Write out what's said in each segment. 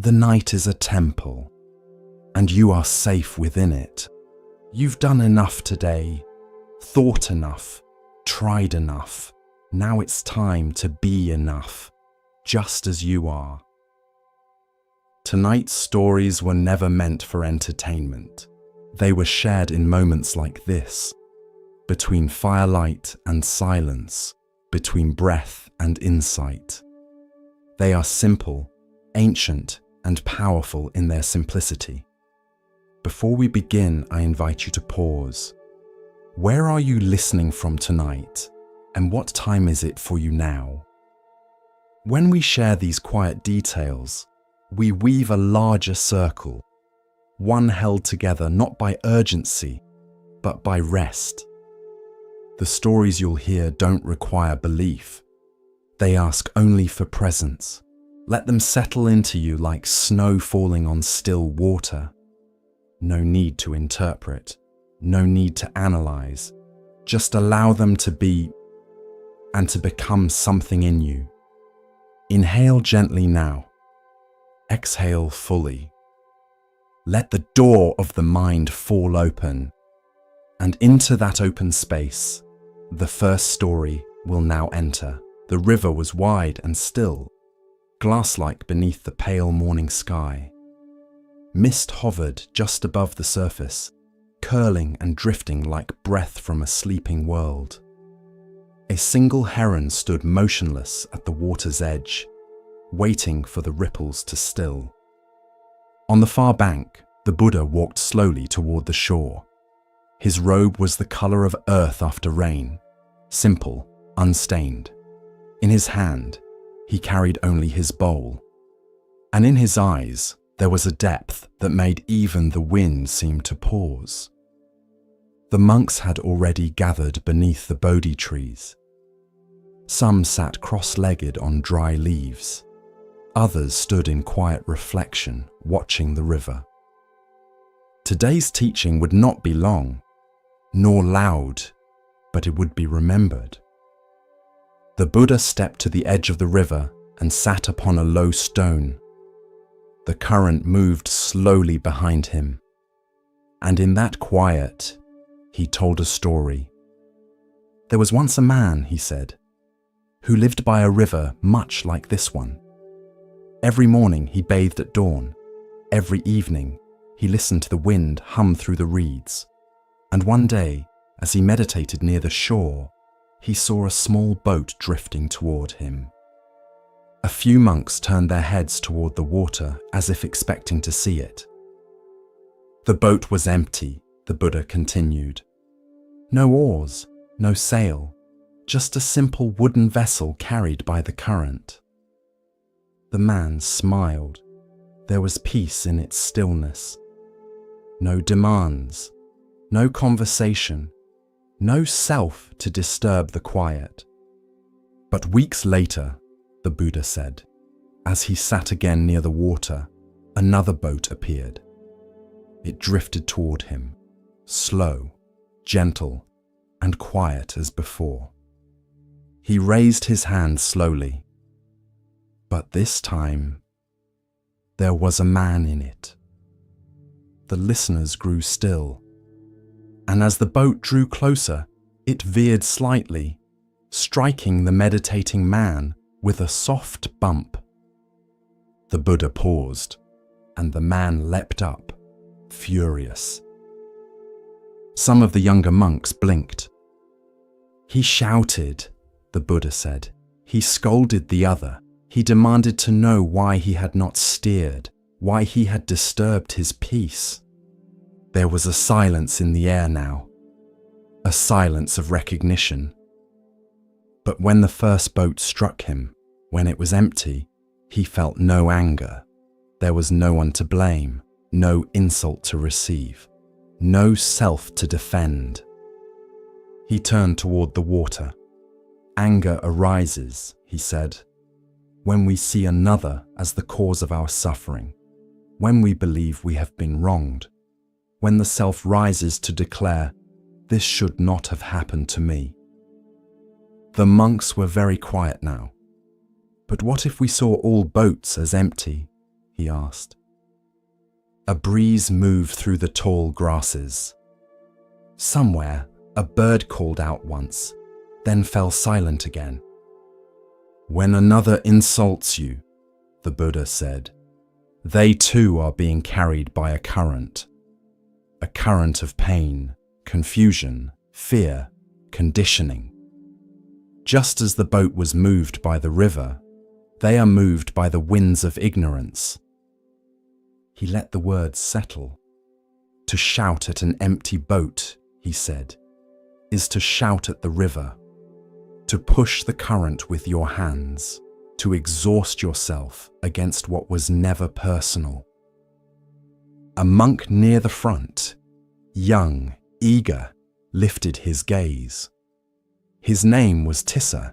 The night is a temple, and you are safe within it. You've done enough today, thought enough, tried enough. Now it's time to be enough, just as you are. Tonight's stories were never meant for entertainment. They were shared in moments like this, between firelight and silence, between breath and insight. They are simple, ancient, and powerful in their simplicity. Before we begin, I invite you to pause. Where are you listening from tonight, and what time is it for you now? When we share these quiet details, we weave a larger circle, one held together not by urgency, but by rest. The stories you'll hear don't require belief. They ask only for presence. Let them settle into you like snow falling on still water. No need to interpret, no need to analyze. Just allow them to be and to become something in you. Inhale gently now. Exhale fully. Let the door of the mind fall open, and into that open space, the first story will now enter. The river was wide and still, glass-like beneath the pale morning sky. Mist hovered just above the surface, curling and drifting like breath from a sleeping world. A single heron stood motionless at the water's edge, waiting for the ripples to still. On the far bank, the Buddha walked slowly toward the shore. His robe was the color of earth after rain, simple, unstained. In his hand, he carried only his bowl, and in his eyes there was a depth that made even the wind seem to pause. The monks had already gathered beneath the Bodhi trees. Some sat cross-legged on dry leaves. Others stood in quiet reflection, watching the river. Today's teaching would not be long, nor loud, but it would be remembered. The Buddha stepped to the edge of the river and sat upon a low stone. The current moved slowly behind him, and in that quiet, he told a story. There was once a man, he said, who lived by a river much like this one. Every morning he bathed at dawn. Every evening he listened to the wind hum through the reeds. And one day, as he meditated near the shore, he saw a small boat drifting toward him. A few monks turned their heads toward the water as if expecting to see it. The boat was empty, the Buddha continued. No oars, no sail, just a simple wooden vessel carried by the current. The man smiled. There was peace in its stillness. No demands, no conversation, no self to disturb the quiet. But weeks later, the Buddha said, as he sat again near the water, another boat appeared. It drifted toward him, slow, gentle, and quiet as before. He raised his hand slowly. But this time, there was a man in it. The listeners grew still, and as the boat drew closer, it veered slightly, striking the meditating man with a soft bump. The Buddha paused, and the man leapt up, furious. Some of the younger monks blinked. He shouted, the Buddha said. He scolded the other. He demanded to know why he had not steered, why he had disturbed his peace. There was a silence in the air now, a silence of recognition. But when the first boat struck him, when it was empty, he felt no anger. There was no one to blame, no insult to receive, no self to defend. He turned toward the water. Anger arises, he said, when we see another as the cause of our suffering, when we believe we have been wronged, when the self rises to declare, this should not have happened to me. The monks were very quiet now. But what if we saw all boats as empty, he asked. A breeze moved through the tall grasses. Somewhere, a bird called out once, then fell silent again. When another insults you, the Buddha said, they too are being carried by a current of pain, confusion, fear, conditioning. Just as the boat was moved by the river, they are moved by the winds of ignorance. He let the words settle. To shout at an empty boat, he said, is to shout at the river, to push the current with your hands, to exhaust yourself against what was never personal. A monk near the front, young, eager, lifted his gaze. His name was Tissa,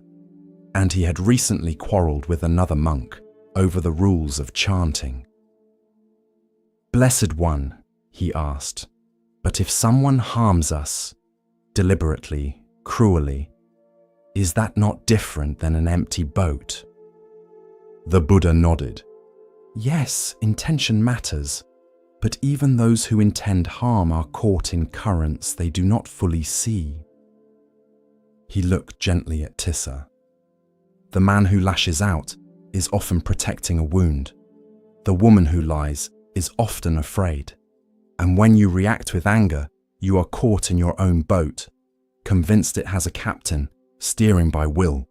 and he had recently quarreled with another monk over the rules of chanting. Blessed One, he asked, but if someone harms us, deliberately, cruelly, is that not different than an empty boat? The Buddha nodded. Yes, intention matters, but even those who intend harm are caught in currents they do not fully see. He looked gently at Tissa. The man who lashes out is often protecting a wound. The woman who lies is often afraid. And when you react with anger, you are caught in your own boat, convinced it has a captain, steering by will.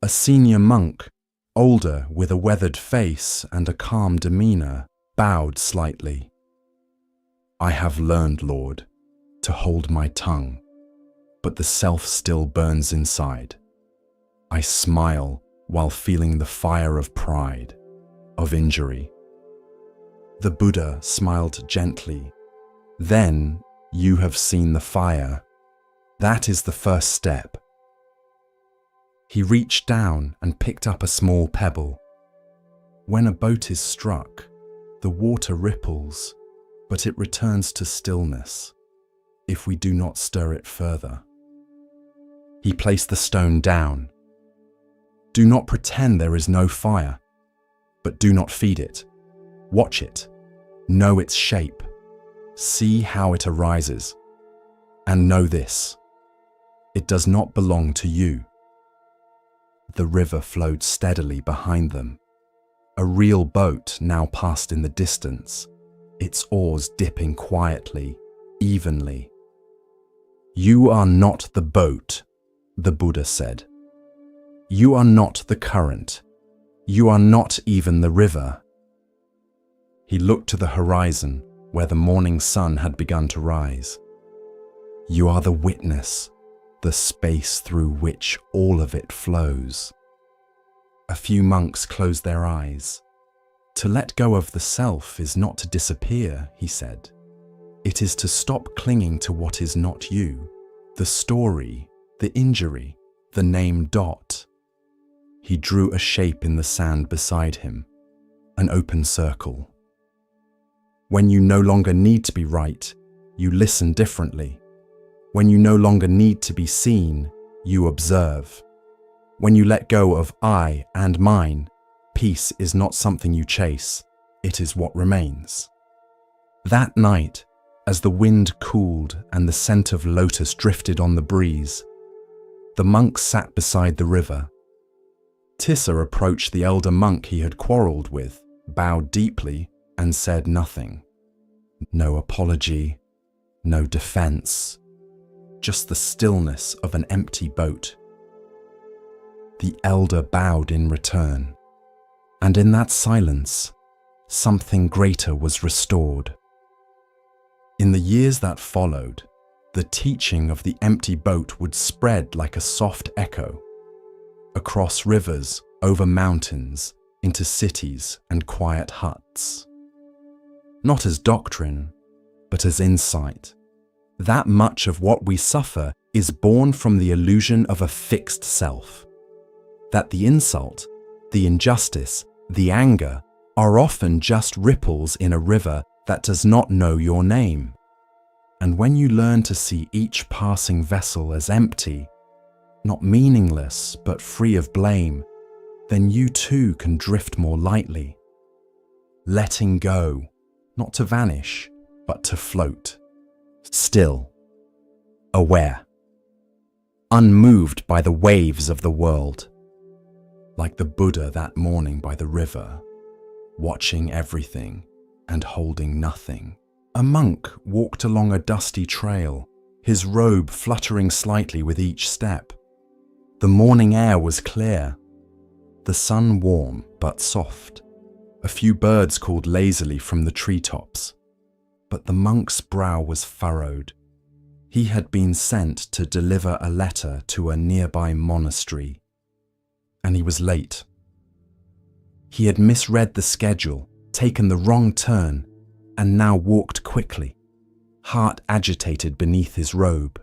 A senior monk, older with a weathered face and a calm demeanor, bowed slightly. I have learned, Lord, to hold my tongue, but the self still burns inside. I smile while feeling the fire of pride, of injury. The Buddha smiled gently. Then you have seen the fire. That is the first step. He reached down and picked up a small pebble. When a boat is struck, the water ripples, but it returns to stillness if we do not stir it further. He placed the stone down. Do not pretend there is no fire, but do not feed it. Watch it. Know its shape. See how it arises. And know this: it does not belong to you. The river flowed steadily behind them. A real boat now passed in the distance, its oars dipping quietly, evenly. You are not the boat, the Buddha said. You are not the current. You are not even the river. He looked to the horizon where the morning sun had begun to rise. You are the witness, the space through which all of it flows. A few monks closed their eyes. To let go of the self is not to disappear, he said. It is to stop clinging to what is not you, the story, the injury, the name Dot. He drew a shape in the sand beside him, an open circle. When you no longer need to be right, you listen differently. When you no longer need to be seen, you observe. When you let go of I and mine, peace is not something you chase, it is what remains. That night, as the wind cooled and the scent of lotus drifted on the breeze, the monks sat beside the river. Tissa approached the elder monk he had quarreled with, bowed deeply, and said nothing. No apology, no defense, just the stillness of an empty boat. The elder bowed in return, and in that silence, something greater was restored. In the years that followed, the teaching of the empty boat would spread like a soft echo, across rivers, over mountains, into cities and quiet huts. Not as doctrine, but as insight. That much of what we suffer is born from the illusion of a fixed self. That the insult, the injustice, the anger are often just ripples in a river that does not know your name. And when you learn to see each passing vessel as empty, not meaningless but free of blame, then you too can drift more lightly. letting go, not to vanish, but to float. Still, aware, unmoved by the waves of the world, like the Buddha that morning by the river, watching everything and holding nothing. A monk walked along a dusty trail, his robe fluttering slightly with each step. The morning air was clear, the sun warm but soft. A few birds called lazily from the treetops, but the monk's brow was furrowed. He had been sent to deliver a letter to a nearby monastery, and he was late. He had misread the schedule, taken the wrong turn, and now walked quickly, heart agitated beneath his robe.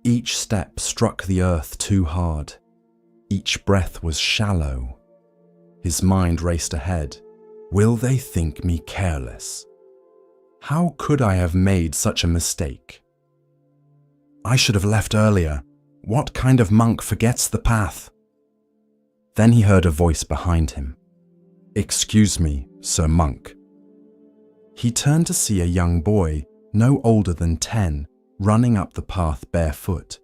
Each step struck the earth too hard. Each breath was shallow. His mind raced ahead. Will they think me careless? How could I have made such a mistake? I should have left earlier. What kind of monk forgets the path? Then he heard a voice behind him. Excuse me, Sir Monk. He turned to see a young boy, no older than 10, running up the path barefoot.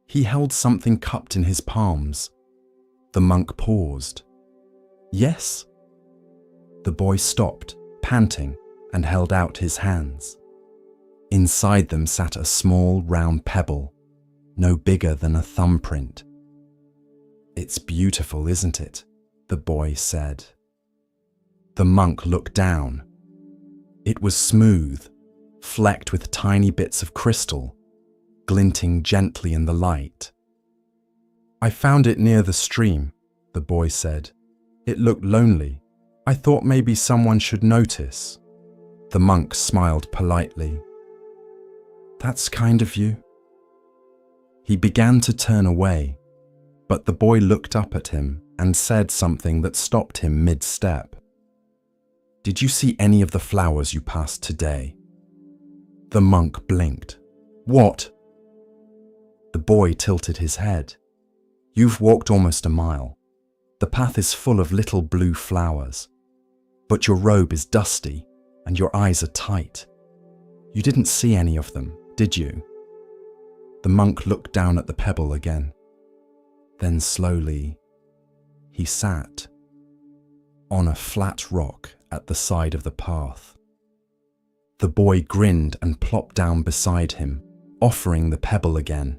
He held something cupped in his palms. The monk paused. Yes? The boy stopped, panting, and held out his hands. Inside them sat a small, round pebble, no bigger than a thumbprint. It's beautiful, isn't it? The boy said. The monk looked down. It was smooth, flecked with tiny bits of crystal, glinting gently in the light. I found it near the stream, the boy said. It looked lonely. I thought maybe someone should notice. The monk smiled politely. That's kind of you. He began to turn away, but the boy looked up at him and said something that stopped him mid-step. Did you see any of the flowers you passed today? The monk blinked. What? The boy tilted his head. You've walked almost a mile. The path is full of little blue flowers, but your robe is dusty and your eyes are tight. You didn't see any of them, did you? The monk looked down at the pebble again. Then slowly, he sat on a flat rock at the side of the path. The boy grinned and plopped down beside him, offering the pebble again.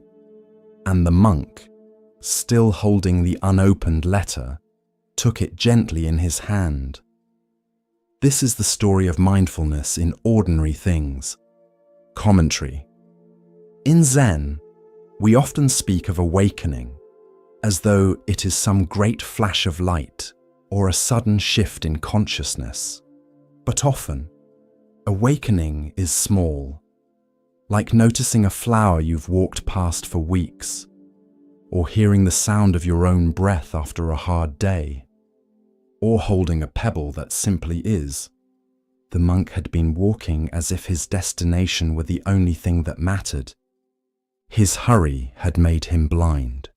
And the monk, still holding the unopened letter, took it gently in his hand. This is the story of mindfulness in ordinary things. Commentary. In Zen, we often speak of awakening as though it is some great flash of light or a sudden shift in consciousness. But often, awakening is small, like noticing a flower you've walked past for weeks, or hearing the sound of your own breath after a hard day, or holding a pebble that simply is. The monk had been walking as if his destination were the only thing that mattered. His hurry had made him blind.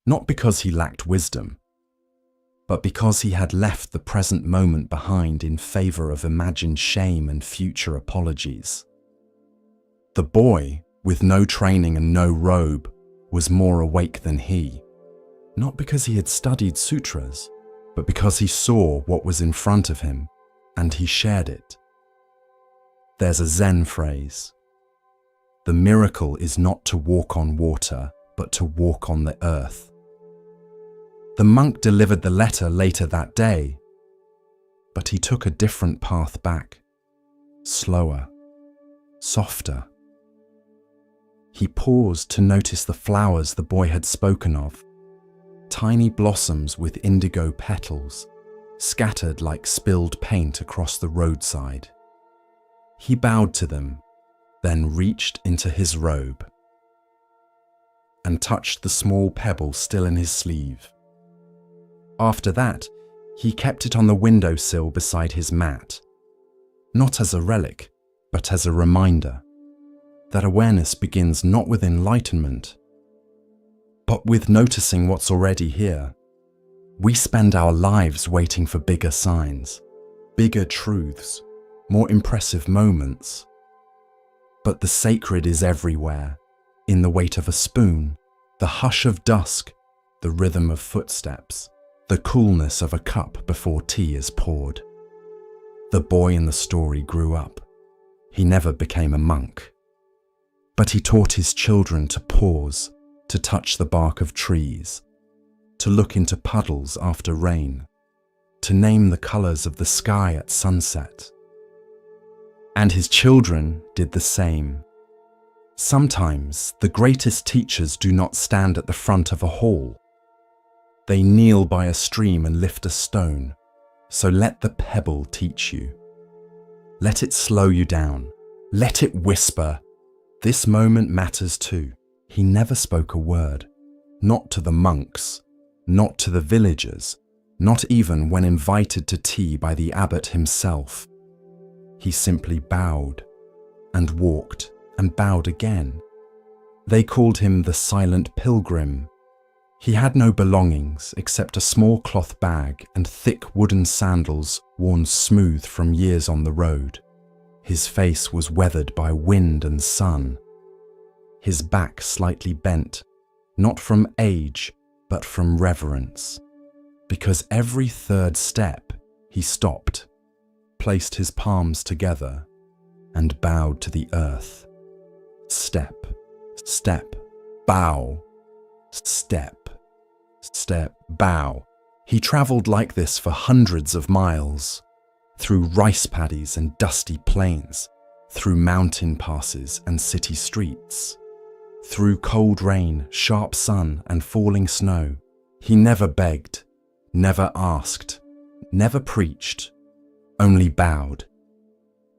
Not because he lacked wisdom, but because he had left the present moment behind in favor of imagined shame and future apologies. The boy, with no training and no robe, was more awake than he, not because he had studied sutras, but because he saw what was in front of him, and he shared it. There's a Zen phrase: the miracle is not to walk on water, but to walk on the earth. The monk delivered the letter later that day, but he took a different path back, slower, softer. He paused to notice the flowers the boy had spoken of, tiny blossoms with indigo petals, scattered like spilled paint across the roadside. He bowed to them, then reached into his robe and touched the small pebble still in his sleeve. After that, he kept it on the windowsill beside his mat, not as a relic, but as a reminder that awareness begins not with enlightenment, but with noticing what's already here, We spend our lives waiting for bigger signs, bigger truths, more impressive moments. But the sacred is everywhere, in the weight of a spoon, the hush of dusk, the rhythm of footsteps, the coolness of a cup before tea is poured. The boy in the story grew up. He never became a monk. But he taught his children to pause, to touch the bark of trees, to look into puddles after rain, to name the colors of the sky at sunset. And his children did the same. Sometimes the greatest teachers do not stand at the front of a hall. They kneel by a stream and lift a stone. So let the pebble teach you. Let it slow you down. Let it whisper. This moment matters too. He never spoke a word. Not to the monks, not to the villagers, not even when invited to tea by the abbot himself. He simply bowed and walked and bowed again. They called him the silent pilgrim. He had no belongings except a small cloth bag and thick wooden sandals worn smooth from years on the road. His face was weathered by wind and sun. His back slightly bent, not from age, but from reverence. Because every third step, he stopped, placed his palms together, and bowed to the earth. Step, step, bow, step, step, bow. He travelled like this for hundreds of miles, through rice paddies and dusty plains, through mountain passes and city streets, through cold rain, sharp sun, and falling snow. He never begged, never asked, never preached, only bowed.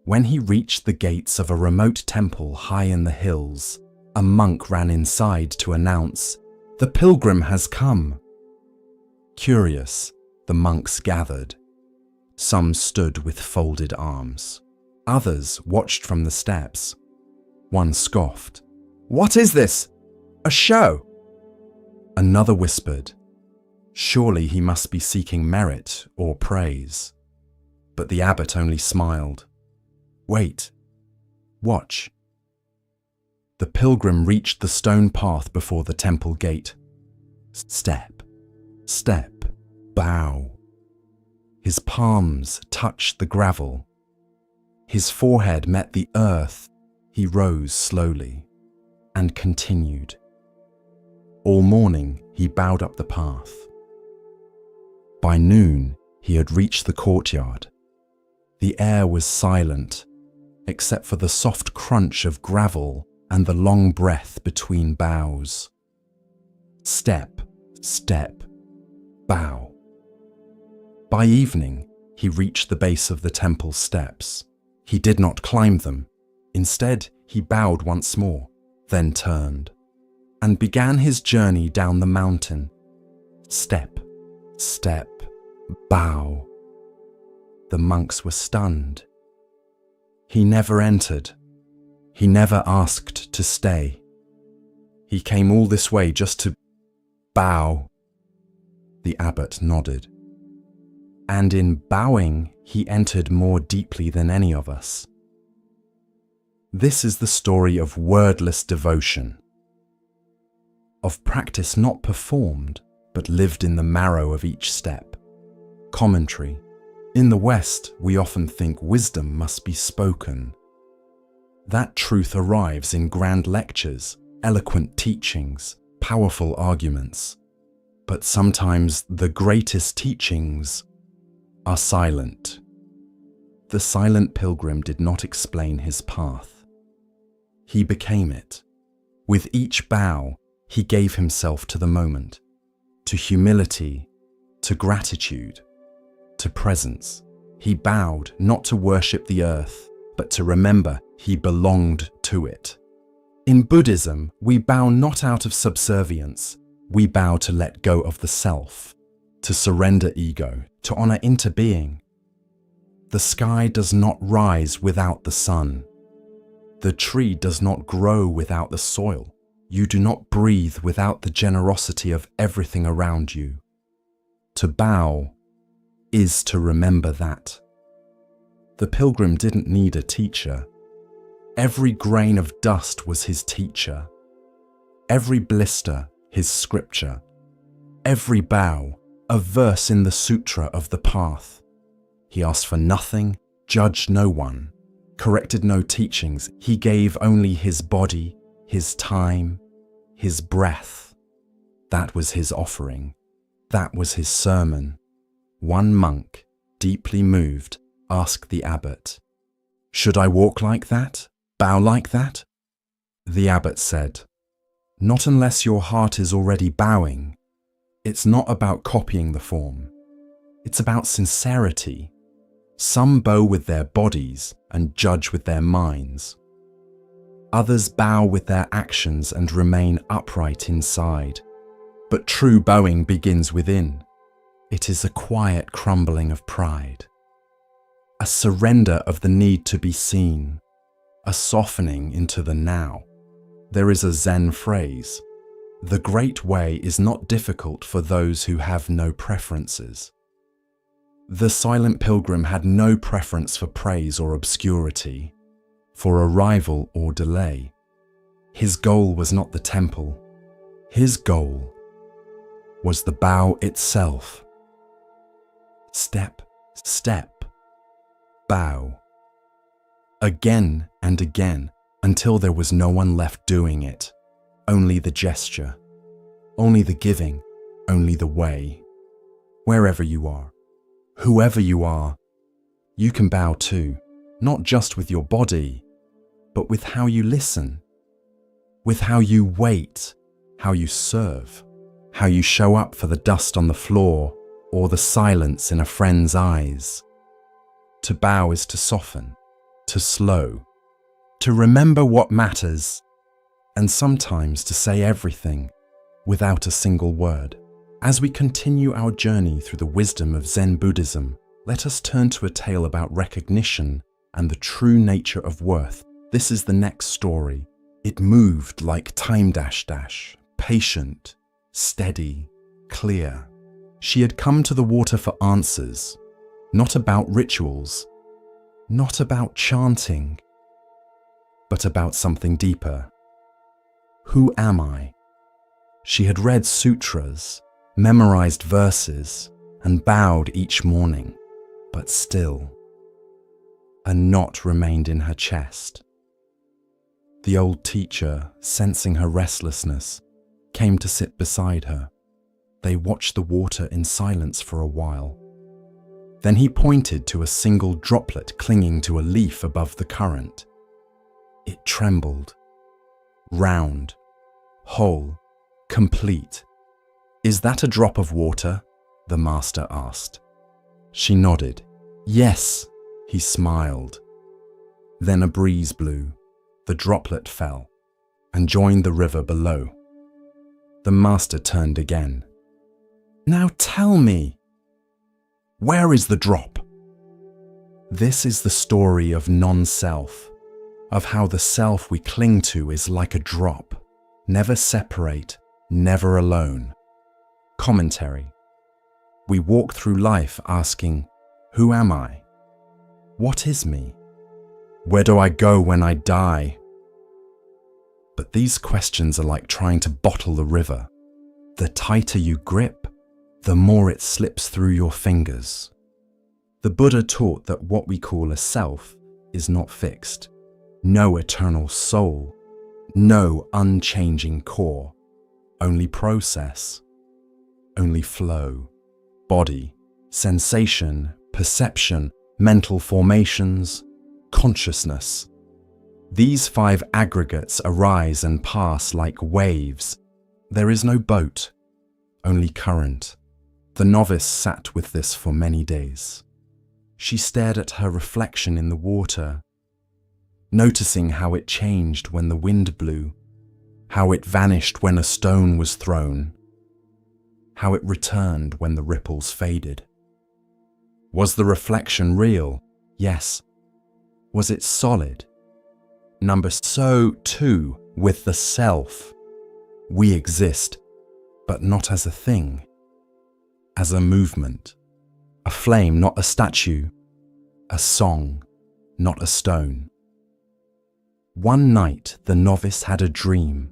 When he reached the gates of a remote temple high in the hills, a monk ran inside to announce, "The pilgrim has come." Curious, the monks gathered. Some stood with folded arms. Others watched from the steps. One scoffed, "What is this? A show?" Another whispered, "Surely he must be seeking merit or praise." But the abbot only smiled. "Wait. Watch." The pilgrim reached the stone path before the temple gate. Step, step, bow. His palms touched the gravel. His forehead met the earth. He rose slowly and continued. All morning he bowed up the path. By noon he had reached the courtyard. The air was silent, except for the soft crunch of gravel and the long breath between bows. Step, step, bow. By evening, he reached the base of the temple steps. He did not climb them. Instead, he bowed once more, then turned, and began his journey down the mountain. Step, step, bow. The monks were stunned. He never entered. He never asked to stay. He came all this way just to bow. The abbot nodded. And in bowing, he entered more deeply than any of us. This is the story of wordless devotion, of practice not performed, but lived in the marrow of each step. Commentary. In the West, we often think wisdom must be spoken. That truth arrives in grand lectures, eloquent teachings, powerful arguments. But sometimes the greatest teachings are silent. The silent pilgrim did not explain his path. He became it. With each bow, he gave himself to the moment, to humility, to gratitude, to presence. He bowed not to worship the earth, but to remember he belonged to it. In Buddhism, we bow not out of subservience. We bow to let go of the self, to surrender ego, to honor interbeing. The sky does not rise without the sun. The tree does not grow without the soil. You do not breathe without the generosity of everything around you. To bow is to remember that. The pilgrim didn't need a teacher. Every grain of dust was his teacher. Every blister, his scripture. Every bow, a verse in the sutra of the path. He asked for nothing, judged no one, corrected no teachings. He gave only his body, his time, his breath. That was his offering. That was his sermon. One monk, deeply moved, asked the abbot, "Should I walk like that? Bow like that?" The abbot said, "Not unless your heart is already bowing. It's not about copying the form. It's about sincerity. Some bow with their bodies and judge with their minds. Others bow with their actions and remain upright inside. But true bowing begins within. It is a quiet crumbling of pride, a surrender of the need to be seen, a softening into the now. There is a Zen phrase, "The great way is not difficult for those who have no preferences." The silent pilgrim had no preference for praise or obscurity, for arrival or delay. His goal was not the temple. His goal was the bow itself. Step, step, bow. Again and again, until there was no one left doing it. Only the gesture, only the giving, only the way. Wherever you are, whoever you are, you can bow too, not just with your body, but with how you listen, with how you wait, how you serve, how you show up for the dust on the floor or the silence in a friend's eyes. To bow is to soften, to slow, to remember what matters, and sometimes to say everything without a single word. As we continue our journey through the wisdom of Zen Buddhism, let us turn to a tale about recognition and the true nature of worth. This is the next story. It moved like time dash dash, patient, steady, clear. She had come to the water for answers, not about rituals, not about chanting, but about something deeper. Who am I? She had read sutras, memorized verses, and bowed each morning, but still, a knot remained in her chest. The old teacher, sensing her restlessness, came to sit beside her. They watched the water in silence for a while. Then he pointed to a single droplet clinging to a leaf above the current. It trembled. Round, whole, complete. "Is that a drop of water?" the master asked. She nodded. "Yes," he smiled. Then a breeze blew. The droplet fell and joined the river below. The master turned again. "Now tell me, where is the drop?" This is the story of non-self, of how the self we cling to is like a drop, never separate, never alone. Commentary. We walk through life asking, who am I? What is me? Where do I go when I die? But these questions are like trying to bottle the river. The tighter you grip, the more it slips through your fingers. The Buddha taught that what we call a self is not fixed. No eternal soul, no unchanging core, only process, only flow, body, sensation, perception, mental formations, consciousness. These five aggregates arise and pass like waves. There is no boat, only current. The novice sat with this for many days. She stared at her reflection in the water, noticing how it changed when the wind blew, how it vanished when a stone was thrown, how it returned when the ripples faded. Was the reflection real? Yes. Was it solid? So too with the self. We exist, but not as a thing, as a movement, a flame, not a statue, a song, not a stone. One night the novice had a dream.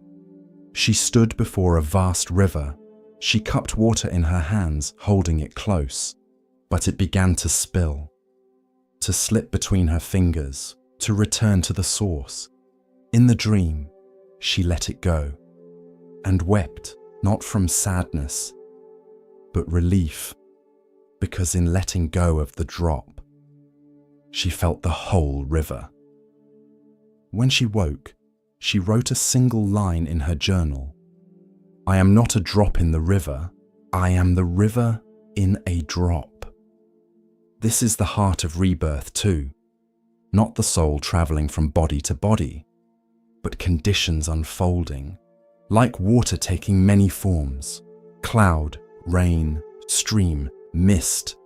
She stood before a vast river. She cupped water in her hands, holding it close, but it began to spill, to slip between her fingers, to return to the source. In the dream, she let it go and wept, not from sadness, but relief, because in letting go of the drop, she felt the whole river. When she woke, she wrote a single line in her journal. I am not a drop in the river, I am the river in a drop. This is the heart of rebirth too, not the soul traveling from body to body, but conditions unfolding, like water taking many forms, cloud, rain, stream, mist,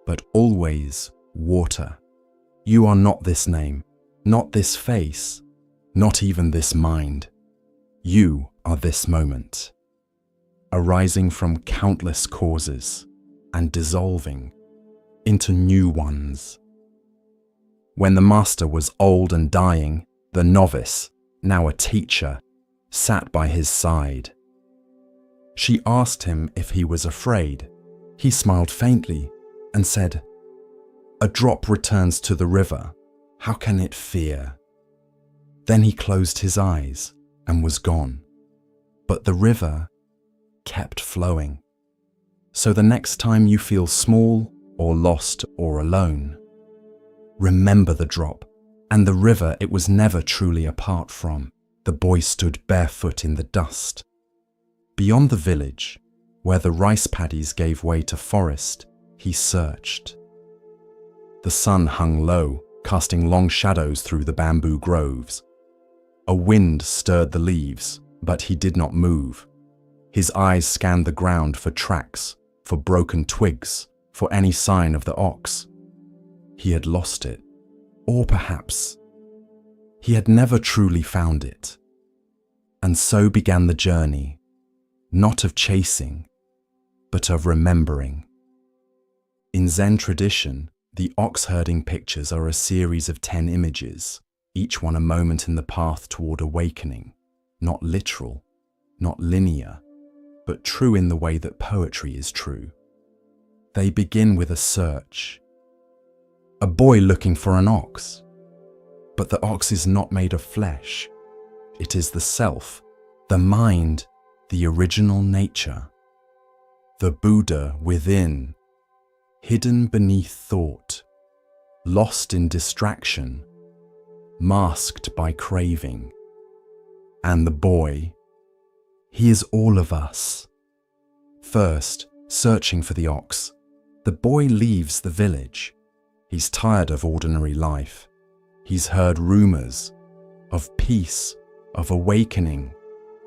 but always water. You are not this name, not this face, not even this mind. You are this moment, arising from countless causes and dissolving into new ones. When the master was old and dying, the novice, now a teacher, sat by his side. She asked him if he was afraid. He smiled faintly and said, "A drop returns to the river. How can it fear?" Then he closed his eyes and was gone. But the river kept flowing. So the next time you feel small or lost or alone, remember the drop and the river it was never truly apart from. The boy stood barefoot in the dust. Beyond the village, where the rice paddies gave way to forest, he searched. The sun hung low, casting long shadows through the bamboo groves. A wind stirred the leaves, but he did not move. His eyes scanned the ground for tracks, for broken twigs, for any sign of the ox. He had lost it, or perhaps he had never truly found it. And so began the journey, not of chasing, but of remembering. In Zen tradition, the ox herding pictures are a series of 10 images, each one a moment in the path toward awakening, not literal, not linear, but true in the way that poetry is true. They begin with a search. A boy looking for an ox. But the ox is not made of flesh. It is the self, the mind, the original nature. The Buddha within, hidden beneath thought, lost in distraction, masked by craving. And the boy, he is all of us. First, searching for the ox, the boy leaves the village. He's tired of ordinary life. He's heard rumors of peace, of awakening,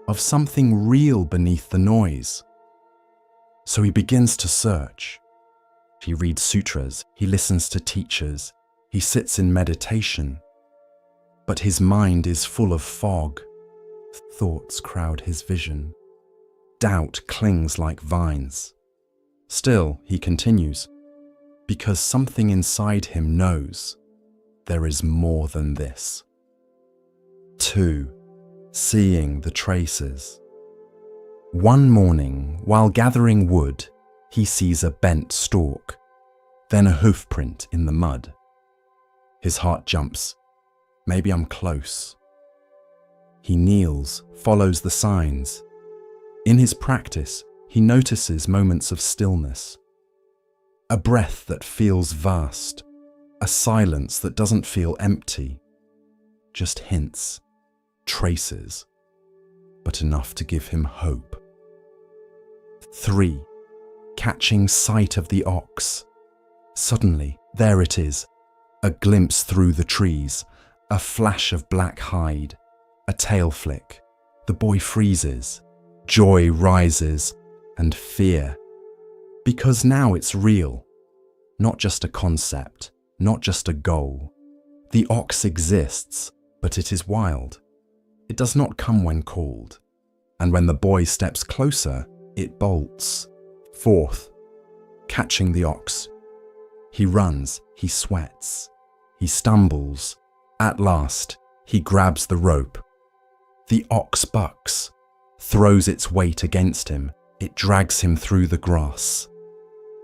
of something real beneath the noise. So he begins to search. He reads sutras, he listens to teachers, he sits in meditation. But his mind is full of fog. Thoughts crowd his vision. Doubt clings like vines. Still, he continues, because something inside him knows there is more than this. 2. Seeing the traces. One morning, while gathering wood, he sees a bent stalk, then a hoof print in the mud. His heart jumps. Maybe I'm close. He kneels, follows the signs. In his practice, he notices moments of stillness. A breath that feels vast. A silence that doesn't feel empty. Just hints, traces, but enough to give him hope. 3. Catching sight of the ox. Suddenly, there it is. A glimpse through the trees. A flash of black hide. A tail flick. The boy freezes. Joy rises. And fear. Because now it's real. Not just a concept. Not just a goal. The ox exists, but it is wild. It does not come when called. And when the boy steps closer, it bolts. 4th, catching the ox. He runs, he sweats, he stumbles. At last, he grabs the rope. The ox bucks, throws its weight against him. It drags him through the grass.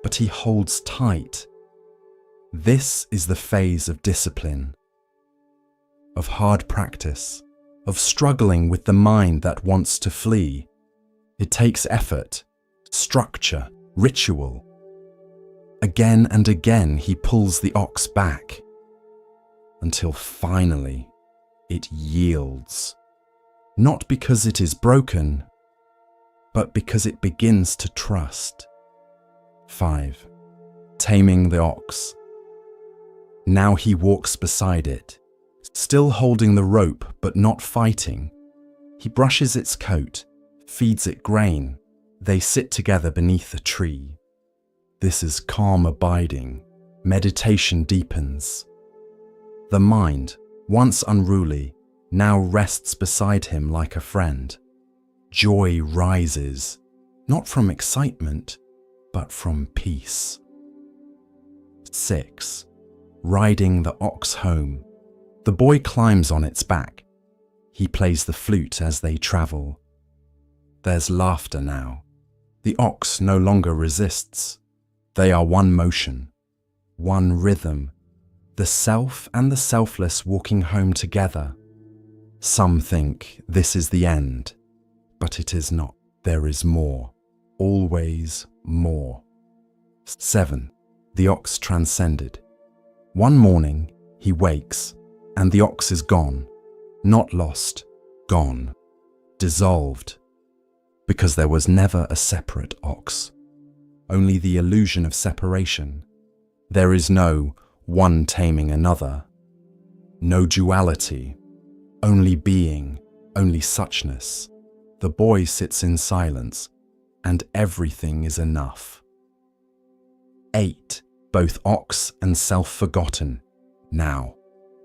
But he holds tight. This is the phase of discipline, of hard practice, of struggling with the mind that wants to flee. It takes effort, structure, ritual. Again and again he pulls the ox back, until finally it yields. Not because it is broken, but because it begins to trust. 5. Taming the ox. Now he walks beside it, still holding the rope but not fighting. He brushes its coat, feeds it grain. They sit together beneath a tree. This is calm abiding. Meditation deepens. The mind, once unruly, now rests beside him like a friend. Joy rises, not from excitement, but from peace. 6. Riding the ox home. The boy climbs on its back. He plays the flute as they travel. There's laughter now. The ox no longer resists. They are one motion, one rhythm, the self and the selfless walking home together. Some think this is the end, but it is not. There is more, always more. 7. The ox transcended. One morning, he wakes, and the ox is gone. Not lost, gone, dissolved. Because there was never a separate ox. Only the illusion of separation. There is no one taming another. No duality. Only being, only suchness. The boy sits in silence, and everything is enough. 8. Both ox and self forgotten. Now,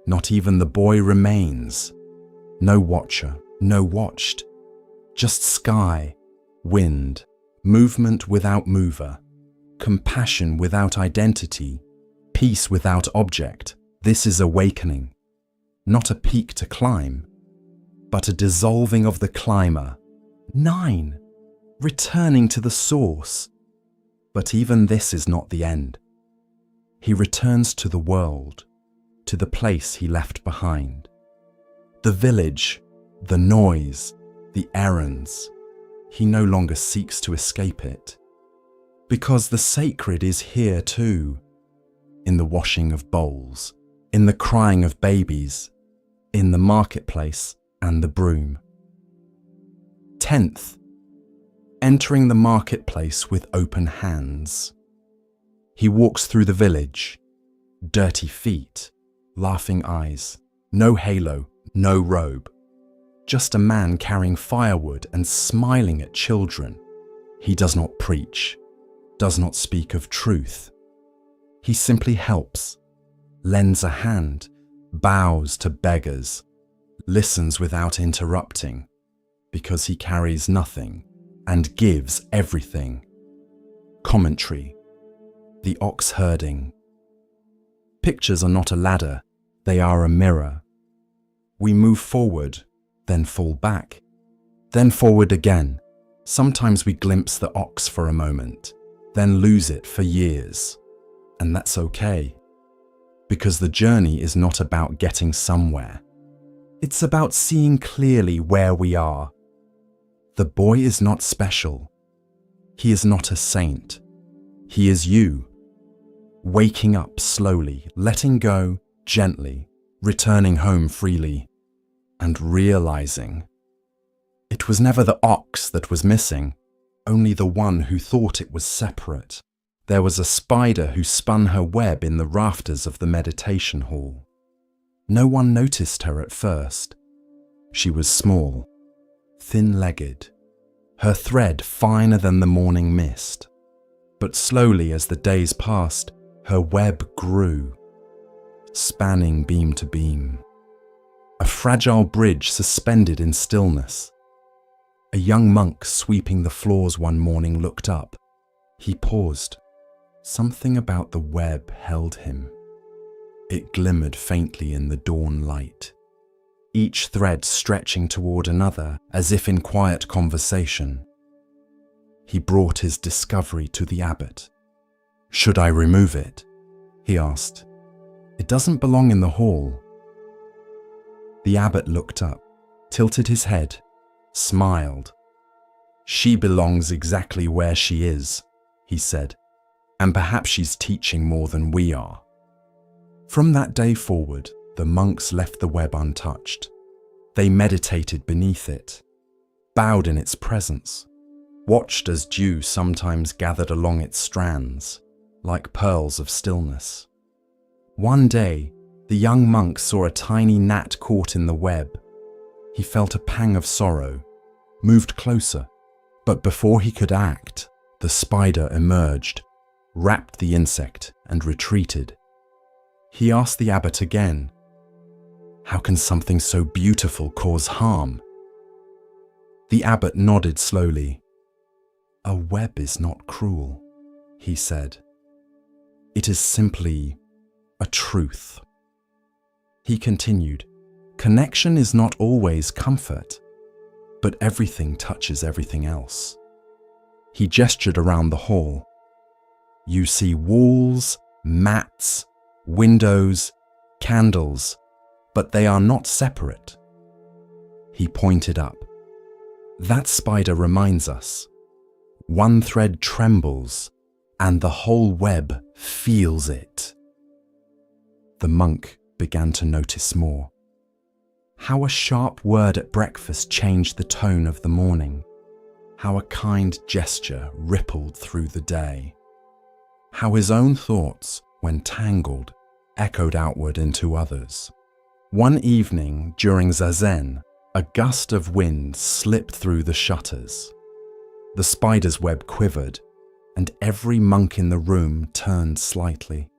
not even the boy remains. No watcher, no watched. Just sky, wind, movement without mover, compassion without identity, peace without object. This is awakening. Not a peak to climb, but a dissolving of the climber. 9. Returning to the source. But even this is not the end. He returns to the world, to the place he left behind. The village, the noise, the errands. He no longer seeks to escape it. Because the sacred is here too. In the washing of bowls, in the crying of babies, in the marketplace and the broom. 10th. Entering the marketplace with open hands. He walks through the village. Dirty feet, laughing eyes, no halo, no robe. Just a man carrying firewood and smiling at children. He does not preach, does not speak of truth. He simply helps, lends a hand, bows to beggars, listens without interrupting, because he carries nothing and gives everything. Commentary. The ox herding. Pictures are not a ladder, they are a mirror. We move forward, then fall back, then forward again. Sometimes we glimpse the ox for a moment, then lose it for years. And that's okay, because the journey is not about getting somewhere. It's about seeing clearly where we are. The boy is not special. He is not a saint. He is you. Waking up slowly, letting go gently, returning home freely, and realizing it was never the ox that was missing, only the one who thought it was separate. There was a spider who spun her web in the rafters of the meditation hall. No one noticed her at first. She was small, thin-legged, her thread finer than the morning mist. But slowly as the days passed, her web grew, spanning beam to beam. A fragile bridge suspended in stillness. A young monk sweeping the floors one morning looked up. He paused. Something about the web held him. It glimmered faintly in the dawn light, each thread stretching toward another as if in quiet conversation. He brought his discovery to the abbot. "Should I remove it?" he asked. "It doesn't belong in the hall." The abbot looked up, tilted his head, smiled. "She belongs exactly where she is," he said, "and perhaps she's teaching more than we are." From that day forward, the monks left the web untouched. They meditated beneath it, bowed in its presence, watched as dew sometimes gathered along its strands, like pearls of stillness. One day, the young monk saw a tiny gnat caught in the web. He felt a pang of sorrow, moved closer, but before he could act, the spider emerged, wrapped the insect, and retreated. He asked the abbot again, "How can something so beautiful cause harm?" The abbot nodded slowly. "A web is not cruel," he said. "It is simply a truth." He continued, "Connection is not always comfort, but everything touches everything else." He gestured around the hall. "You see walls, mats, windows, candles, but they are not separate." He pointed up. "That spider reminds us. One thread trembles, and the whole web feels it." The monk began to notice more. How a sharp word at breakfast changed the tone of the morning. How a kind gesture rippled through the day. How his own thoughts, when tangled, echoed outward into others. One evening during Zazen, a gust of wind slipped through the shutters. The spider's web quivered, and every monk in the room turned slightly.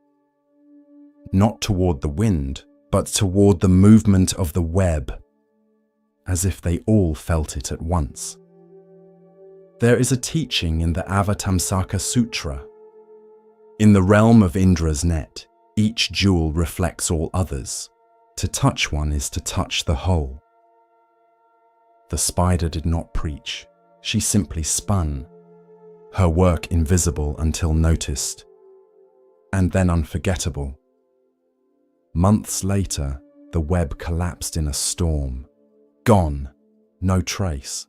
Not toward the wind, but toward the movement of the web, as if they all felt it at once. There is a teaching in the Avatamsaka Sutra. In the realm of Indra's net, each jewel reflects all others. To touch one is to touch the whole. The spider did not preach. She simply spun, her work invisible until noticed, and then unforgettable. Months later, the web collapsed in a storm. Gone, no trace.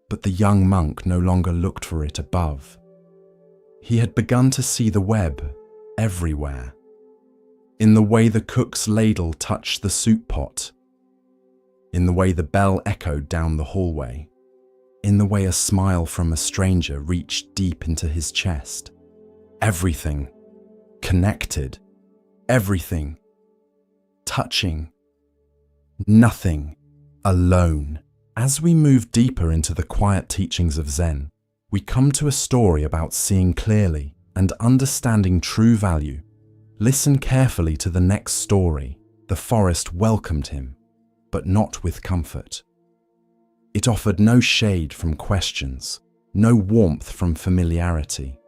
But the young monk no longer looked for it above. He had begun to see the web everywhere. In the way the cook's ladle touched the soup pot. In the way the bell echoed down the hallway. In the way a smile from a stranger reached deep into his chest. Everything. Connected. Everything. Touching. Nothing. Alone. As we move deeper into the quiet teachings of Zen, we come to a story about seeing clearly and understanding true value. Listen carefully to the next story. The forest welcomed him, but not with comfort. It offered no shade from questions, no warmth from familiarity.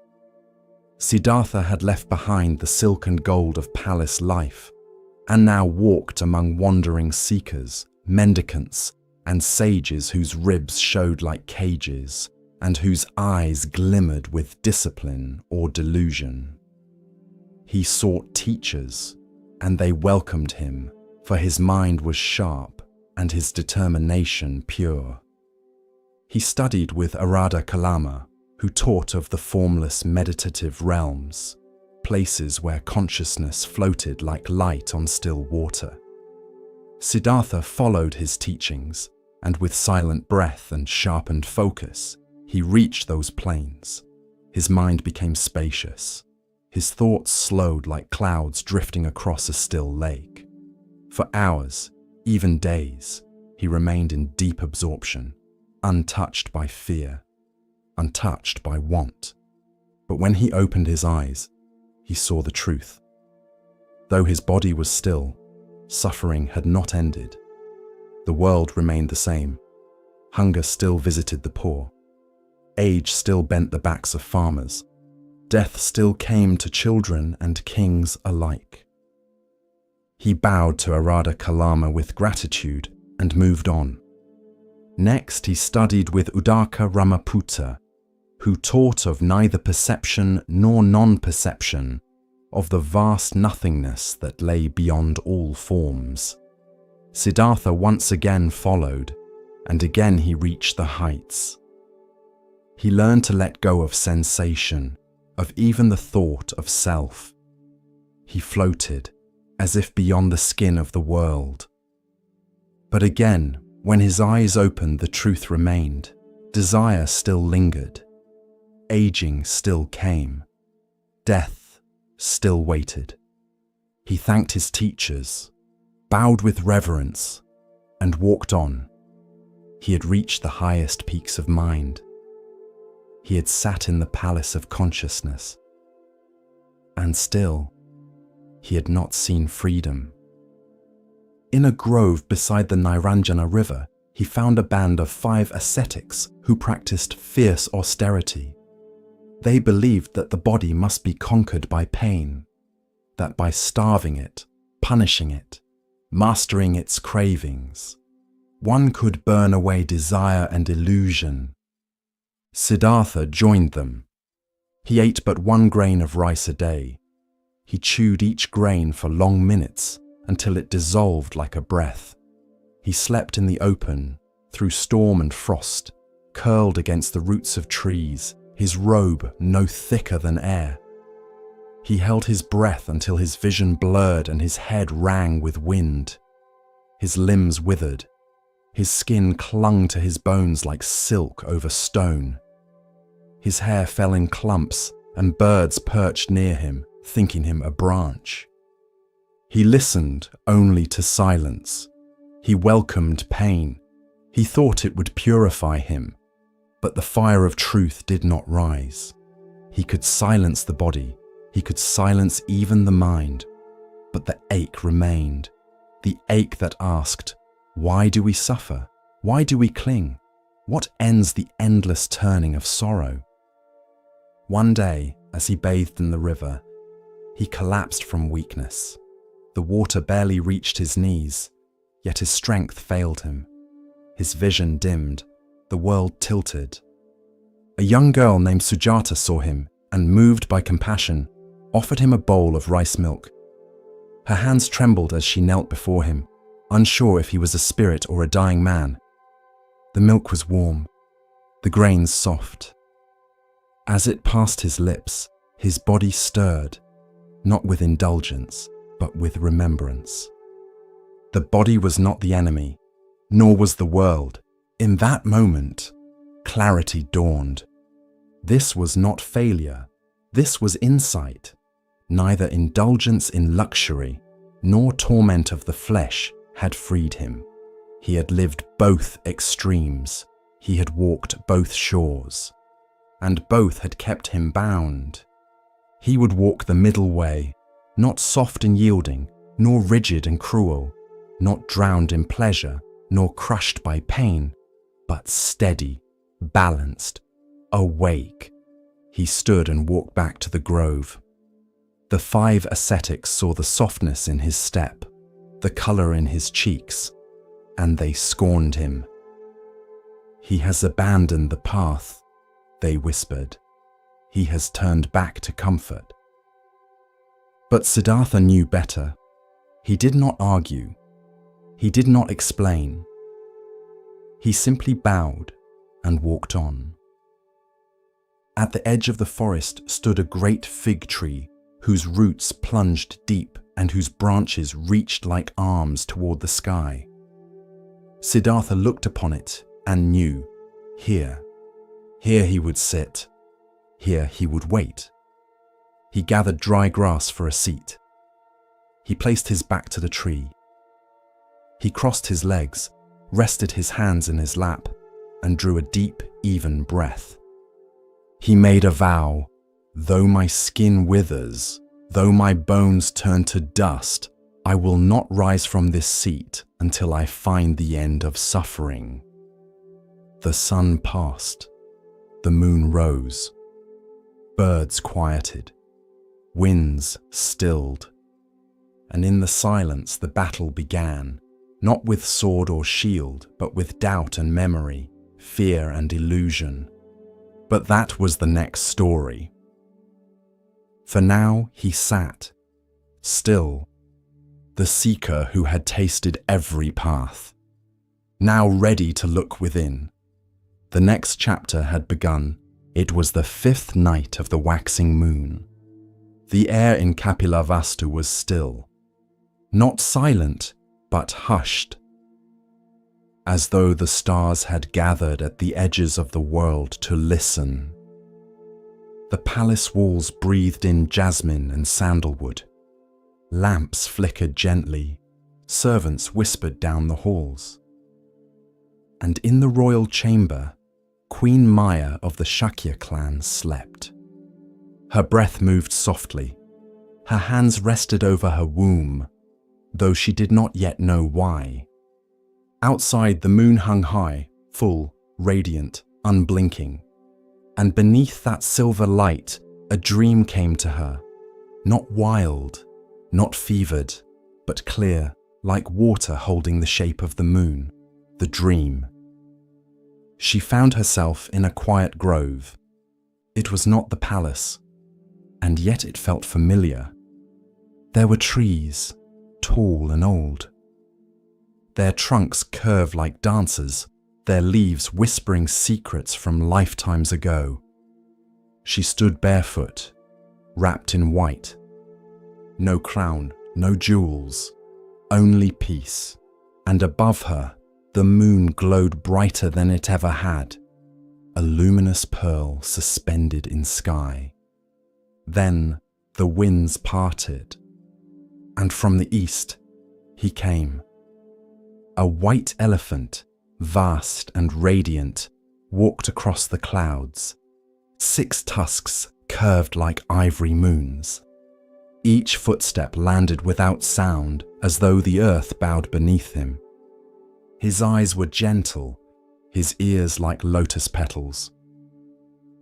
Siddhartha had left behind the silk and gold of palace life, and now walked among wandering seekers, mendicants, and sages whose ribs showed like cages, and whose eyes glimmered with discipline or delusion. He sought teachers, and they welcomed him, for his mind was sharp and his determination pure. He studied with Arada Kalama, who taught of the formless meditative realms, places where consciousness floated like light on still water. Siddhartha followed his teachings, and with silent breath and sharpened focus, he reached those plains. His mind became spacious. His thoughts slowed like clouds drifting across a still lake. For hours, even days, he remained in deep absorption, untouched by fear, untouched by want. But when he opened his eyes, he saw the truth. Though his body was still, suffering had not ended. The world remained the same. Hunger still visited the poor. Age still bent the backs of farmers. death still came to children and kings alike. He bowed to Arada Kalama with gratitude and moved on. Next, he studied with Udaka Ramaputta, who taught of neither perception nor non-perception, of the vast nothingness that lay beyond all forms. Siddhartha once again followed, and again he reached the heights. He learned to let go of sensation, of even the thought of self. He floated, as if beyond the skin of the world. But again, when his eyes opened, the truth remained. Desire still lingered. Aging still came. Death still waited. He thanked his teachers, bowed with reverence, and walked on. He had reached the highest peaks of mind. He had sat in the palace of consciousness. And still, he had not seen freedom. In a grove beside the Niranjana river, he found a band of 5 ascetics who practiced fierce austerity. They believed that the body must be conquered by pain, that by starving it, punishing it, mastering its cravings, one could burn away desire and illusion. Siddhartha joined them. He ate but 1 grain of rice a day. He chewed each grain for long minutes until it dissolved like a breath. He slept in the open, through storm and frost, curled against the roots of trees, his robe no thicker than air. He held his breath until his vision blurred and his head rang with wind. His limbs withered. His skin clung to his bones like silk over stone. His hair fell in clumps, and birds perched near him, thinking him a branch. He listened only to silence. He welcomed pain. He thought it would purify him, but the fire of truth did not rise. He could silence the body. He could silence even the mind, but the ache remained. The ache that asked, why do we suffer? Why do we cling? What ends the endless turning of sorrow? One day, as he bathed in the river, he collapsed from weakness. The water barely reached his knees, yet his strength failed him. His vision dimmed, the world tilted. A young girl named Sujata saw him and, moved by compassion, offered him a bowl of rice milk. Her hands trembled as she knelt before him, unsure if he was a spirit or a dying man. The milk was warm, the grains soft. As it passed his lips, his body stirred, not with indulgence, but with remembrance. The body was not the enemy, nor was the world. In that moment, clarity dawned. This was not failure, this was insight. Neither indulgence in luxury, nor torment of the flesh had freed him. He had lived both extremes. He had walked both shores, and both had kept him bound. He would walk the middle way, not soft and yielding, nor rigid and cruel, not drowned in pleasure, nor crushed by pain, but steady, balanced, awake. He stood and walked back to the grove. The 5 ascetics saw the softness in his step, the colour in his cheeks, and they scorned him. He has abandoned the path, they whispered. He has turned back to comfort. But Siddhartha knew better. He did not argue. He did not explain. He simply bowed and walked on. At the edge of the forest stood a great fig tree whose roots plunged deep and whose branches reached like arms toward the sky. Siddhartha looked upon it and knew, here he would sit, here he would wait. He gathered dry grass for a seat. He placed his back to the tree. He crossed his legs, rested his hands in his lap, and drew a deep, even breath. He made a vow. Though my skin withers, though my bones turn to dust, I will not rise from this seat until I find the end of suffering. The sun passed. The moon rose. Birds quieted, winds stilled, and in the silence the battle began, not with sword or shield, but with doubt and memory, fear and illusion. But that was the next story. For now he sat, still, the seeker who had tasted every path, now ready to look within. The next chapter had begun. It was the 5th night of the waxing moon. The air in Kapilavastu was still, not silent, but hushed, as though the stars had gathered at the edges of the world to listen. The palace walls breathed in jasmine and sandalwood. Lamps flickered gently, servants whispered down the halls. And in the royal chamber, Queen Maya of the Shakya clan slept. Her breath moved softly. Her hands rested over her womb, though she did not yet know why. Outside, the moon hung high, full, radiant, unblinking. And beneath that silver light, a dream came to her. Not wild, not fevered, but clear, like water holding the shape of the moon. The dream. She found herself in a quiet grove. It was not the palace, and yet it felt familiar. There were trees, tall and old. Their trunks curved like dancers, their leaves whispering secrets from lifetimes ago. She stood barefoot, wrapped in white. No crown, no jewels, only peace. And above her, the moon glowed brighter than it ever had, a luminous pearl suspended in sky. Then the winds parted, and from the east he came. A white elephant, vast and radiant, walked across the clouds, 6 tusks curved like ivory moons. Each footstep landed without sound, as though the earth bowed beneath him. His eyes were gentle, his ears like lotus petals.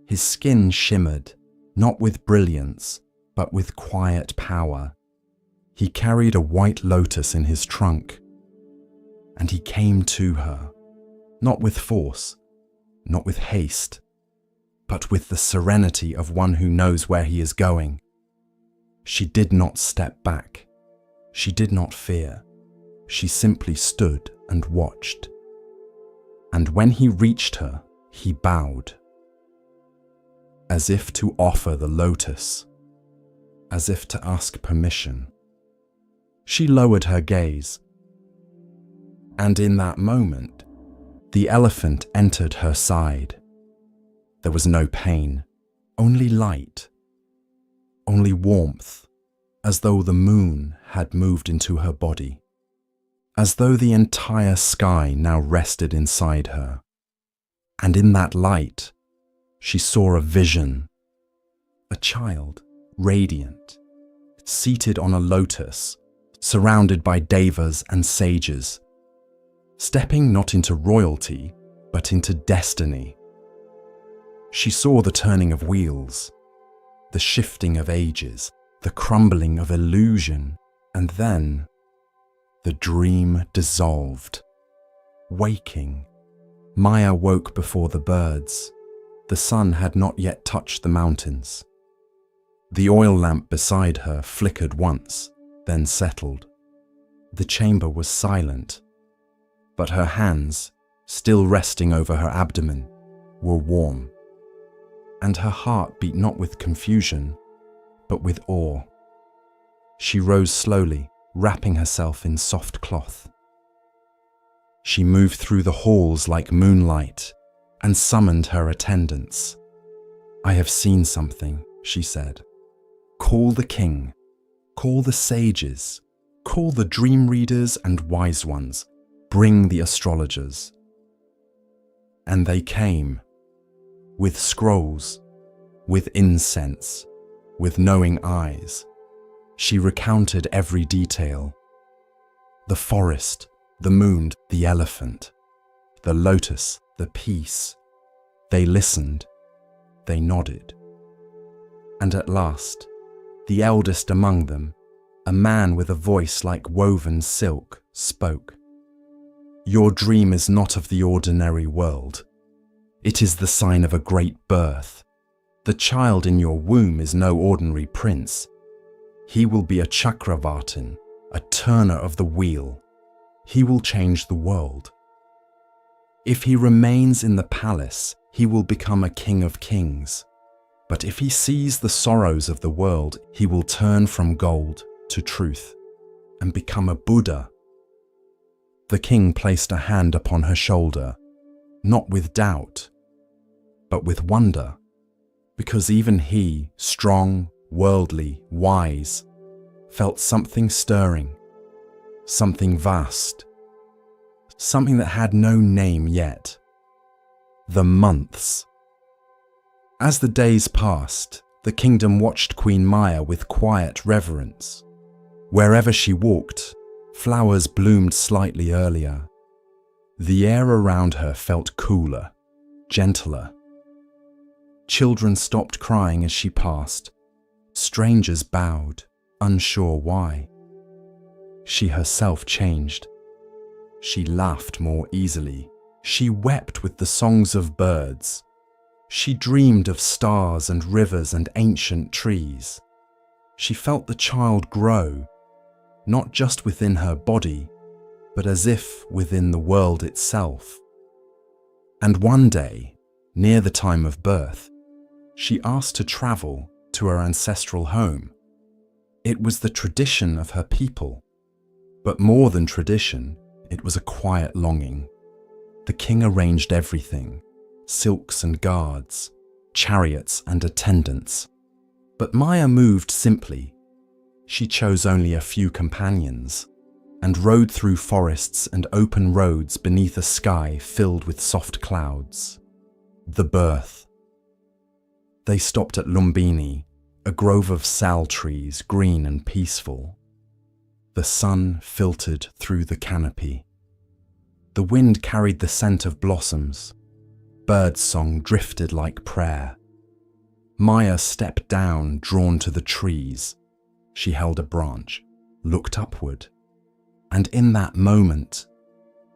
His skin shimmered, not with brilliance, but with quiet power. He carried a white lotus in his trunk, and he came to her, not with force, not with haste, but with the serenity of one who knows where he is going. She did not step back. She did not fear. She simply stood and watched. And when he reached her, he bowed, as if to offer the lotus, as if to ask permission. She lowered her gaze, and in that moment, the elephant entered her side. There was no pain, only light, only warmth, as though the moon had moved into her body, as though the entire sky now rested inside her. And in that light, she saw a vision, a child, radiant, seated on a lotus, surrounded by devas and sages, stepping not into royalty, but into destiny. She saw the turning of wheels, the shifting of ages, the crumbling of illusion, and then the dream dissolved. Waking, Maya woke before the birds. The sun had not yet touched the mountains. The oil lamp beside her flickered once, then settled. The chamber was silent, but her hands, still resting over her abdomen, were warm. And her heart beat not with confusion, but with awe. She rose slowly, wrapping herself in soft cloth. She moved through the halls like moonlight and summoned her attendants. "I have seen something," she said. "Call the king, call the sages, call the dream readers and wise ones, bring the astrologers." And they came, with scrolls, with incense, with knowing eyes. She recounted every detail. The forest, the moon, the elephant, the lotus, the peace. They listened, they nodded. And at last, the eldest among them, a man with a voice like woven silk, spoke. "Your dream is not of the ordinary world. It is the sign of a great birth. The child in your womb is no ordinary prince. He will be a Chakravartin, a turner of the wheel. He will change the world. If he remains in the palace, he will become a king of kings. But if he sees the sorrows of the world, he will turn from gold to truth and become a Buddha." The king placed a hand upon her shoulder, not with doubt, but with wonder, because even he, strong, worldly, wise, felt something stirring, something vast, something that had no name yet. The months. As the days passed, the kingdom watched Queen Maya with quiet reverence. Wherever she walked, flowers bloomed slightly earlier. The air around her felt cooler, gentler. Children stopped crying as she passed. Strangers bowed, unsure why. She herself changed. She laughed more easily. She wept with the songs of birds. She dreamed of stars and rivers and ancient trees. She felt the child grow, not just within her body, but as if within the world itself. And one day, near the time of birth, she asked to travel to her ancestral home. It was the tradition of her people, but more than tradition, it was a quiet longing. The king arranged everything, silks and guards, chariots and attendants. But Maya moved simply. She chose only a few companions and rode through forests and open roads beneath a sky filled with soft clouds. The birth. They stopped at Lumbini, a grove of sal trees, green and peaceful. The sun filtered through the canopy. The wind carried the scent of blossoms. Birdsong drifted like prayer. Maya stepped down, drawn to the trees. She held a branch, looked upward, and in that moment,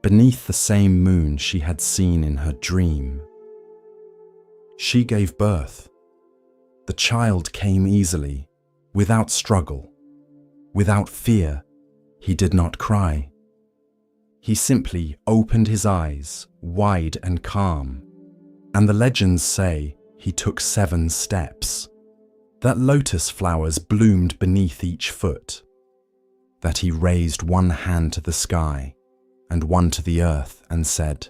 beneath the same moon she had seen in her dream, she gave birth. The child came easily, without struggle, without fear. He did not cry. He simply opened his eyes, wide and calm, and the legends say he took 7 steps, that lotus flowers bloomed beneath each foot, that he raised one hand to the sky and one to the earth and said,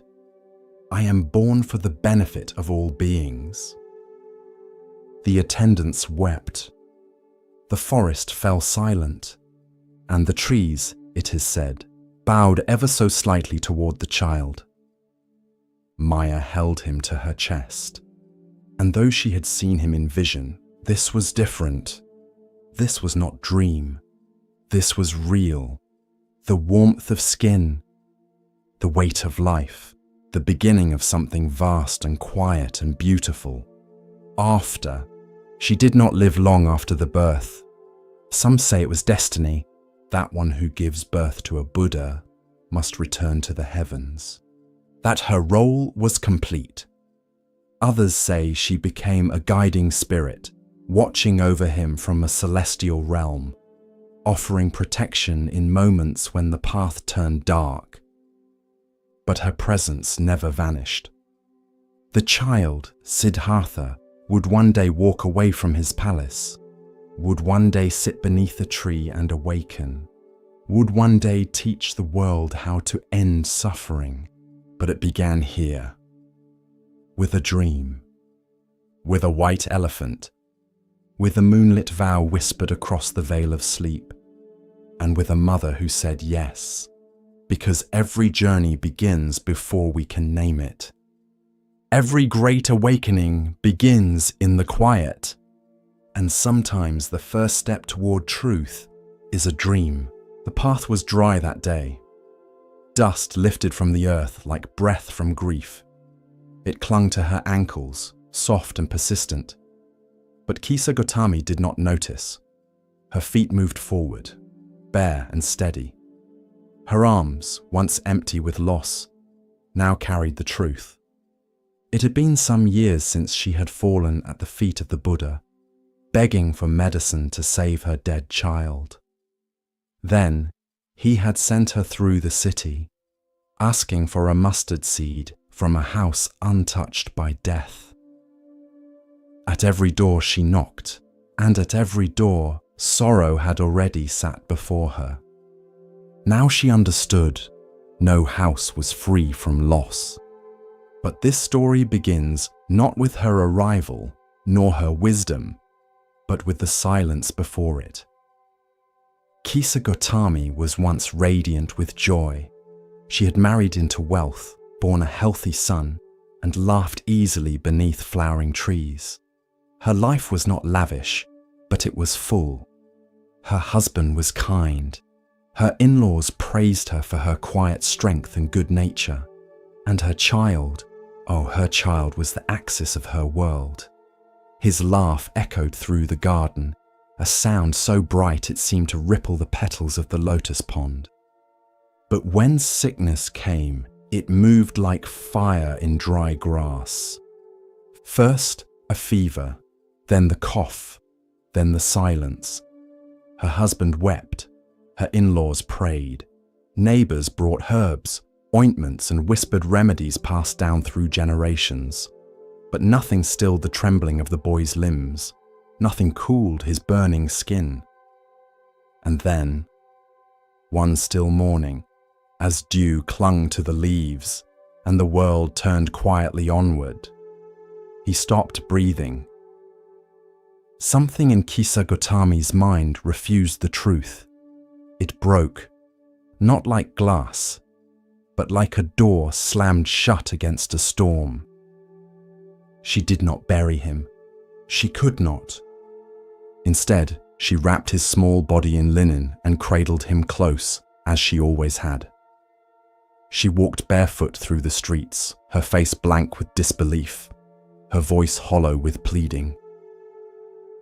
"I am born for the benefit of all beings." The attendants wept. The forest fell silent, and the trees, it is said, bowed ever so slightly toward the child. Maya held him to her chest, and though she had seen him in vision, this was different. This was not dream. This was real. The warmth of skin, the weight of life, the beginning of something vast and quiet and beautiful. After, she did not live long after the birth. Some say it was destiny. That one who gives birth to a Buddha must return to the heavens. That her role was complete. Others say she became a guiding spirit, watching over him from a celestial realm, offering protection in moments when the path turned dark. But her presence never vanished. The child, Siddhartha, would one day walk away from his palace, would one day sit beneath a tree and awaken, would one day teach the world how to end suffering. But it began here, with a dream, with a white elephant, with a moonlit vow whispered across the veil of sleep, and with a mother who said yes, because every journey begins before we can name it. Every great awakening begins in the quiet, and sometimes the first step toward truth is a dream. The path was dry that day. Dust lifted from the earth like breath from grief. It clung to her ankles, soft and persistent. But Kisa Gotami did not notice. Her feet moved forward, bare and steady. Her arms, once empty with loss, now carried the truth. It had been some years since she had fallen at the feet of the Buddha, begging for medicine to save her dead child. Then, he had sent her through the city, asking for a mustard seed from a house untouched by death. At every door she knocked, and at every door sorrow had already sat before her. Now she understood no house was free from loss. But this story begins not with her arrival, nor her wisdom, but with the silence before it. Kisa Gotami was once radiant with joy. She had married into wealth, borne a healthy son, and laughed easily beneath flowering trees. Her life was not lavish, but it was full. Her husband was kind. Her in-laws praised her for her quiet strength and good nature. And her child was the axis of her world. His laugh echoed through the garden, a sound so bright it seemed to ripple the petals of the lotus pond. But when sickness came, it moved like fire in dry grass. First, a fever, then the cough, then the silence. Her husband wept, her in-laws prayed. Neighbors brought herbs, ointments, and whispered remedies passed down through generations. But nothing stilled the trembling of the boy's limbs. Nothing cooled his burning skin. And then, one still morning, as dew clung to the leaves and the world turned quietly onward, he stopped breathing. Something in Kisa Gotami's mind refused the truth. It broke, not like glass, but like a door slammed shut against a storm. She did not bury him. She could not. Instead, she wrapped his small body in linen and cradled him close, as she always had. She walked barefoot through the streets, her face blank with disbelief, her voice hollow with pleading.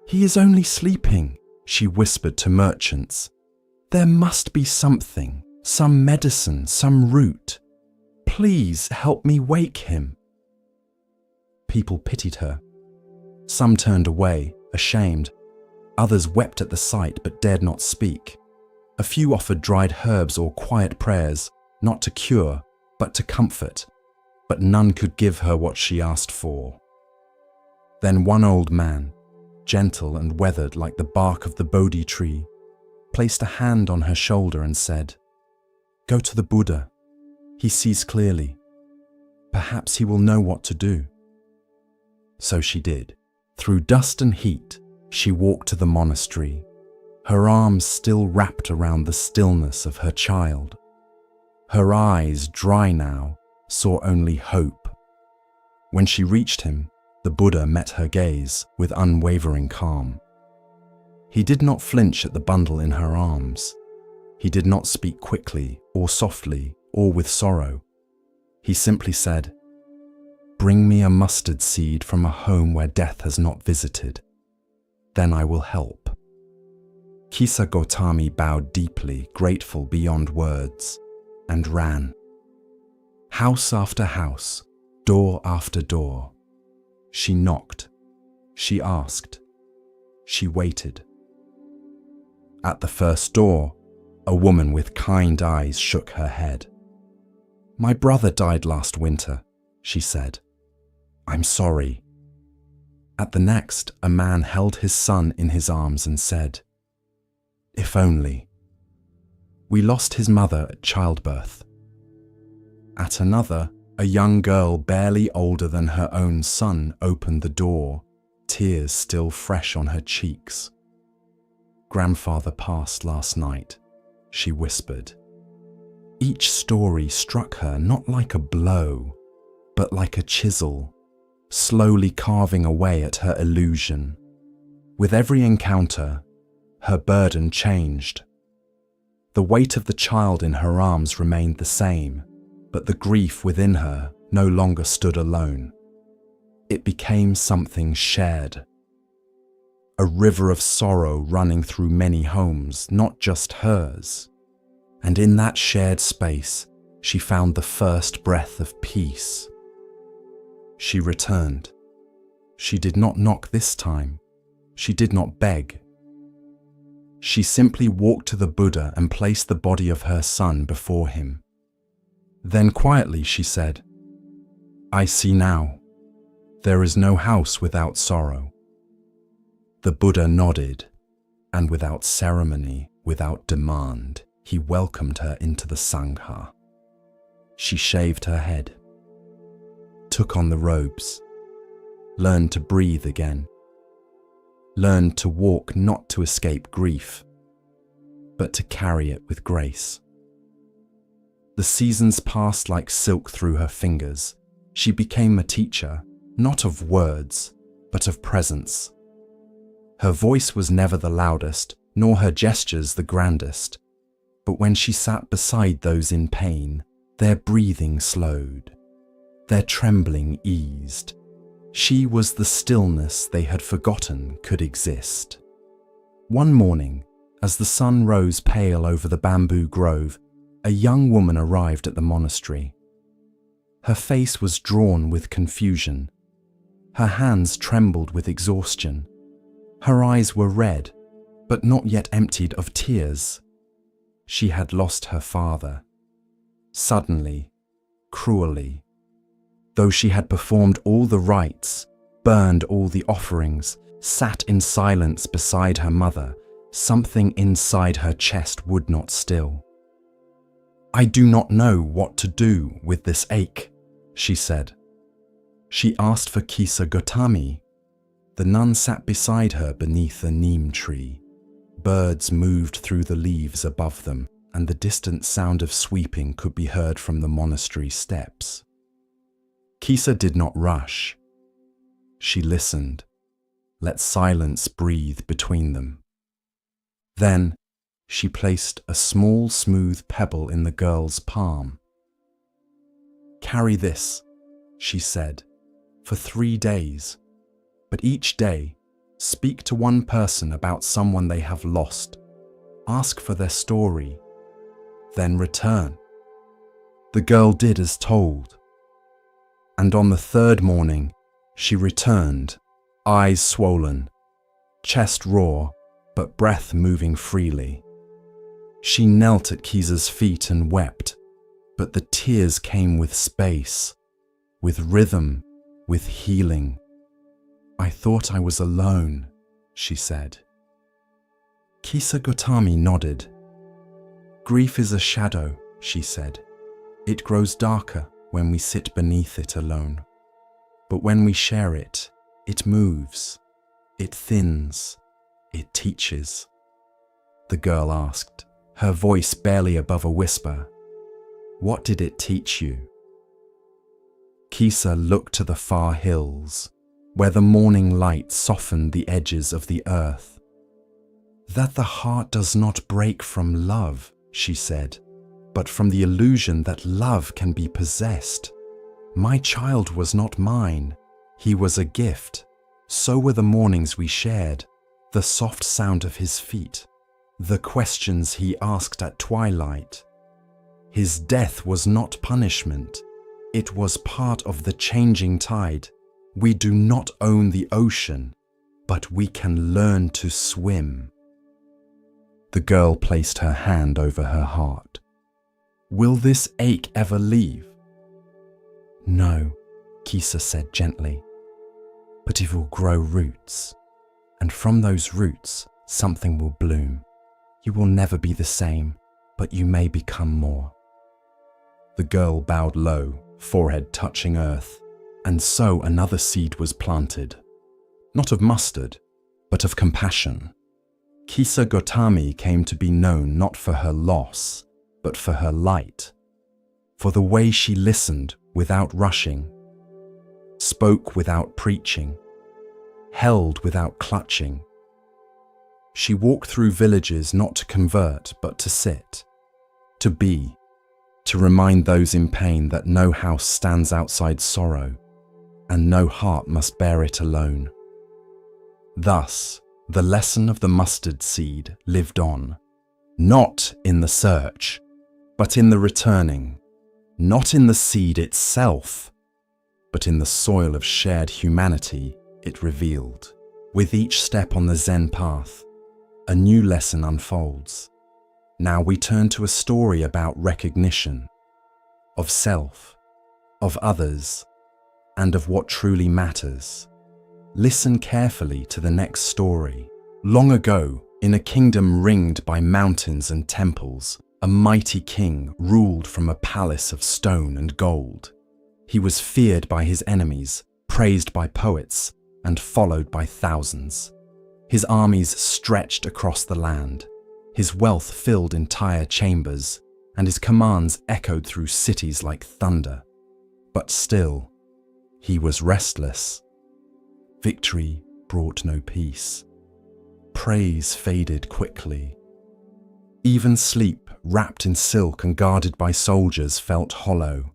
"He is only sleeping," she whispered to merchants. "There must be something, some medicine, some root. Please help me wake him." People pitied her. Some turned away, ashamed. Others wept at the sight but dared not speak. A few offered dried herbs or quiet prayers, not to cure, but to comfort. But none could give her what she asked for. Then one old man, gentle and weathered like the bark of the Bodhi tree, placed a hand on her shoulder and said, "Go to the Buddha. He sees clearly. Perhaps he will know what to do." So she did. Through dust and heat, she walked to the monastery, her arms still wrapped around the stillness of her child. Her eyes, dry now, saw only hope. When she reached him, the Buddha met her gaze with unwavering calm. He did not flinch at the bundle in her arms. He did not speak quickly or softly or with sorrow. He simply said, "Bring me a mustard seed from a home where death has not visited. Then I will help." Kisa Gotami bowed deeply, grateful beyond words, and ran. House after house, door after door. She knocked. She asked. She waited. At the first door, a woman with kind eyes shook her head. "My brother died last winter," she said. "I'm sorry." At the next, a man held his son in his arms and said, "If only. We lost his mother at childbirth." At another, a young girl barely older than her own son opened the door, tears still fresh on her cheeks. "Grandfather passed last night," she whispered. Each story struck her not like a blow, but like a chisel, slowly carving away at her illusion. With every encounter, her burden changed. The weight of the child in her arms remained the same, but the grief within her no longer stood alone. It became something shared. a river of sorrow running through many homes, not just hers. And in that shared space, she found the first breath of peace. She returned. She did not knock this time. She did not beg. She simply walked to the Buddha and placed the body of her son before him. Then quietly she said, "I see now. There is no house without sorrow." The Buddha nodded, and without ceremony, without demand, he welcomed her into the Sangha. She shaved her head, took on the robes, learned to breathe again, learned to walk not to escape grief, but to carry it with grace. The seasons passed like silk through her fingers. She became a teacher, not of words, but of presence. Her voice was never the loudest, nor her gestures the grandest. But when she sat beside those in pain, their breathing slowed, their trembling eased. She was the stillness they had forgotten could exist. One morning, as the sun rose pale over the bamboo grove, a young woman arrived at the monastery. Her face was drawn with confusion. Her hands trembled with exhaustion. Her eyes were red, but not yet emptied of tears. She had lost her father. Suddenly, cruelly. Though she had performed all the rites, burned all the offerings, sat in silence beside her mother, something inside her chest would not still. "I do not know what to do with this ache," she said. She asked for Kisa Gotami. The nun sat beside her beneath a neem tree. Birds moved through the leaves above them, and the distant sound of sweeping could be heard from the monastery steps. Kisa did not rush. She listened, let silence breathe between them. Then she placed a small, smooth pebble in the girl's palm. "Carry this," she said, "for 3 days. But each day, speak to one person about someone they have lost. Ask for their story. Then return." The girl did as told. And on the 3rd morning, she returned, eyes swollen, chest raw, but breath moving freely. She knelt at Kisa's feet and wept, but the tears came with space, with rhythm, with healing. "I thought I was alone," she said. Kisa Gotami nodded. "Grief is a shadow," she said. "It grows darker when we sit beneath it alone. But when we share it, it moves, it thins, it teaches." The girl asked, her voice barely above a whisper, "What did it teach you?" Kisa looked to the far hills, where the morning light softened the edges of the earth. "That the heart does not break from love," she said, "but from the illusion that love can be possessed. My child was not mine. He was a gift. So were the mornings we shared, the soft sound of his feet, the questions he asked at twilight. His death was not punishment. It was part of the changing tide. We do not own the ocean, but we can learn to swim." The girl placed her hand over her heart. "Will this ache ever leave?" "No," Kisa said gently, "but it will grow roots, and from those roots something will bloom. You will never be the same, but you may become more." The girl bowed low, forehead touching earth, and so another seed was planted, not of mustard, but of compassion. Kisa Gotami came to be known not for her loss, but for her light, for the way she listened without rushing, spoke without preaching, held without clutching. She walked through villages not to convert, but to sit, to be, to remind those in pain that no house stands outside sorrow, and no heart must bear it alone. Thus, The lesson of the mustard seed lived on, not in the search, but in the returning, not in the seed itself, but in the soil of shared humanity it revealed. With each step on the Zen path, a new lesson unfolds. Now we turn to a story about recognition, of self, of others, and of what truly matters. Listen carefully to the next story. Long ago, in a kingdom ringed by mountains and temples, a mighty king ruled from a palace of stone and gold. He was feared by his enemies, praised by poets, and followed by thousands. His armies stretched across the land. His wealth filled entire chambers, and his commands echoed through cities like thunder. But still, he was restless. Victory brought no peace. Praise faded quickly. Even sleep, wrapped in silk and guarded by soldiers, felt hollow.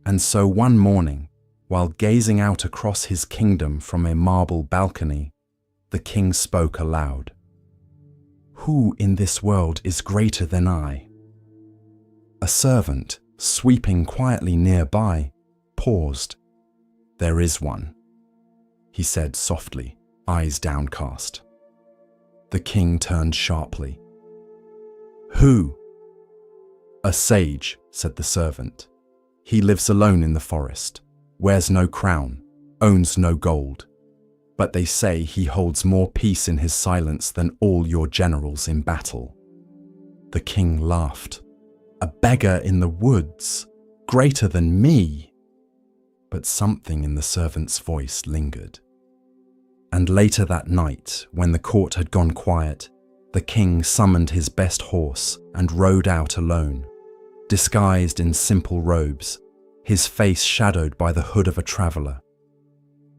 And so one morning, while gazing out across his kingdom from a marble balcony, the king spoke aloud. "Who in this world is greater than I?" A servant, sweeping quietly nearby, paused. "There is one," he said softly, eyes downcast. The king turned sharply. "Who?" "A sage," said the servant. "He lives alone in the forest, wears no crown, owns no gold. But they say he holds more peace in his silence than all your generals in battle." The king laughed. "A beggar in the woods, greater than me." But something in the servant's voice lingered. And later that night, when the court had gone quiet, the king summoned his best horse and rode out alone, disguised in simple robes, his face shadowed by the hood of a traveler.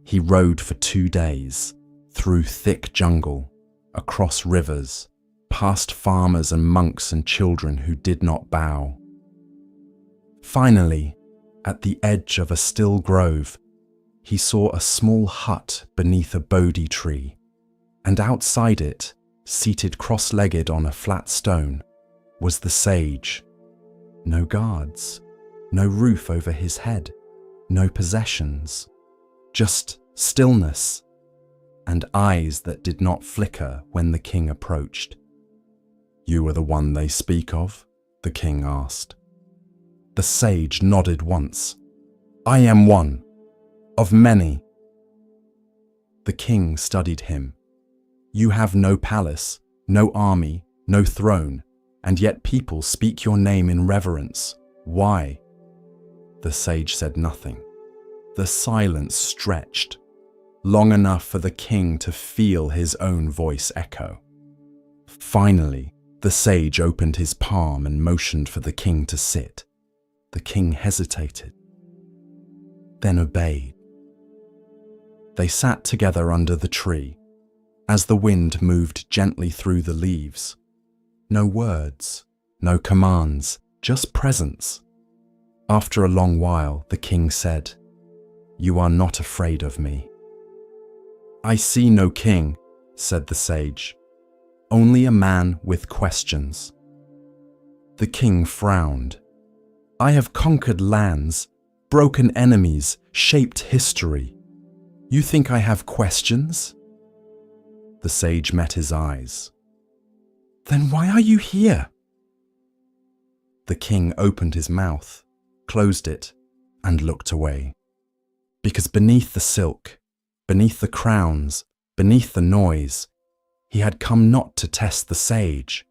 He rode for 2 days, through thick jungle, across rivers, past farmers and monks and children who did not bow. Finally, at the edge of a still grove, he saw a small hut beneath a Bodhi tree, and outside it, seated cross-legged on a flat stone, was the sage. No guards, no roof over his head, no possessions, just stillness, and eyes that did not flicker when the king approached. "You are the one they speak of?" the king asked. The sage nodded once. "I am one, of many." The king studied him. "You have no palace, no army, no throne, and yet people speak your name in reverence. Why?" The sage said nothing. The silence stretched, long enough for the king to feel his own voice echo. Finally, the sage opened his palm and motioned for the king to sit. The king hesitated, then obeyed. They sat together under the tree, as the wind moved gently through the leaves. No words, no commands, just presence. After a long while, the king said, "You are not afraid of me." "I see no king," said the sage, "only a man with questions." The king frowned. "I have conquered lands, broken enemies, shaped history. You think I have questions?" The sage met his eyes. "Then why are you here?" The king opened his mouth, closed it, and looked away. Because beneath the silk, beneath the crowns, beneath the noise, he had come not to test the sage,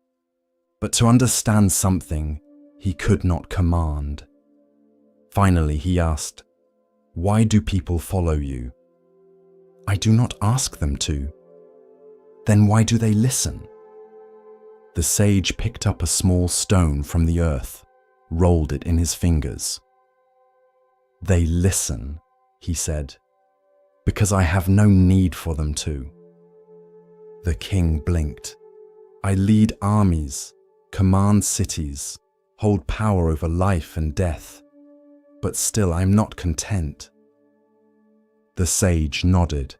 but to understand something he could not command. Finally, he asked, "Why do people follow you?" "I do not ask them to." "Then why do they listen?" The sage picked up a small stone from the earth, rolled it in his fingers. "They listen," he said, "because I have no need for them to." The king blinked. "I lead armies, command cities, hold power over life and death, but still I'm not content." The sage nodded.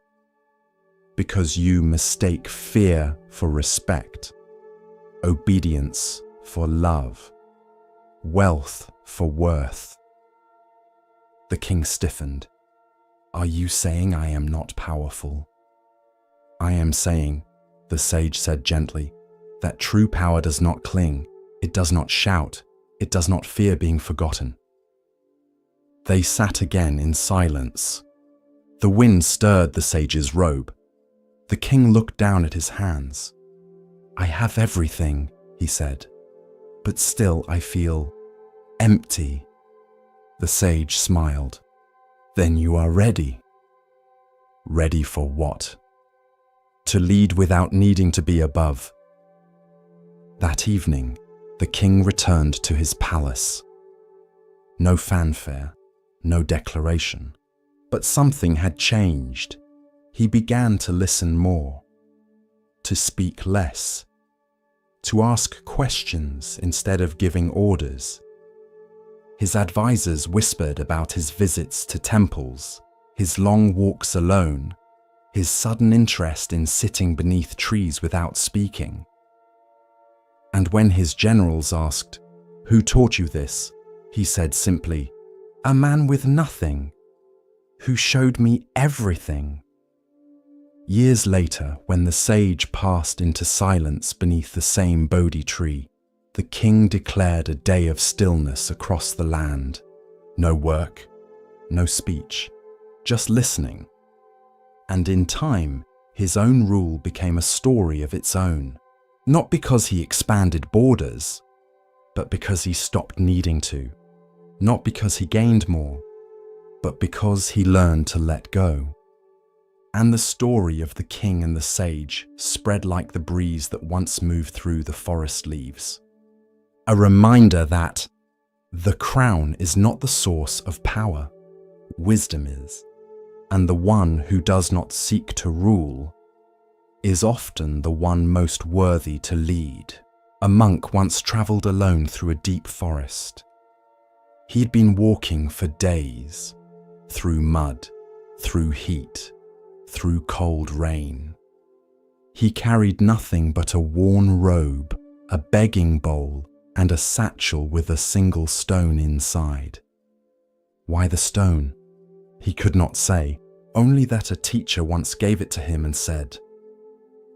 because you mistake fear for respect, obedience for love, wealth for worth." The king stiffened. "Are you saying I am not powerful?" "I am saying," the sage said gently, "that true power does not cling, it does not shout, it does not fear being forgotten." They sat again in silence. The wind stirred the sage's robe. The king looked down at his hands. "I have everything," he said, "but still I feel empty." The sage smiled. "Then you are ready." "Ready for what?" "To lead without needing to be above." That evening, the king returned to his palace. No fanfare, no declaration, but something had changed. He began to listen more, to speak less, to ask questions instead of giving orders. His advisors whispered about his visits to temples, his long walks alone, his sudden interest in sitting beneath trees without speaking. And when his generals asked, "Who taught you this?" he said simply, "A man with nothing, who showed me everything." Years later, when the sage passed into silence beneath the same Bodhi tree, the king declared a day of stillness across the land. No work, no speech, just listening. And in time, his own rule became a story of its own, not because he expanded borders, but because he stopped needing to, not because he gained more, but because he learned to let go. And the story of the king and the sage spread like the breeze that once moved through the forest leaves. A reminder that the crown is not the source of power, wisdom is, and the one who does not seek to rule is often the one most worthy to lead. A monk once travelled alone through a deep forest. He'd been walking for days, through mud, through heat, through cold rain. He carried nothing but a worn robe, a begging bowl, and a satchel with a single stone inside. Why the stone? He could not say, only that a teacher once gave it to him and said,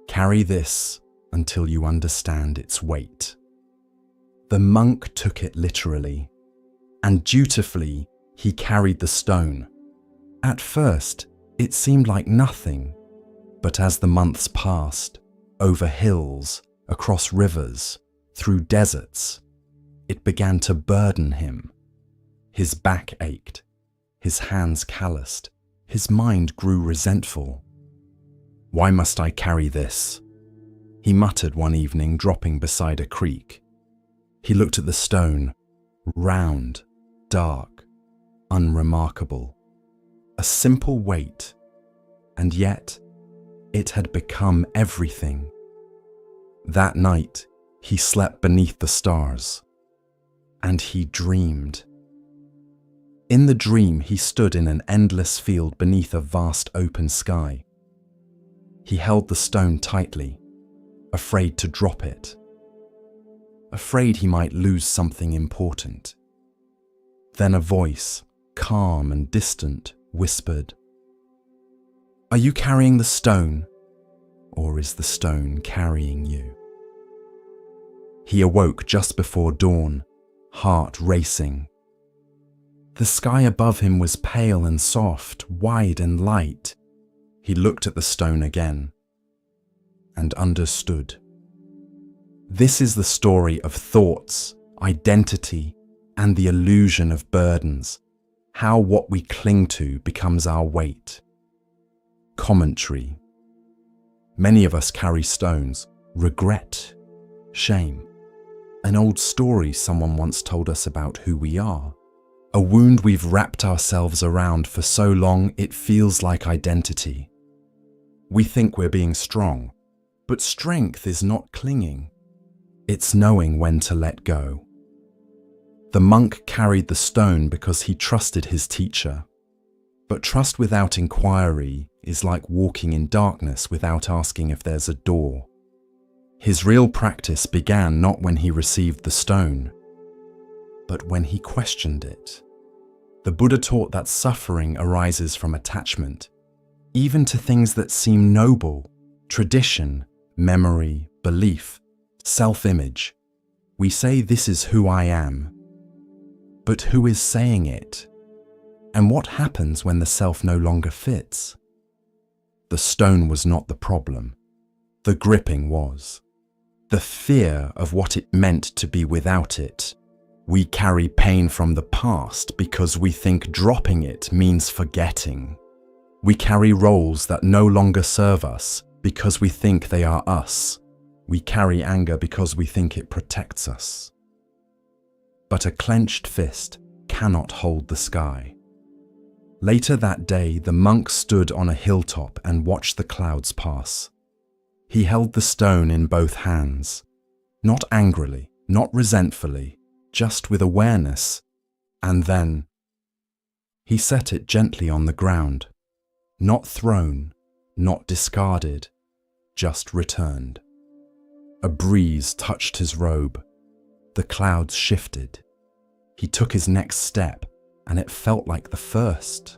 "Carry this until you understand its weight." The monk took it literally, and dutifully he carried the stone. At first, it seemed like nothing, but as the months passed, over hills, across rivers, through deserts, it began to burden him. His back ached, his hands calloused, his mind grew resentful. "Why must I carry this?" he muttered one evening, dropping beside a creek. He looked at the stone, round, dark, unremarkable. A simple weight, and yet it had become everything. That night, he slept beneath the stars, and he dreamed. In the dream, he stood in an endless field beneath a vast open sky. He held the stone tightly, afraid to drop it, afraid he might lose something important. Then a voice, calm and distant, whispered, "Are you carrying the stone, or is the stone carrying you?" He awoke just before dawn, heart racing. The sky above him was pale and soft, wide and light. He looked at the stone again and understood. This is the story of thoughts, identity, and the illusion of burdens, how what we cling to becomes our weight. Commentary. Many of us carry stones, regret, shame, an old story someone once told us about who we are, a wound we've wrapped ourselves around for so long it feels like identity. We think we're being strong, but strength is not clinging. It's knowing when to let go. The monk carried the stone because he trusted his teacher. But trust without inquiry is like walking in darkness without asking if there's a door. His real practice began not when he received the stone, but when he questioned it. The Buddha taught that suffering arises from attachment, even to things that seem noble: tradition, memory, belief, self-image. We say, "This is who I am." But who is saying it? And what happens when the self no longer fits? The stone was not the problem. The gripping was. The fear of what it meant to be without it. We carry pain from the past because we think dropping it means forgetting. We carry roles that no longer serve us because we think they are us. We carry anger because we think it protects us. But a clenched fist cannot hold the sky. Later that day, the monk stood on a hilltop and watched the clouds pass. He held the stone in both hands, not angrily, not resentfully, just with awareness, and then he set it gently on the ground, not thrown, not discarded, just returned. A breeze touched his robe. The clouds shifted. He took his next step, and it felt like the first.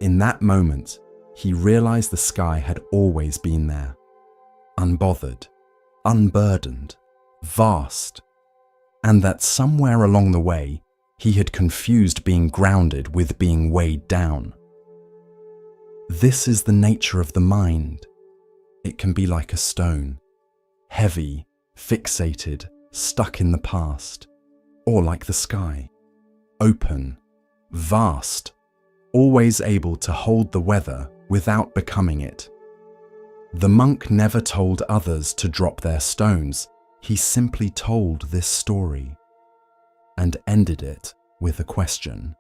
In that moment, he realized the sky had always been there, unbothered, unburdened, vast, and that somewhere along the way, he had confused being grounded with being weighed down. This is the nature of the mind. It can be like a stone, heavy, fixated, stuck in the past, or like the sky, open, vast, always able to hold the weather without becoming it. The monk never told others to drop their stones. He simply told this story and ended it with a question.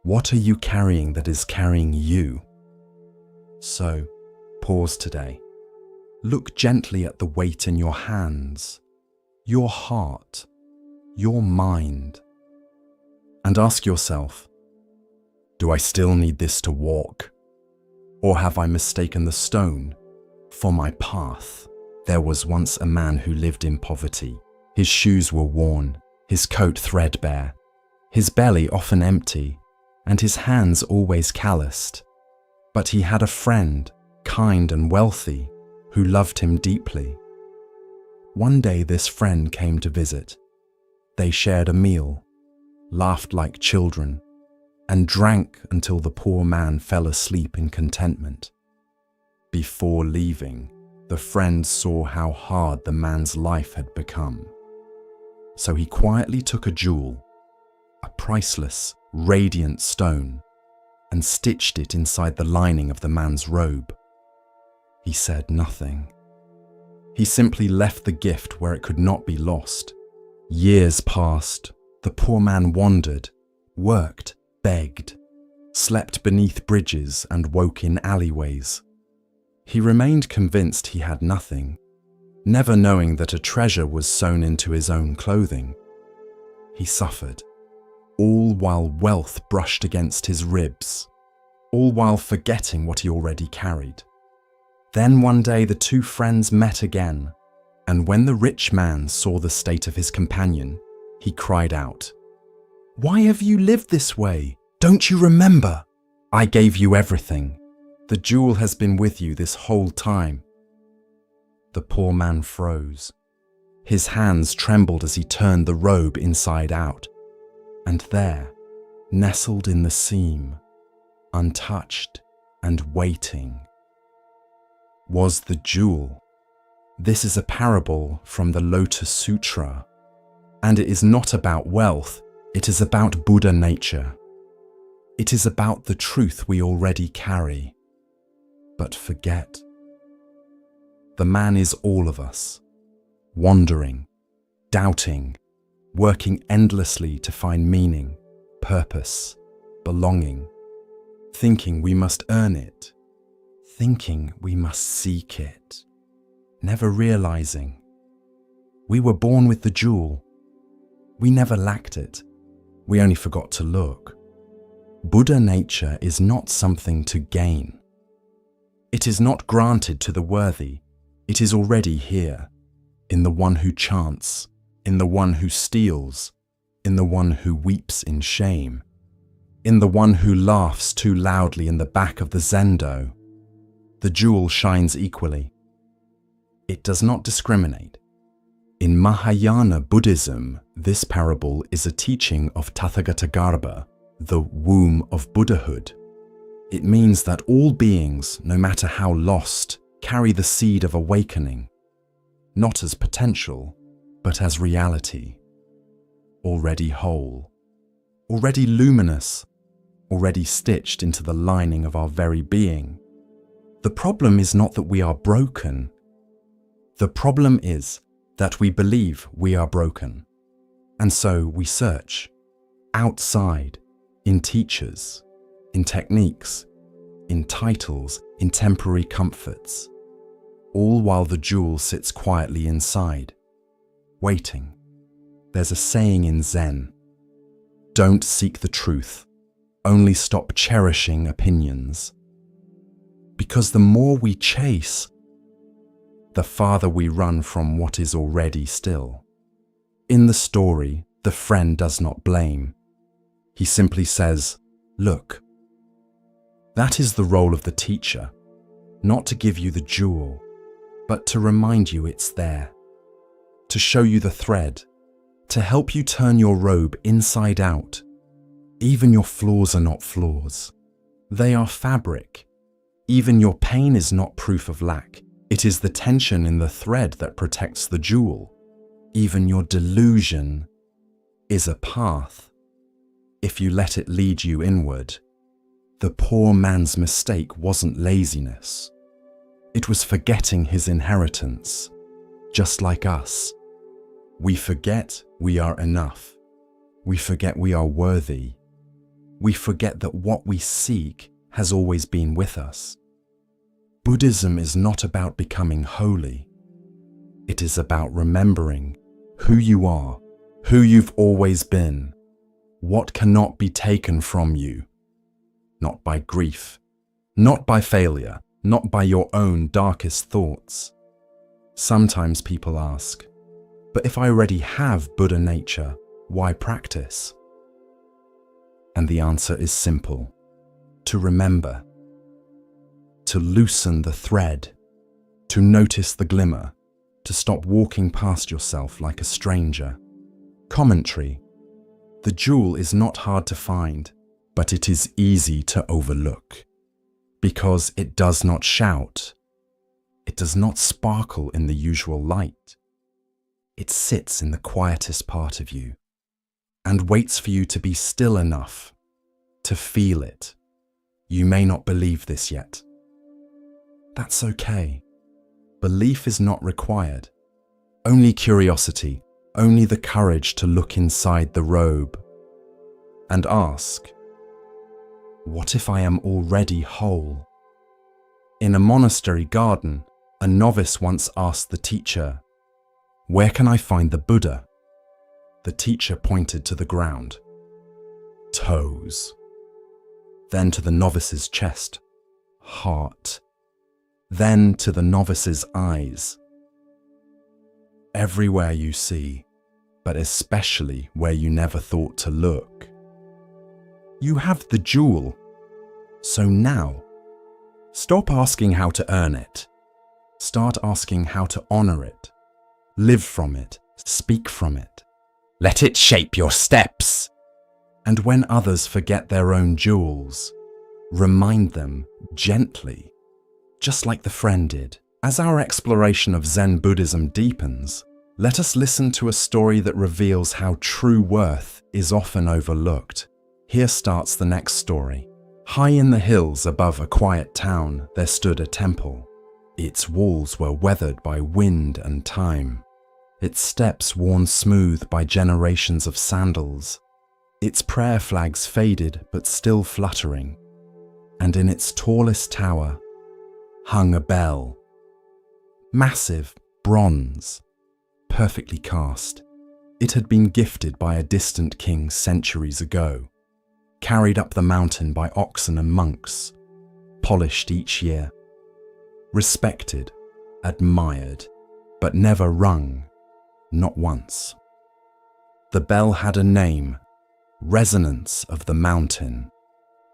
What are you carrying that is carrying you? So, pause today. Look gently at the weight in your hands, your heart, your mind, and ask yourself, do I still need this to walk? Or have I mistaken the stone for my path? There was once a man who lived in poverty. His shoes were worn, his coat threadbare, his belly often empty, and his hands always calloused. But he had a friend, kind and wealthy, who loved him deeply. One day this friend came to visit. They shared a meal, laughed like children, and drank until the poor man fell asleep in contentment. Before leaving, the friend saw how hard the man's life had become. So he quietly took a jewel, a priceless, radiant stone, and stitched it inside the lining of the man's robe. He said nothing. He simply left the gift where it could not be lost. Years passed. The poor man wandered, worked, begged, slept beneath bridges and woke in alleyways. He remained convinced he had nothing, never knowing that a treasure was sewn into his own clothing. He suffered, all while wealth brushed against his ribs, all while forgetting what he already carried. Then one day the two friends met again, and when the rich man saw the state of his companion, he cried out, "Why have you lived this way? Don't you remember? I gave you everything. The jewel has been with you this whole time." The poor man froze. His hands trembled as he turned the robe inside out, and there, nestled in the seam, untouched and waiting, was the jewel. This is a parable from the Lotus Sutra, and it is not about wealth, it is about Buddha nature. It is about the truth we already carry, but forget. The man is all of us, wandering, doubting, working endlessly to find meaning, purpose, belonging, thinking we must earn it, thinking we must seek it, never realizing we were born with the jewel. We never lacked it, we only forgot to look. Buddha nature is not something to gain, It is not granted to the worthy. It is already here, in the one who chants, in the one who steals, in the one who weeps in shame, in the one who laughs too loudly in the back of the zendo. The jewel shines equally. It does not discriminate. In Mahayana Buddhism, this parable is a teaching of Tathagatagarbha, the womb of Buddhahood. It means that all beings, no matter how lost, carry the seed of awakening, not as potential, but as reality. Already whole, already luminous, already stitched into the lining of our very being. The problem is not that we are broken. The problem is that we believe we are broken. And so we search, outside, in teachers, in techniques, in titles, in temporary comforts, all while the jewel sits quietly inside, waiting. There's a saying in Zen, don't seek the truth, only stop cherishing opinions. Because the more we chase, the farther we run from what is already still. In the story, the friend does not blame. He simply says, look. That is the role of the teacher, not to give you the jewel, but to remind you it's there, to show you the thread, to help you turn your robe inside out. Even your flaws are not flaws. They are fabric. Even your pain is not proof of lack. It is the tension in the thread that protects the jewel. Even your delusion is a path, if you let it lead you inward. The poor man's mistake wasn't laziness. It was forgetting his inheritance, just like us. We forget we are enough. We forget we are worthy. We forget that what we seek has always been with us. Buddhism is not about becoming holy. It is about remembering who you are, who you've always been, what cannot be taken from you. Not by grief, not by failure, not by your own darkest thoughts. Sometimes people ask, but if I already have Buddha nature, why practice? And the answer is simple, to remember, to loosen the thread, to notice the glimmer, to stop walking past yourself like a stranger. Commentary. The jewel is not hard to find, but it is easy to overlook, because it does not shout. It does not sparkle in the usual light. It sits in the quietest part of you and waits for you to be still enough to feel it. You may not believe this yet. That's okay. Belief is not required. Only curiosity, only the courage to look inside the robe and ask, what if I am already whole? In a monastery garden, a novice once asked the teacher, where can I find the Buddha? The teacher pointed to the ground. Toes. Then to the novice's chest, heart. Then to the novice's eyes. Everywhere you see, but especially where you never thought to look. You have the jewel. So now, stop asking how to earn it. Start asking how to honor it. Live from it. Speak from it. Let it shape your steps. And when others forget their own jewels, remind them gently, just like the friend did. As our exploration of Zen Buddhism deepens, let us listen to a story that reveals how true worth is often overlooked. Here starts the next story. High in the hills above a quiet town, there stood a temple. Its walls were weathered by wind and time. Its steps worn smooth by generations of sandals. Its prayer flags faded but still fluttering. And in its tallest tower hung a bell. Massive, bronze, perfectly cast. It had been gifted by a distant king centuries ago, carried up the mountain by oxen and monks, polished each year. respected, admired, but never rung, not once. The bell had a name, Resonance of the Mountain.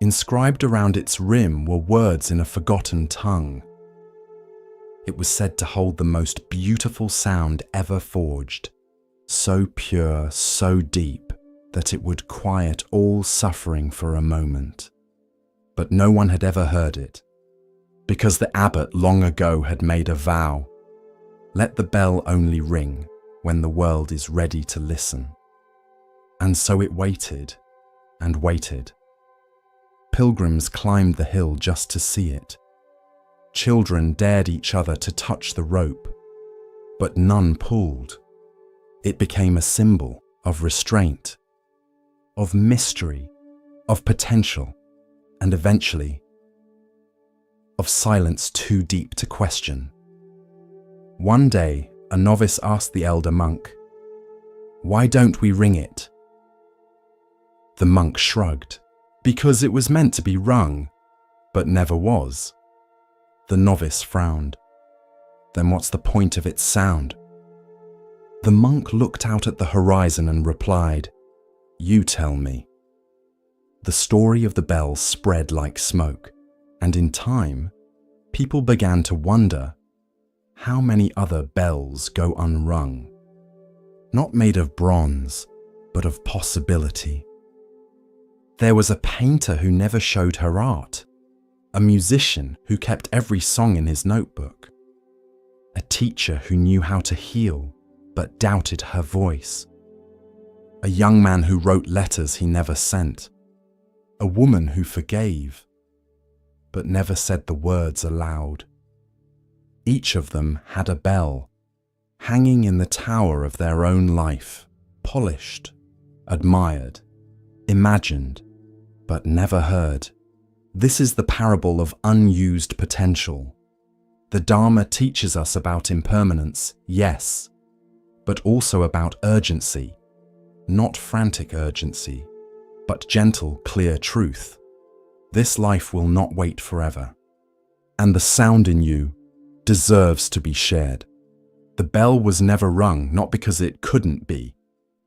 Inscribed around its rim were words in a forgotten tongue. It was said to hold the most beautiful sound ever forged, so pure, so deep, that it would quiet all suffering for a moment. But no one had ever heard it, because the abbot long ago had made a vow: let the bell only ring when the world is ready to listen. And so it waited and waited. Pilgrims climbed the hill just to see it. Children dared each other to touch the rope, but none pulled. It became a symbol of restraint, of mystery, of potential, and eventually of silence too deep to question. One day, a novice asked the elder monk, "Why don't we ring it?" The monk shrugged. Because it was meant to be rung, but never was. The novice frowned. Then what's the point of its sound? The monk looked out at the horizon and replied, "You tell me." The story of the bell spread like smoke, and in time, people began to wonder how many other bells go unrung, not made of bronze, but of possibility. There was a painter who never showed her art, a musician who kept every song in his notebook, a teacher who knew how to heal but doubted her voice, a young man who wrote letters he never sent, a woman who forgave but never said the words aloud. Each of them had a bell, hanging in the tower of their own life, polished, admired, imagined, but never heard. This is the parable of unused potential. The Dharma teaches us about impermanence, yes, but also about urgency, not frantic urgency, but gentle, clear truth. This life will not wait forever, and the sound in you deserves to be shared. The bell was never rung, not because it couldn't be,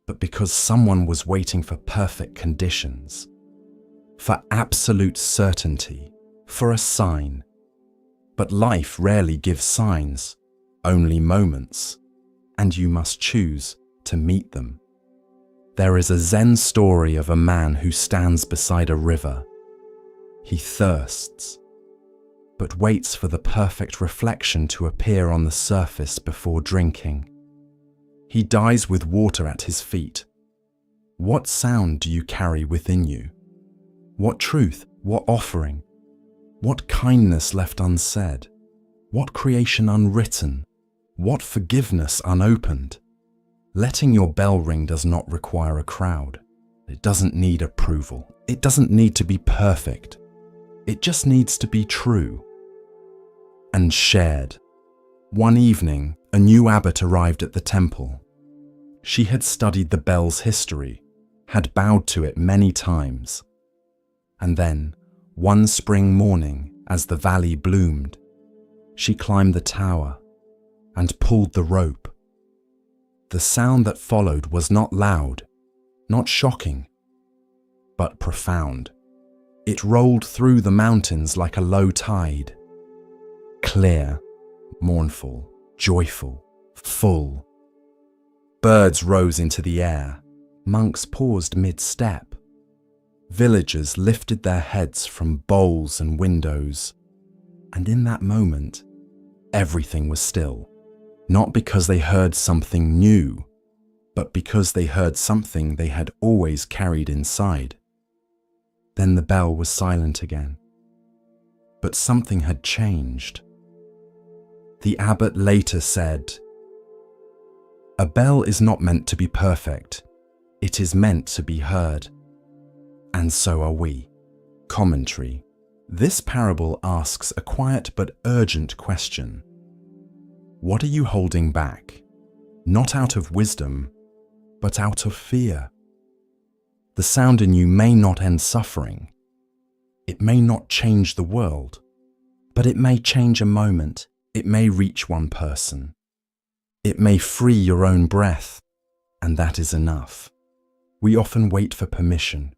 but because someone was waiting for perfect conditions, for absolute certainty, for a sign. But life rarely gives signs, only moments, and you must choose to meet them. There is a Zen story of a man who stands beside a river. He thirsts, but waits for the perfect reflection to appear on the surface before drinking. He dies with water at his feet. What sound do you carry within you? What truth, what offering, what kindness left unsaid, what creation unwritten, what forgiveness unopened? Letting your bell ring does not require a crowd. It doesn't need approval. It doesn't need to be perfect. It just needs to be true and shared. One evening, a new abbot arrived at the temple. She had studied the bell's history, had bowed to it many times. And then, one spring morning, as the valley bloomed, she climbed the tower and pulled the rope. The sound that followed was not loud, not shocking, but profound. It rolled through the mountains like a low tide, clear, mournful, joyful, full. Birds rose into the air. Monks paused mid-step. Villagers lifted their heads from bowls and windows. And in that moment, everything was still. Not because they heard something new, but because they heard something they had always carried inside. Then the bell was silent again. But something had changed. The abbot later said, "A bell is not meant to be perfect. It is meant to be heard. And so are we." Commentary. This parable asks a quiet but urgent question. What are you holding back? Not out of wisdom, but out of fear. The sound in you may not end suffering. It may not change the world, But it may change a moment. It may reach one person. It may free your own breath, and that is enough. We often wait for permission,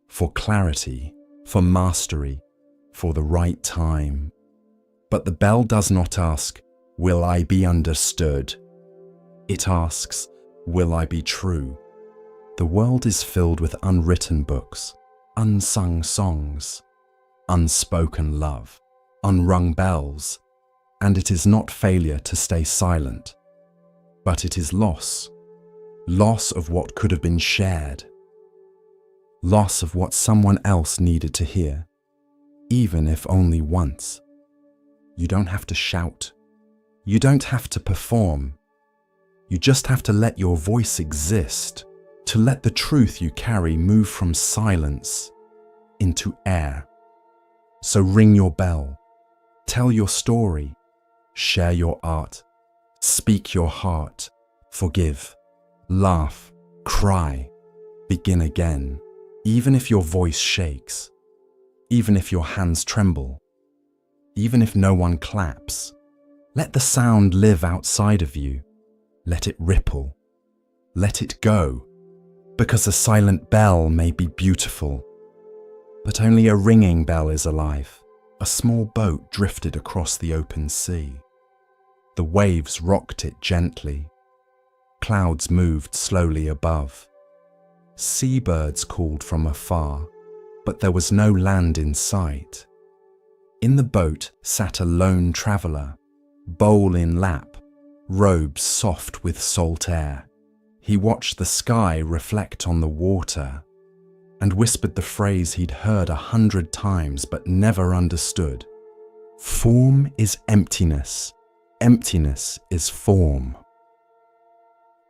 for clarity, for mastery, for the right time. But the bell does not ask, "Will I be understood?" It asks, "Will I be true?" The world is filled with unwritten books, unsung songs, unspoken love, unrung bells, and it is not failure to stay silent, but it is loss of what could have been shared, loss of what someone else needed to hear, even if only once. You don't have to shout. You don't have to perform. You just have to let your voice exist, to let the truth you carry move from silence into air. So ring your bell, tell your story, share your art, speak your heart, forgive, laugh, cry, begin again, even if your voice shakes, even if your hands tremble, even if no one claps. Let the sound live outside of you. Let it ripple. Let it go. Because a silent bell may be beautiful, but only a ringing bell is alive. A small boat drifted across the open sea. The waves rocked it gently. Clouds moved slowly above. Seabirds called from afar, but there was no land in sight. In the boat sat a lone traveller, bowl in lap, robes soft with salt air. He watched the sky reflect on the water and whispered the phrase he'd heard 100 times but never understood. Form is emptiness. Emptiness is form.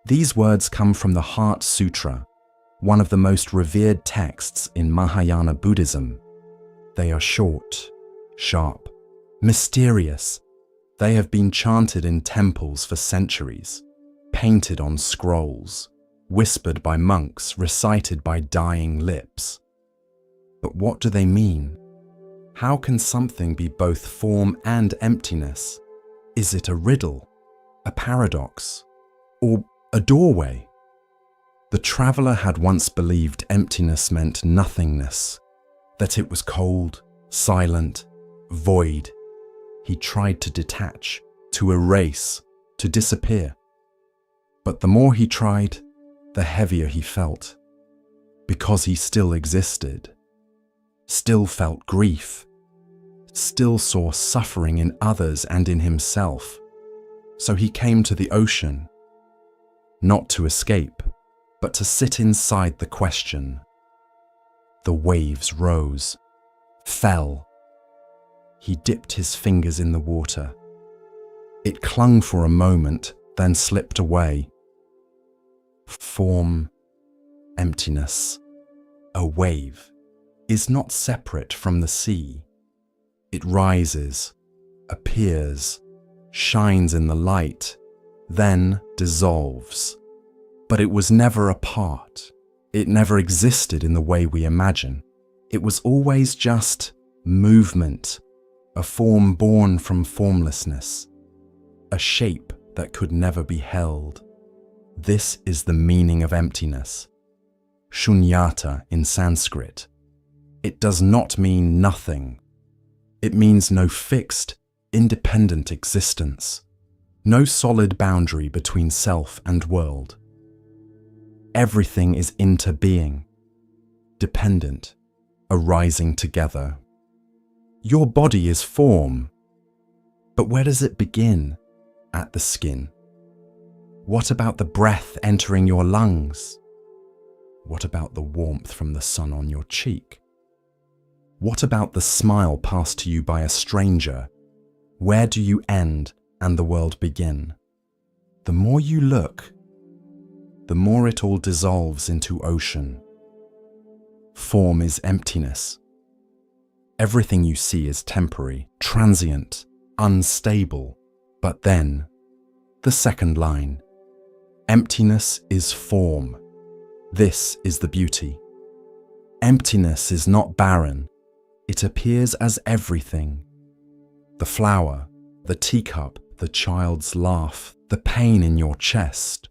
These words come from the Heart Sutra, one of the most revered texts in Mahayana Buddhism. They are short, sharp, mysterious. They have been chanted in temples for centuries, painted on scrolls, whispered by monks, recited by dying lips. But what do they mean? How can something be both form and emptiness? Is it a riddle, a paradox, or a doorway? The traveller had once believed emptiness meant nothingness, that it was cold, silent, void. He tried to detach, to erase, to disappear. But the more he tried, the heavier he felt, because he still existed, still felt grief, still saw suffering in others and in himself. So he came to the ocean, not to escape, but to sit inside the question. The waves rose, fell. He dipped his fingers in the water. It clung for a moment, then slipped away. Form, emptiness, a wave, is not separate from the sea. It rises, appears, shines in the light, then dissolves. But it was never apart. It never existed in the way we imagine. It was always just movement, a form born from formlessness, a shape that could never be held. This is the meaning of emptiness. Shunyata in Sanskrit. It does not mean nothing. It means no fixed, independent existence, no solid boundary between self and world. Everything is interbeing, dependent, arising together. Your body is form, but where does it begin? At the skin. What about the breath entering your lungs? What about the warmth from the sun on your cheek? What about the smile passed to you by a stranger? Where do you end and the world begin? The more you look, the more it all dissolves into ocean. Form is emptiness. Everything you see is temporary, transient, unstable. But then, the second line, emptiness is form. This is the beauty. Emptiness is not barren. It appears as everything. The flower, the teacup, the child's laugh, the pain in your chest,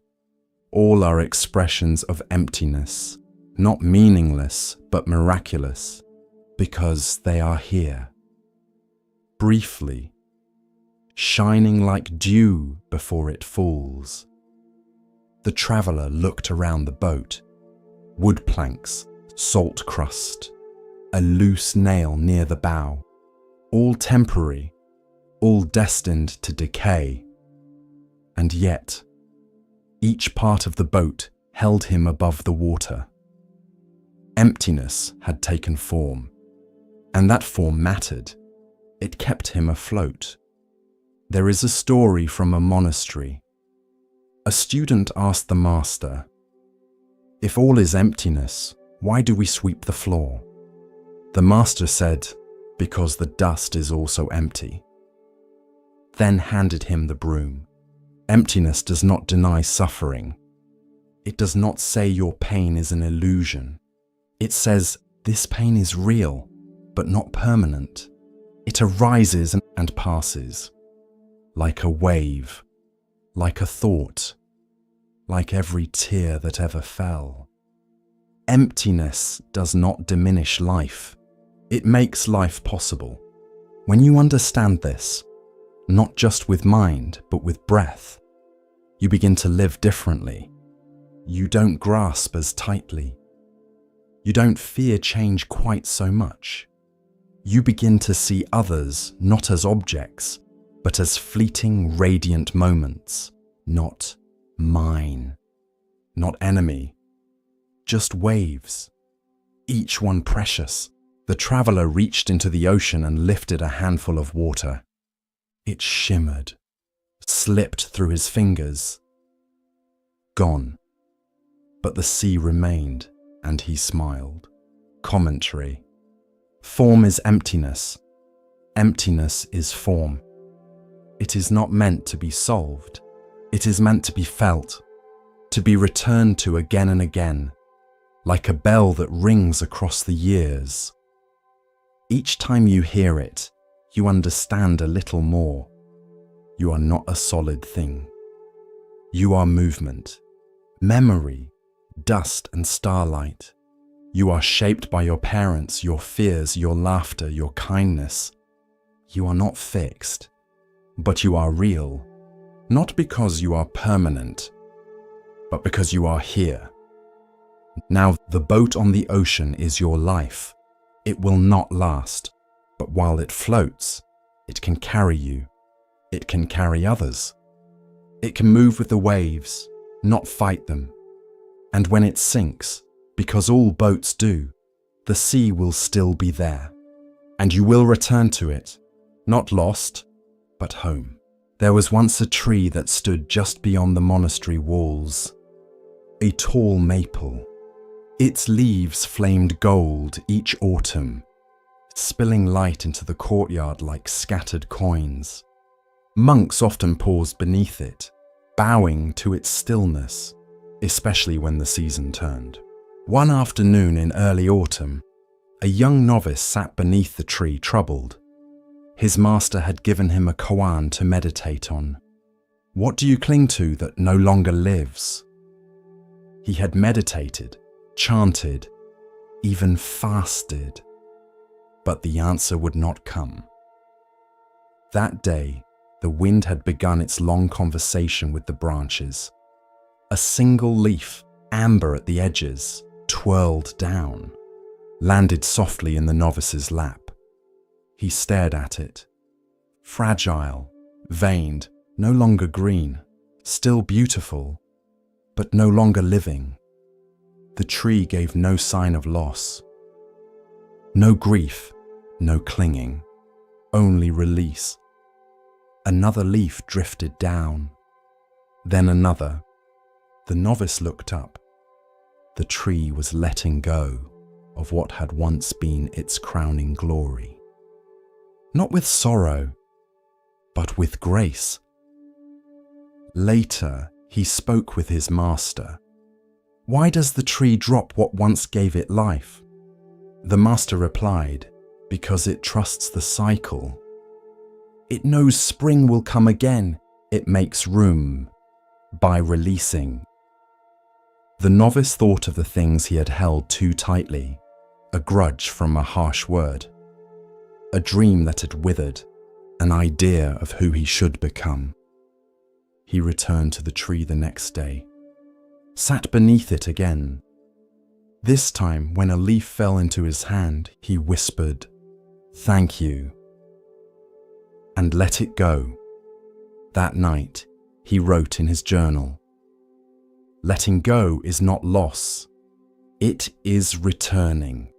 all are expressions of emptiness, not meaningless but miraculous, because they are here. Briefly, shining like dew before it falls. The traveller looked around the boat. Wood planks, salt crust, a loose nail near the bow, all temporary, all destined to decay. And yet, each part of the boat held him above the water. Emptiness had taken form, and that form mattered. It kept him afloat. There is a story from a monastery. A student asked the master, "If all is emptiness, why do we sweep the floor?" The master said, "Because the dust is also empty." Then handed him the broom. Emptiness does not deny suffering. It does not say your pain is an illusion. It says this pain is real, but not permanent. It arises and passes, like a wave, like a thought, like every tear that ever fell. Emptiness does not diminish life. It makes life possible. When you understand this, not just with mind, but with breath, you begin to live differently. You don't grasp as tightly. You don't fear change quite so much. You begin to see others not as objects, but as fleeting, radiant moments, not mine, not enemy, just waves, each one precious. The traveller reached into the ocean and lifted a handful of water. It shimmered, slipped through his fingers, gone. But the sea remained, and he smiled. Commentary. Form is emptiness. Emptiness is form. It is not meant to be solved. It is meant to be felt, to be returned to again and again, like a bell that rings across the years. Each time you hear it, you understand a little more. You are not a solid thing. You are movement, memory, dust and starlight. You are shaped by your parents, your fears, your laughter, your kindness. You are not fixed, but you are real, not because you are permanent, but because you are here. Now, the boat on the ocean is your life. It will not last, but while it floats, it can carry you. It can carry others. It can move with the waves, not fight them. And when it sinks, because all boats do, the sea will still be there. And you will return to it, not lost, but home. There was once a tree that stood just beyond the monastery walls, a tall maple. Its leaves flamed gold each autumn, spilling light into the courtyard like scattered coins. Monks often paused beneath it, bowing to its stillness, especially when the season turned. One afternoon in early autumn, a young novice sat beneath the tree troubled. His master had given him a koan to meditate on. What do you cling to that no longer lives? He had meditated, chanted, even fasted, but the answer would not come. That day, the wind had begun its long conversation with the branches. A single leaf, amber at the edges, twirled down, landed softly in the novice's lap. He stared at it. Fragile, veined, no longer green, still beautiful, but no longer living. The tree gave no sign of loss. No grief, no clinging, only release. Another leaf drifted down, then another. The novice looked up. The tree was letting go of what had once been its crowning glory. Not with sorrow, but with grace. Later, he spoke with his master. Why does the tree drop what once gave it life? The master replied, because it trusts the cycle. It knows spring will come again. It makes room by releasing. The novice thought of the things he had held too tightly, a grudge from a harsh word, a dream that had withered, an idea of who he should become. He returned to the tree the next day, sat beneath it again. This time, when a leaf fell into his hand, he whispered, "Thank you," and let it go. That night, he wrote in his journal, "Letting go is not loss, it is returning."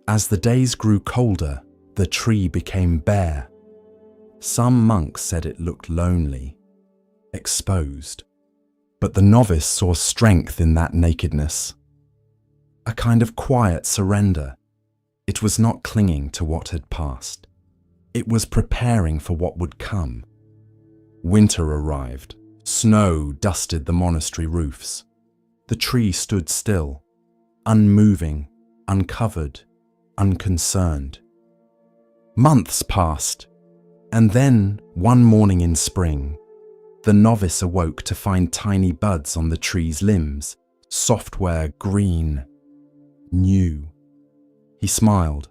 As the days grew colder, the tree became bare. Some monks said it looked lonely, exposed, but the novice saw strength in that nakedness, a kind of quiet surrender. It was not clinging to what had passed. It was preparing for what would come. Winter arrived. Snow dusted the monastery roofs. The tree stood still, unmoving, uncovered, unconcerned. Months passed, and then, one morning in spring, the novice awoke to find tiny buds on the tree's limbs, software green, new. He smiled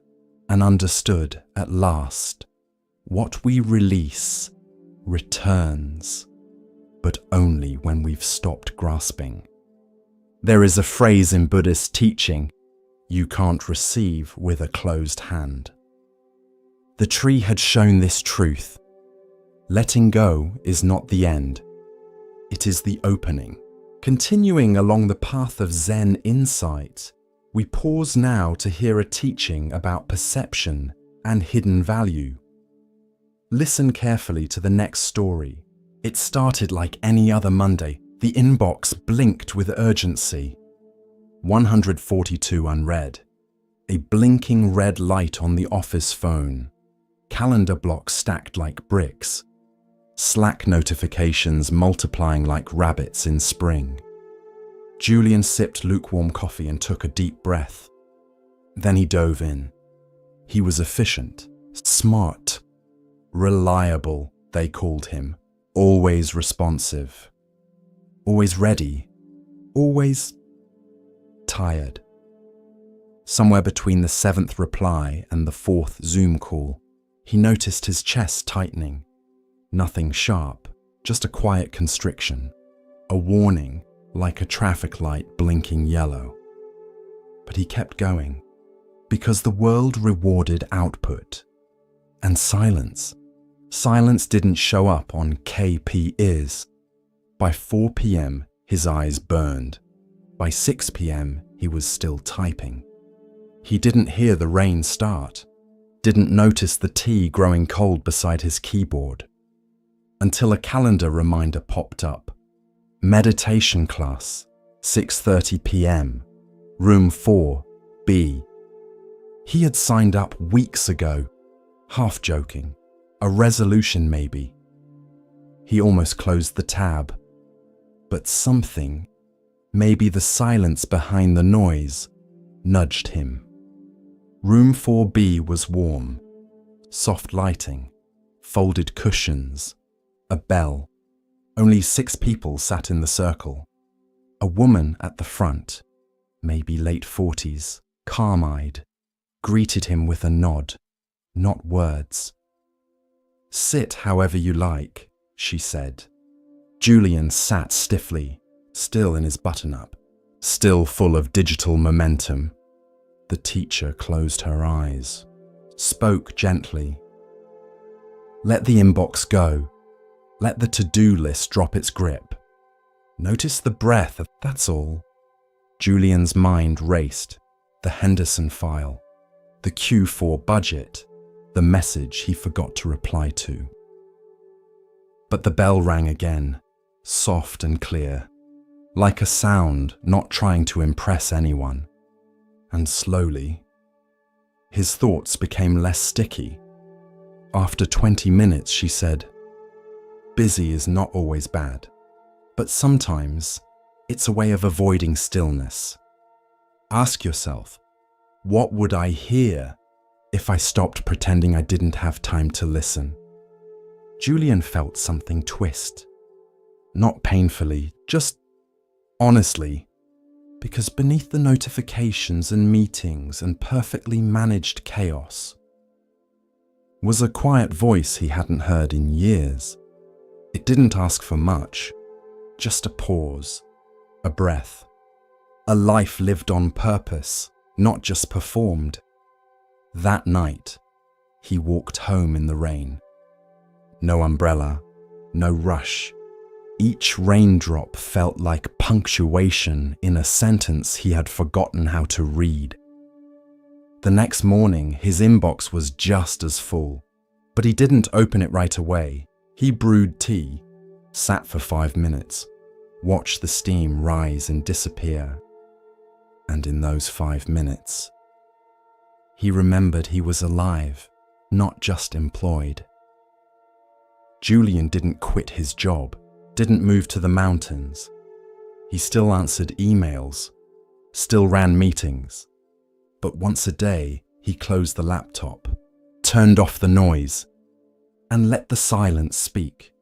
and understood at last. What we release returns, but only when we've stopped grasping. There is a phrase in Buddhist teaching, "You can't receive with a closed hand." The tree had shown this truth. Letting go is not the end. It is the opening. Continuing along the path of Zen insight, we pause now to hear a teaching about perception and hidden value. Listen carefully to the next story. It started like any other Monday. The inbox blinked with urgency. 142 unread. A blinking red light on the office phone. Calendar blocks stacked like bricks. Slack notifications multiplying like rabbits in spring. Julian sipped lukewarm coffee and took a deep breath. Then he dove in. He was efficient, smart, reliable, they called him. Always responsive. Always ready. Always tired. Somewhere between the 7th reply and the 4th Zoom call, he noticed his chest tightening. Nothing sharp, just a quiet constriction. A warning, like a traffic light blinking yellow. But he kept going, because the world rewarded output. And silence. Silence didn't show up on KP is. By 4 p.m., his eyes burned. By 6 p.m., he was still typing. He didn't hear the rain start, didn't notice the tea growing cold beside his keyboard, until a calendar reminder popped up. Meditation class, 6:30 p.m., room 4B. He had signed up weeks ago, half joking, a resolution maybe. He almost closed the tab, but something, maybe the silence behind the noise, nudged him. Room 4B was warm, soft lighting, folded cushions, a bell. Only 6 people sat in the circle. A woman at the front, maybe late 40s, calm-eyed, greeted him with a nod, not words. "Sit however you like," she said. Julian sat stiffly, still in his button-up, still full of digital momentum. The teacher closed her eyes, spoke gently. "Let the inbox go. Let the to-do list drop its grip. Notice the breath, that's all." Julian's mind raced. The Henderson file, the Q4 budget, the message he forgot to reply to. But the bell rang again, soft and clear, like a sound not trying to impress anyone. And slowly, his thoughts became less sticky. After 20 minutes, she said, "Busy is not always bad, but sometimes it's a way of avoiding stillness. Ask yourself, what would I hear if I stopped pretending I didn't have time to listen? Julian felt something twist. Not painfully, just honestly, because beneath the notifications and meetings and perfectly managed chaos was a quiet voice he hadn't heard in years. It didn't ask for much, just a pause, a breath, a life lived on purpose, not just performed. That night, he walked home in the rain. No umbrella, no rush. Each raindrop felt like punctuation in a sentence he had forgotten how to read. The next morning, his inbox was just as full, but he didn't open it right away. He brewed tea, sat for 5 minutes, watched the steam rise and disappear. And in those 5 minutes, he remembered he was alive, not just employed. Julian didn't quit his job, didn't move to the mountains. He still answered emails, still ran meetings. But once a day, he closed the laptop, turned off the noise, and let the silence speak.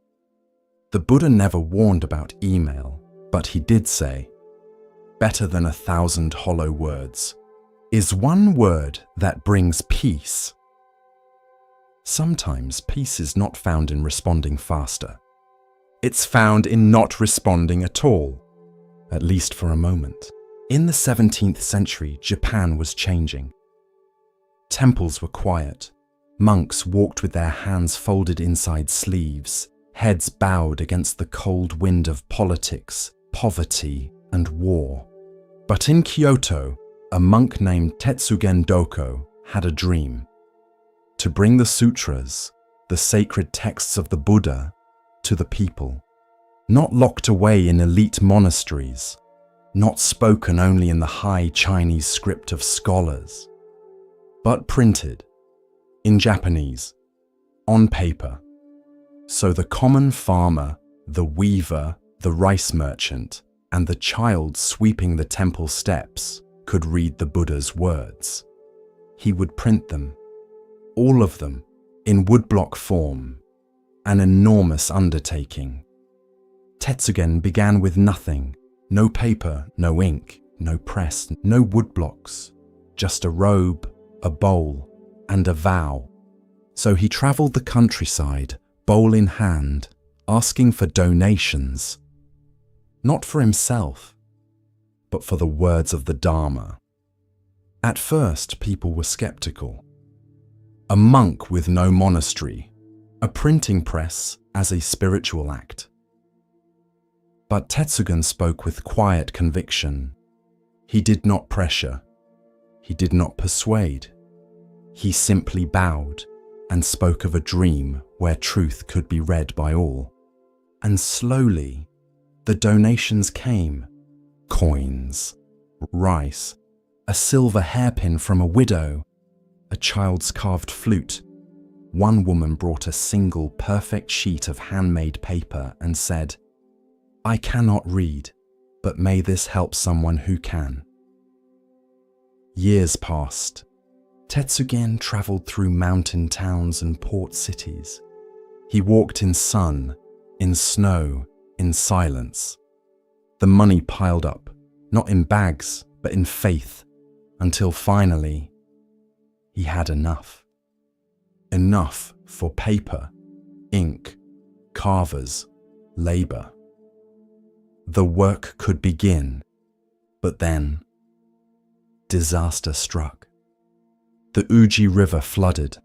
The Buddha never warned about email, but he did say, "Better than 1,000 hollow words is one word that brings peace." Sometimes peace is not found in responding faster. It's found in not responding at all, at least for a moment. In the 17th century, Japan was changing. Temples were quiet. Monks walked with their hands folded inside sleeves, heads bowed against the cold wind of politics, poverty, and war. But in Kyoto, a monk named Tetsugen Doko had a dream: to bring the sutras, the sacred texts of the Buddha, to the people. Not locked away in elite monasteries, not spoken only in the high Chinese script of scholars, but printed, in Japanese, on paper, so the common farmer, the weaver, the rice merchant, and the child sweeping the temple steps could read the Buddha's words. He would print them, all of them, in woodblock form, an enormous undertaking. Tetsugen began with nothing. No paper, no ink, no press, no woodblocks, just a robe, a bowl, and a vow. So he travelled the countryside, bowl in hand, asking for donations, not for himself, but for the words of the Dharma. At first, people were skeptical. A monk with no monastery, a printing press as a spiritual act. But Tetsugen spoke with quiet conviction. He did not pressure. He did not persuade. He simply bowed and spoke of a dream where truth could be read by all. And slowly, the donations came. Coins, rice, a silver hairpin from a widow, a child's carved flute. One woman brought a single perfect sheet of handmade paper and said, "I cannot read, but may this help someone who can." Years passed. Tetsugen travelled through mountain towns and port cities. He walked in sun, in snow, in silence. The money piled up, not in bags, but in faith, until finally, he had enough. Enough for paper, ink, carvers, labour. The work could begin, but then disaster struck. The Uji River flooded.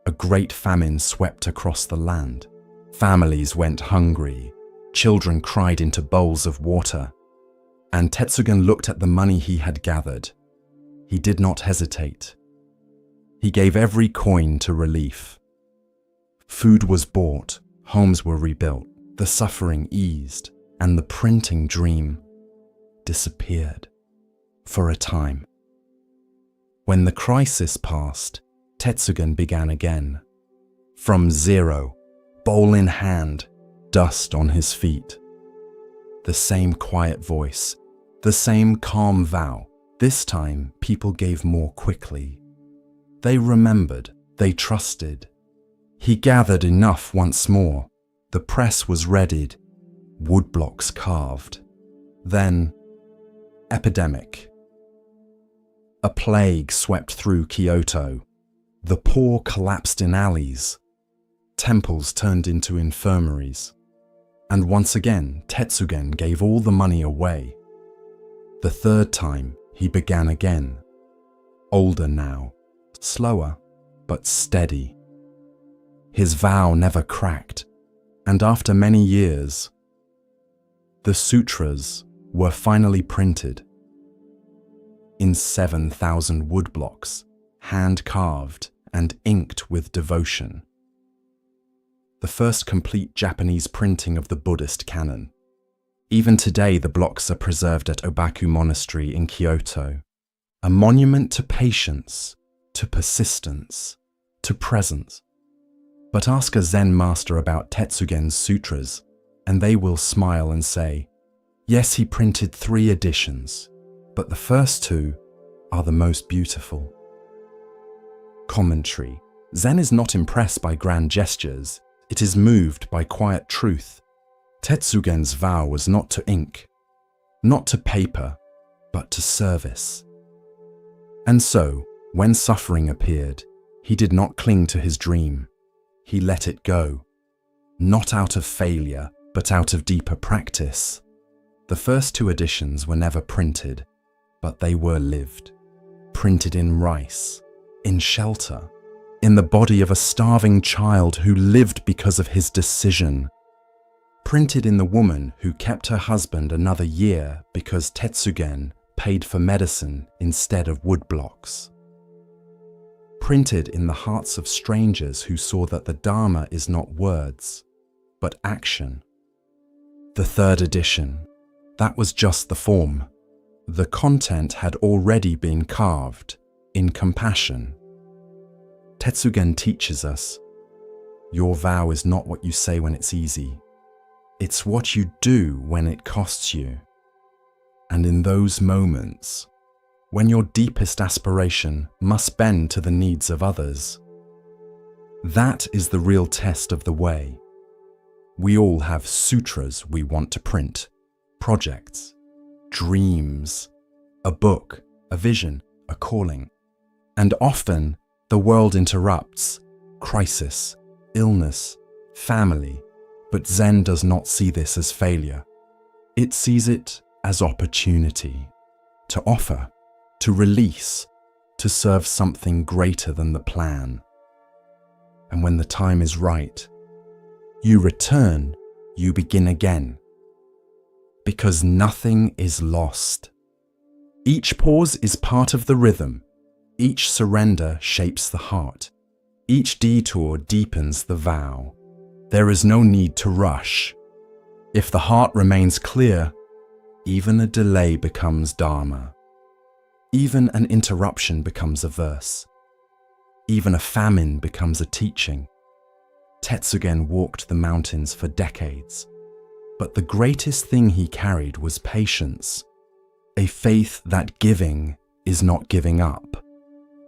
A great famine swept across the land. Families went hungry. Children cried into bowls of water. And Tetsugen looked at the money he had gathered. He did not hesitate. He gave every coin to relief. Food was bought, homes were rebuilt, the suffering eased, and the printing dream disappeared for a time. When the crisis passed, Tetsugen began again. From zero, bowl in hand, dust on his feet. The same quiet voice, the same calm vow. This time, people gave more quickly. They remembered, they trusted. He gathered enough once more. The press was readied, woodblocks carved. Then, epidemic. A plague swept through Kyoto. The poor collapsed in alleys. Temples turned into infirmaries. And once again, Tetsugen gave all the money away. The third time, he began again. Older now, slower, but steady. His vow never cracked, and after many years, the sutras were finally printed in 7,000 woodblocks, hand-carved and inked with devotion. The first complete Japanese printing of the Buddhist canon. Even today, the blocks are preserved at Obaku Monastery in Kyoto, a monument to patience, to persistence, to presence. But ask a Zen master about Tetsugen's sutras, and they will smile and say, yes, he printed 3 editions, but the first 2 are the most beautiful. Commentary. Zen is not impressed by grand gestures, it is moved by quiet truth. Tetsugen's vow was not to ink, not to paper, but to service. And so, when suffering appeared, he did not cling to his dream. He let it go, not out of failure, but out of deeper practice. The first 2 editions were never printed, but they were lived. Printed in rice, in shelter, in the body of a starving child who lived because of his decision. Printed in the woman who kept her husband another year because Tetsugen paid for medicine instead of woodblocks. Printed in the hearts of strangers who saw that the Dharma is not words, but action. The third edition, that was just the form. The content had already been carved in compassion. Tetsugen teaches us, your vow is not what you say when it's easy. It's what you do when it costs you. And in those moments, when your deepest aspiration must bend to the needs of others, that is the real test of the way. We all have sutras we want to print, projects, dreams, a book, a vision, a calling. And often, the world interrupts, crisis, illness, family, but Zen does not see this as failure. It sees it as opportunity, to offer, to release, to serve something greater than the plan. And when the time is right, you return, you begin again. Because nothing is lost. Each pause is part of the rhythm. Each surrender shapes the heart. Each detour deepens the vow. There is no need to rush. If the heart remains clear, even a delay becomes Dharma. Even an interruption becomes a verse. Even a famine becomes a teaching. Tetsugen walked the mountains for decades, but the greatest thing he carried was patience, a faith that giving is not giving up,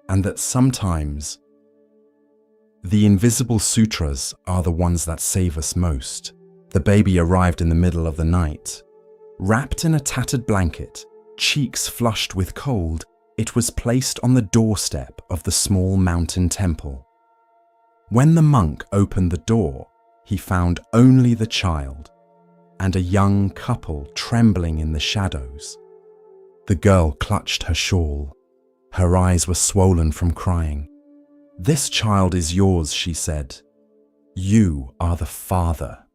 and that sometimes the invisible sutras are the ones that save us most. The baby arrived in the middle of the night. Wrapped in a tattered blanket, cheeks flushed with cold, it was placed on the doorstep of the small mountain temple. When the monk opened the door, he found only the child and a young couple trembling in the shadows. The girl clutched her shawl. Her eyes were swollen from crying. "This child is yours," she said. "You are the father."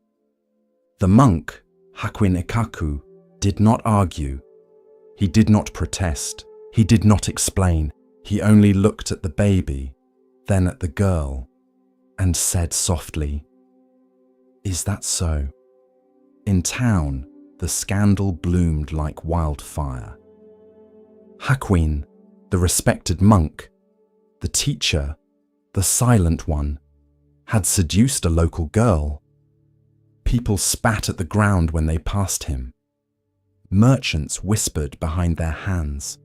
The monk, Hakuin Ikaku, did not argue. He did not protest. He did not explain. He only looked at the baby, then at the girl, and said softly, "Is that so?" In town, the scandal bloomed like wildfire. Hakuin, the respected monk, the teacher, the silent one, had seduced a local girl. People spat at the ground when they passed him. Merchants whispered behind their hands.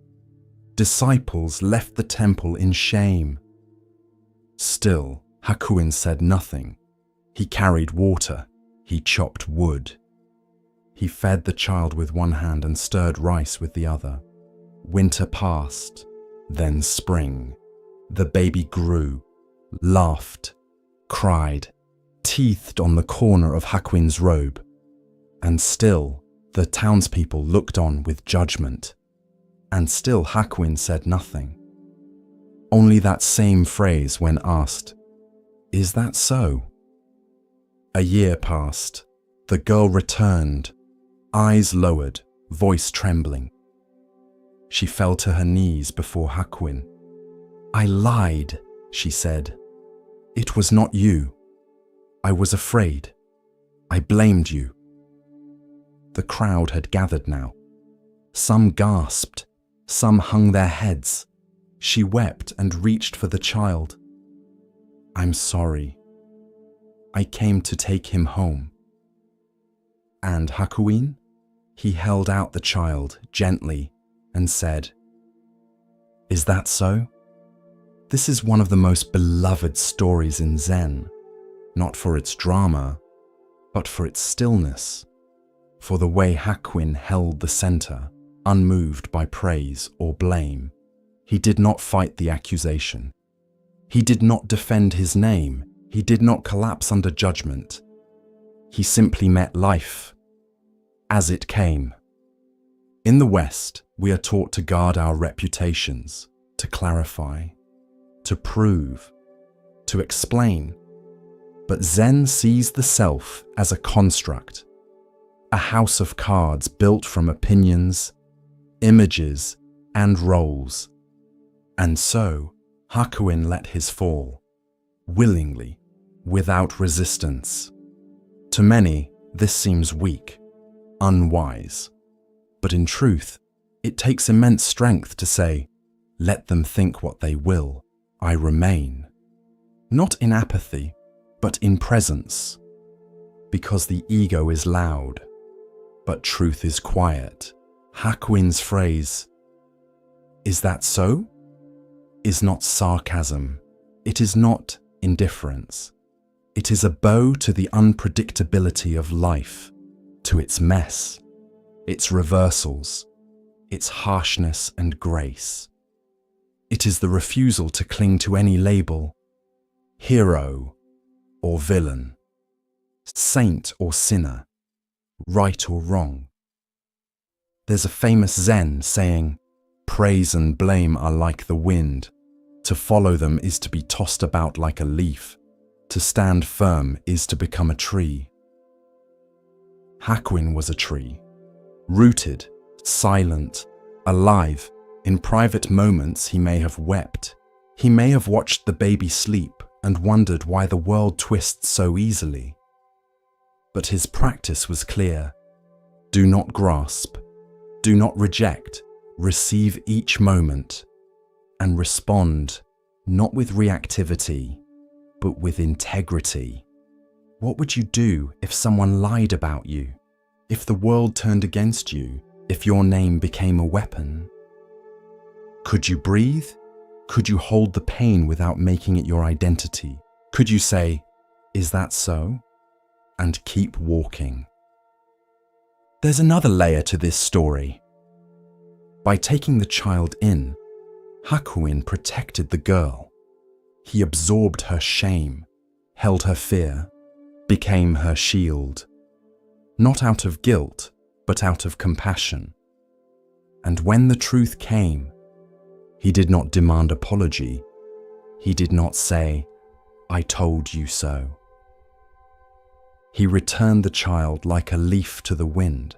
Disciples left the temple in shame. Still, Hakuin said nothing. He carried water. He chopped wood. He fed the child with one hand and stirred rice with the other. Winter passed, then spring. The baby grew, laughed, cried, teethed on the corner of Hakuin's robe. And still, the townspeople looked on with judgment. And still Hakuin said nothing. Only that same phrase when asked, "Is that so?" A year passed. The girl returned, eyes lowered, voice trembling. She fell to her knees before Hakuin. "I lied," she said. "It was not you. I was afraid. I blamed you." The crowd had gathered now. Some gasped, some hung their heads. She wept and reached for the child. "I'm sorry. I came to take him home." And Hakuin? He held out the child gently and said, "Is that so?" This is one of the most beloved stories in Zen, not for its drama, but for its stillness, for the way Hakuin held the center, unmoved by praise or blame. He did not fight the accusation. He did not defend his name. He did not collapse under judgment. He simply met life as it came. In the West, we are taught to guard our reputations, to clarify, to prove, to explain. But Zen sees the self as a construct, a house of cards built from opinions, images, and roles. And so, Hakuin let his fall, willingly, without resistance. To many, this seems weak, unwise. But in truth, it takes immense strength to say, "Let them think what they will, I remain." Not in apathy, but in presence. Because the ego is loud, but truth is quiet. Hakuin's phrase, "Is that so?" is not sarcasm. It is not indifference. It is a bow to the unpredictability of life, to its mess, its reversals, its harshness and grace. It is the refusal to cling to any label, hero or villain, saint or sinner, right or wrong. There's a famous Zen saying, "Praise and blame are like the wind. To follow them is to be tossed about like a leaf. To stand firm is to become a tree." Hakuin was a tree, rooted, silent, alive. In private moments he may have wept. He may have watched the baby sleep and wondered why the world twists so easily. But his practice was clear. Do not grasp, do not reject, receive each moment and respond not with reactivity, but with integrity. What would you do if someone lied about you? If the world turned against you? If your name became a weapon? Could you breathe? Could you hold the pain without making it your identity? Could you say, "Is that so?" and keep walking? There's another layer to this story. By taking the child in, Hakuin protected the girl. He absorbed her shame, held her fear, became her shield. Not out of guilt, but out of compassion. And when the truth came, he did not demand apology. He did not say, "I told you so." He returned the child like a leaf to the wind.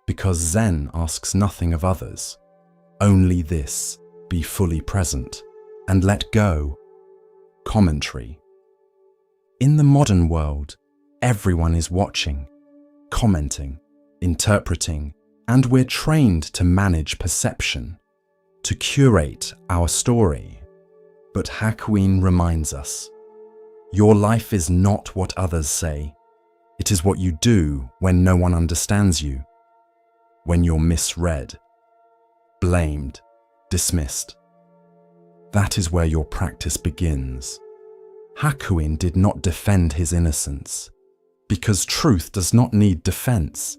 Because Zen asks nothing of others, only this: be fully present and let go. Commentary. In the modern world, everyone is watching, commenting, interpreting, and we're trained to manage perception, to curate our story. But Hakuin reminds us, your life is not what others say. It is what you do when no one understands you, when you're misread, blamed, dismissed. That is where your practice begins. Hakuin did not defend his innocence, because truth does not need defense.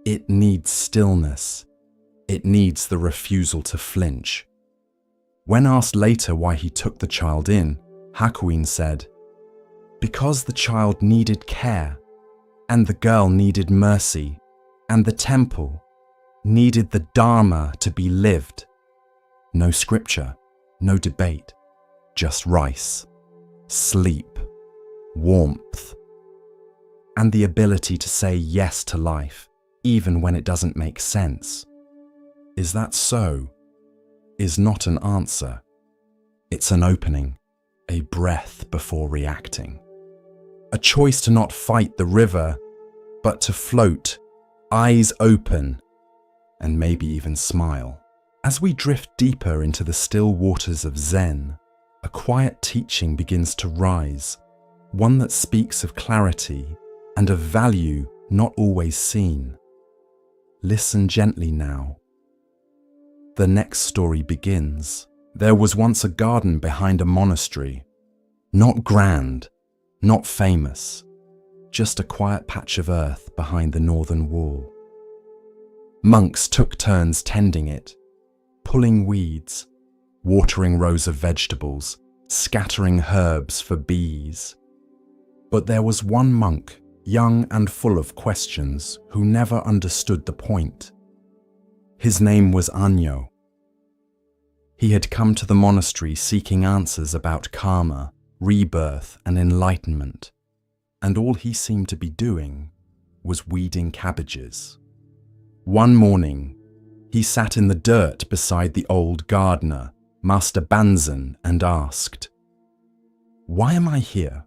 It needs stillness. It needs the refusal to flinch. When asked later why he took the child in, Hakuin said, "Because the child needed care, and the girl needed mercy, and the temple needed the Dharma to be lived." No scripture, no debate, just rice, sleep, warmth, and the ability to say yes to life, even when it doesn't make sense. Is that so? Is not an answer. It's an opening, a breath before reacting. A choice to not fight the river, but to float, eyes open, and maybe even smile. As we drift deeper into the still waters of Zen, a quiet teaching begins to rise, one that speaks of clarity and of value not always seen. Listen gently now. The next story begins. There was once a garden behind a monastery. Not grand, not famous, just a quiet patch of earth behind the northern wall. Monks took turns tending it, pulling weeds, watering rows of vegetables, scattering herbs for bees. But there was one monk, young and full of questions, who never understood the point. His name was Anyo. He had come to the monastery seeking answers about karma, rebirth, and enlightenment, and all he seemed to be doing was weeding cabbages. One morning, he sat in the dirt beside the old gardener, Master Banzan, and asked, "Why am I here?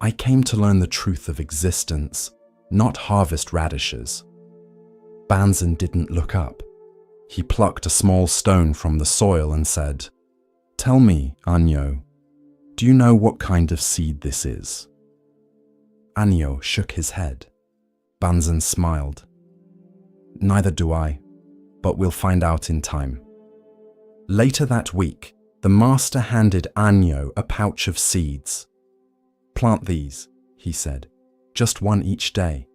I came to learn the truth of existence, not harvest radishes." Banzan didn't look up. He plucked a small stone from the soil and said, "Tell me, Anyo, do you know what kind of seed this is?" Anyo shook his head. Banzan smiled. "Neither do I, but we'll find out in time." Later that week, the master handed Anyo a pouch of seeds. "Plant these," he said, "just one each day."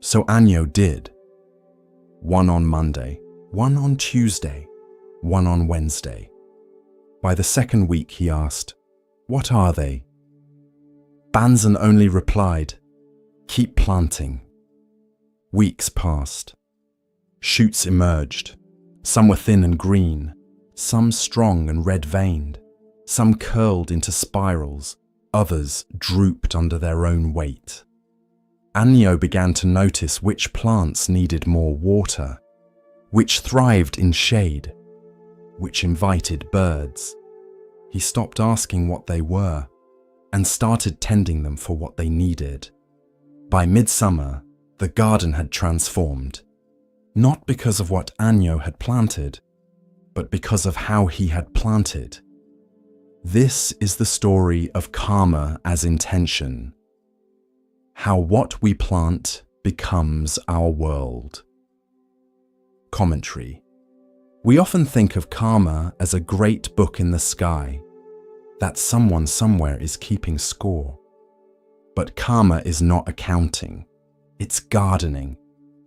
So Anyo did. One on Monday, one on Tuesday, one on Wednesday. By the second week, he asked, "What are they?" Banzan only replied, "Keep planting." Weeks passed. Shoots emerged. Some were thin and green, some strong and red-veined, some curled into spirals, others drooped under their own weight. Anyo began to notice which plants needed more water, which thrived in shade, which invited birds. He stopped asking what they were and started tending them for what they needed. By midsummer, the garden had transformed, not because of what Anyo had planted, but because of how he had planted. This is the story of karma as intention, how what we plant becomes our world. Commentary. We often think of karma as a great book in the sky, that someone somewhere is keeping score. But karma is not accounting, it's gardening.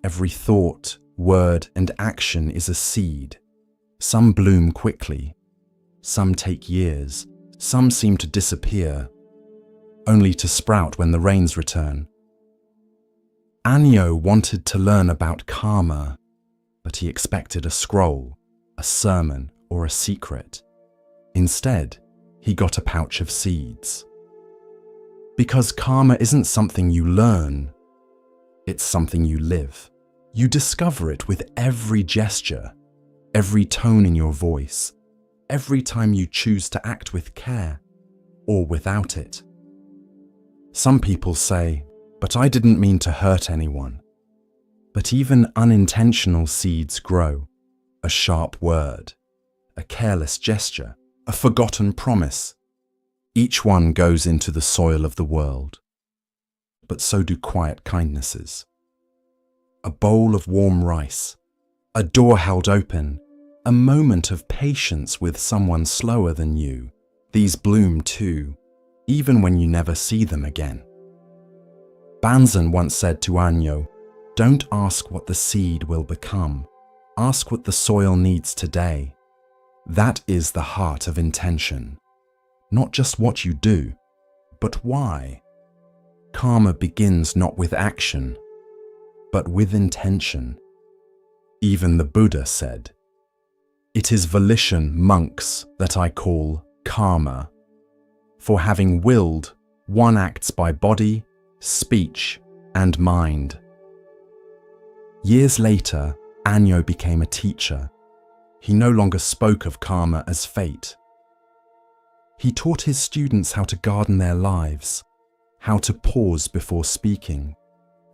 Every thought, word, and action is a seed. Some bloom quickly, some take years, some seem to disappear, only to sprout when the rains return. Anyo wanted to learn about karma, but he expected a scroll, a sermon, or a secret. Instead, he got a pouch of seeds. Because karma isn't something you learn, it's something you live. You discover it with every gesture, every tone in your voice, every time you choose to act with care, or without it. Some people say, "But I didn't mean to hurt anyone." But even unintentional seeds grow. A sharp word, a careless gesture, a forgotten promise. Each one goes into the soil of the world. But so do quiet kindnesses. A bowl of warm rice, a door held open, a moment of patience with someone slower than you. These bloom too, even when you never see them again. Banzan once said to Anyo, "Don't ask what the seed will become. Ask what the soil needs today." That is the heart of intention. Not just what you do, but why. Karma begins not with action, but with intention. Even the Buddha said, "It is volition, monks, that I call karma. For having willed, one acts by body, speech, and mind." Years later, Anyo became a teacher. He no longer spoke of karma as fate. He taught his students how to garden their lives, how to pause before speaking,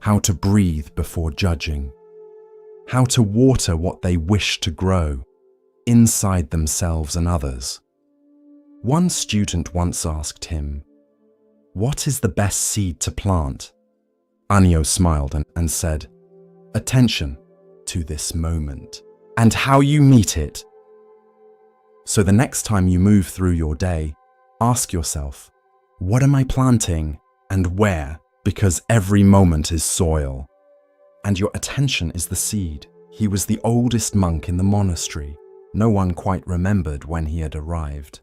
how to breathe before judging, how to water what they wish to grow, inside themselves and others. One student once asked him, "What is the best seed to plant?" Anyo smiled and said, "Attention to this moment and how you meet it." So the next time you move through your day, ask yourself, what am I planting and where? Because every moment is soil. And your attention is the seed. He was the oldest monk in the monastery. No one quite remembered when he had arrived.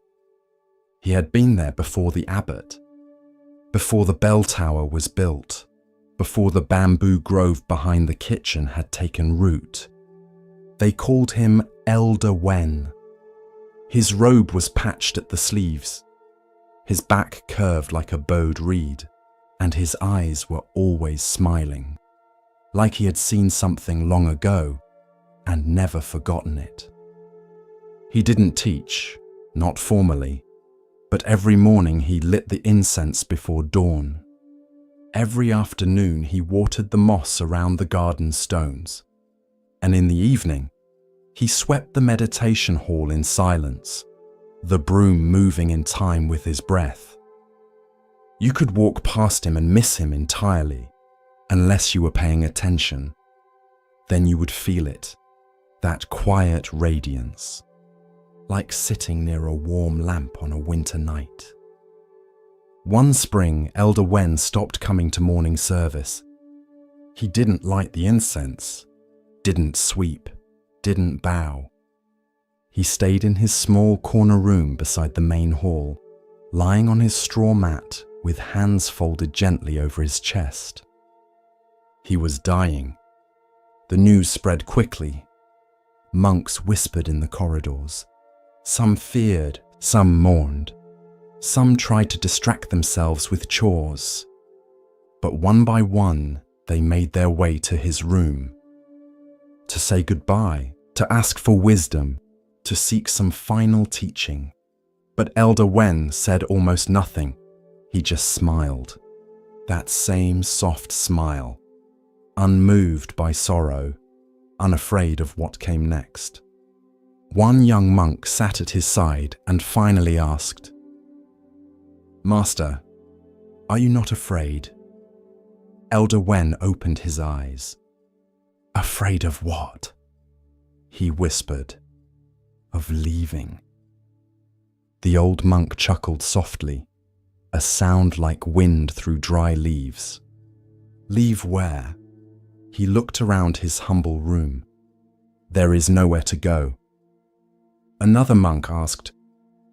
He had been there before the abbot, before the bell tower was built, before the bamboo grove behind the kitchen had taken root. They called him Elder Wen. His robe was patched at the sleeves, his back curved like a bowed reed, and his eyes were always smiling, like he had seen something long ago and never forgotten it. He didn't teach, not formally, but every morning he lit the incense before dawn. Every afternoon he watered the moss around the garden stones, and in the evening he swept the meditation hall in silence, the broom moving in time with his breath. You could walk past him and miss him entirely, unless you were paying attention. Then you would feel it, that quiet radiance, like sitting near a warm lamp on a winter night. One spring, Elder Wen stopped coming to morning service. He didn't light the incense, didn't sweep, didn't bow. He stayed in his small corner room beside the main hall, lying on his straw mat with hands folded gently over his chest. He was dying. The news spread quickly. Monks whispered in the corridors. Some feared, some mourned. Some tried to distract themselves with chores. But one by one, they made their way to his room. To say goodbye, to ask for wisdom, to seek some final teaching. But Elder Wen said almost nothing. He just smiled. That same soft smile, unmoved by sorrow, unafraid of what came next. One young monk sat at his side and finally asked, "Master, are you not afraid?" Elder Wen opened his eyes. "Afraid of what?" he whispered. "Of leaving." The old monk chuckled softly, a sound like wind through dry leaves. "Leave where?" He looked around his humble room. "There is nowhere to go." Another monk asked,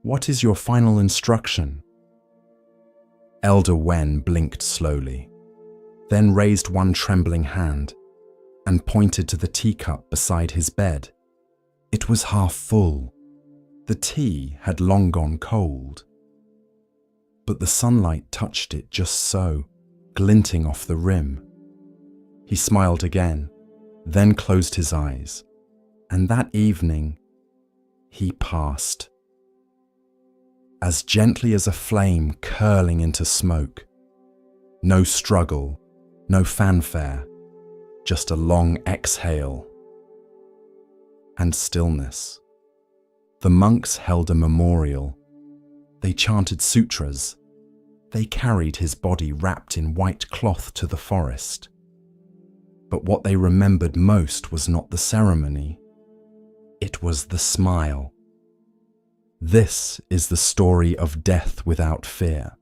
"What is your final instruction?" Elder Wen blinked slowly, then raised one trembling hand and pointed to the teacup beside his bed. It was half full. The tea had long gone cold. But the sunlight touched it just so, glinting off the rim. He smiled again, then closed his eyes, and that evening, he passed. As gently as a flame curling into smoke. No struggle, no fanfare, just a long exhale. And stillness. The monks held a memorial. They chanted sutras. They carried his body wrapped in white cloth to the forest. But what they remembered most was not the ceremony. It was the smile. This is the story of death without fear,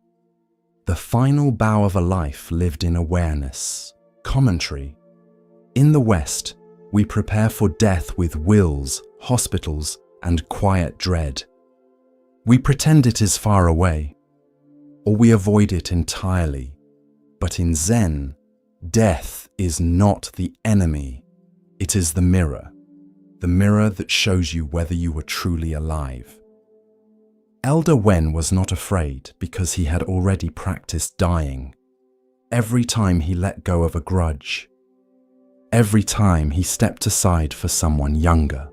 The final bow of a life lived in awareness. Commentary. In the West, we prepare for death with wills, hospitals, and quiet dread. We pretend it is far away, or we avoid it entirely. But in Zen, death is not the enemy, it is the mirror that shows you whether you were truly alive. Elder Wen was not afraid because he had already practiced dying. Every time he let go of a grudge, every time he stepped aside for someone younger,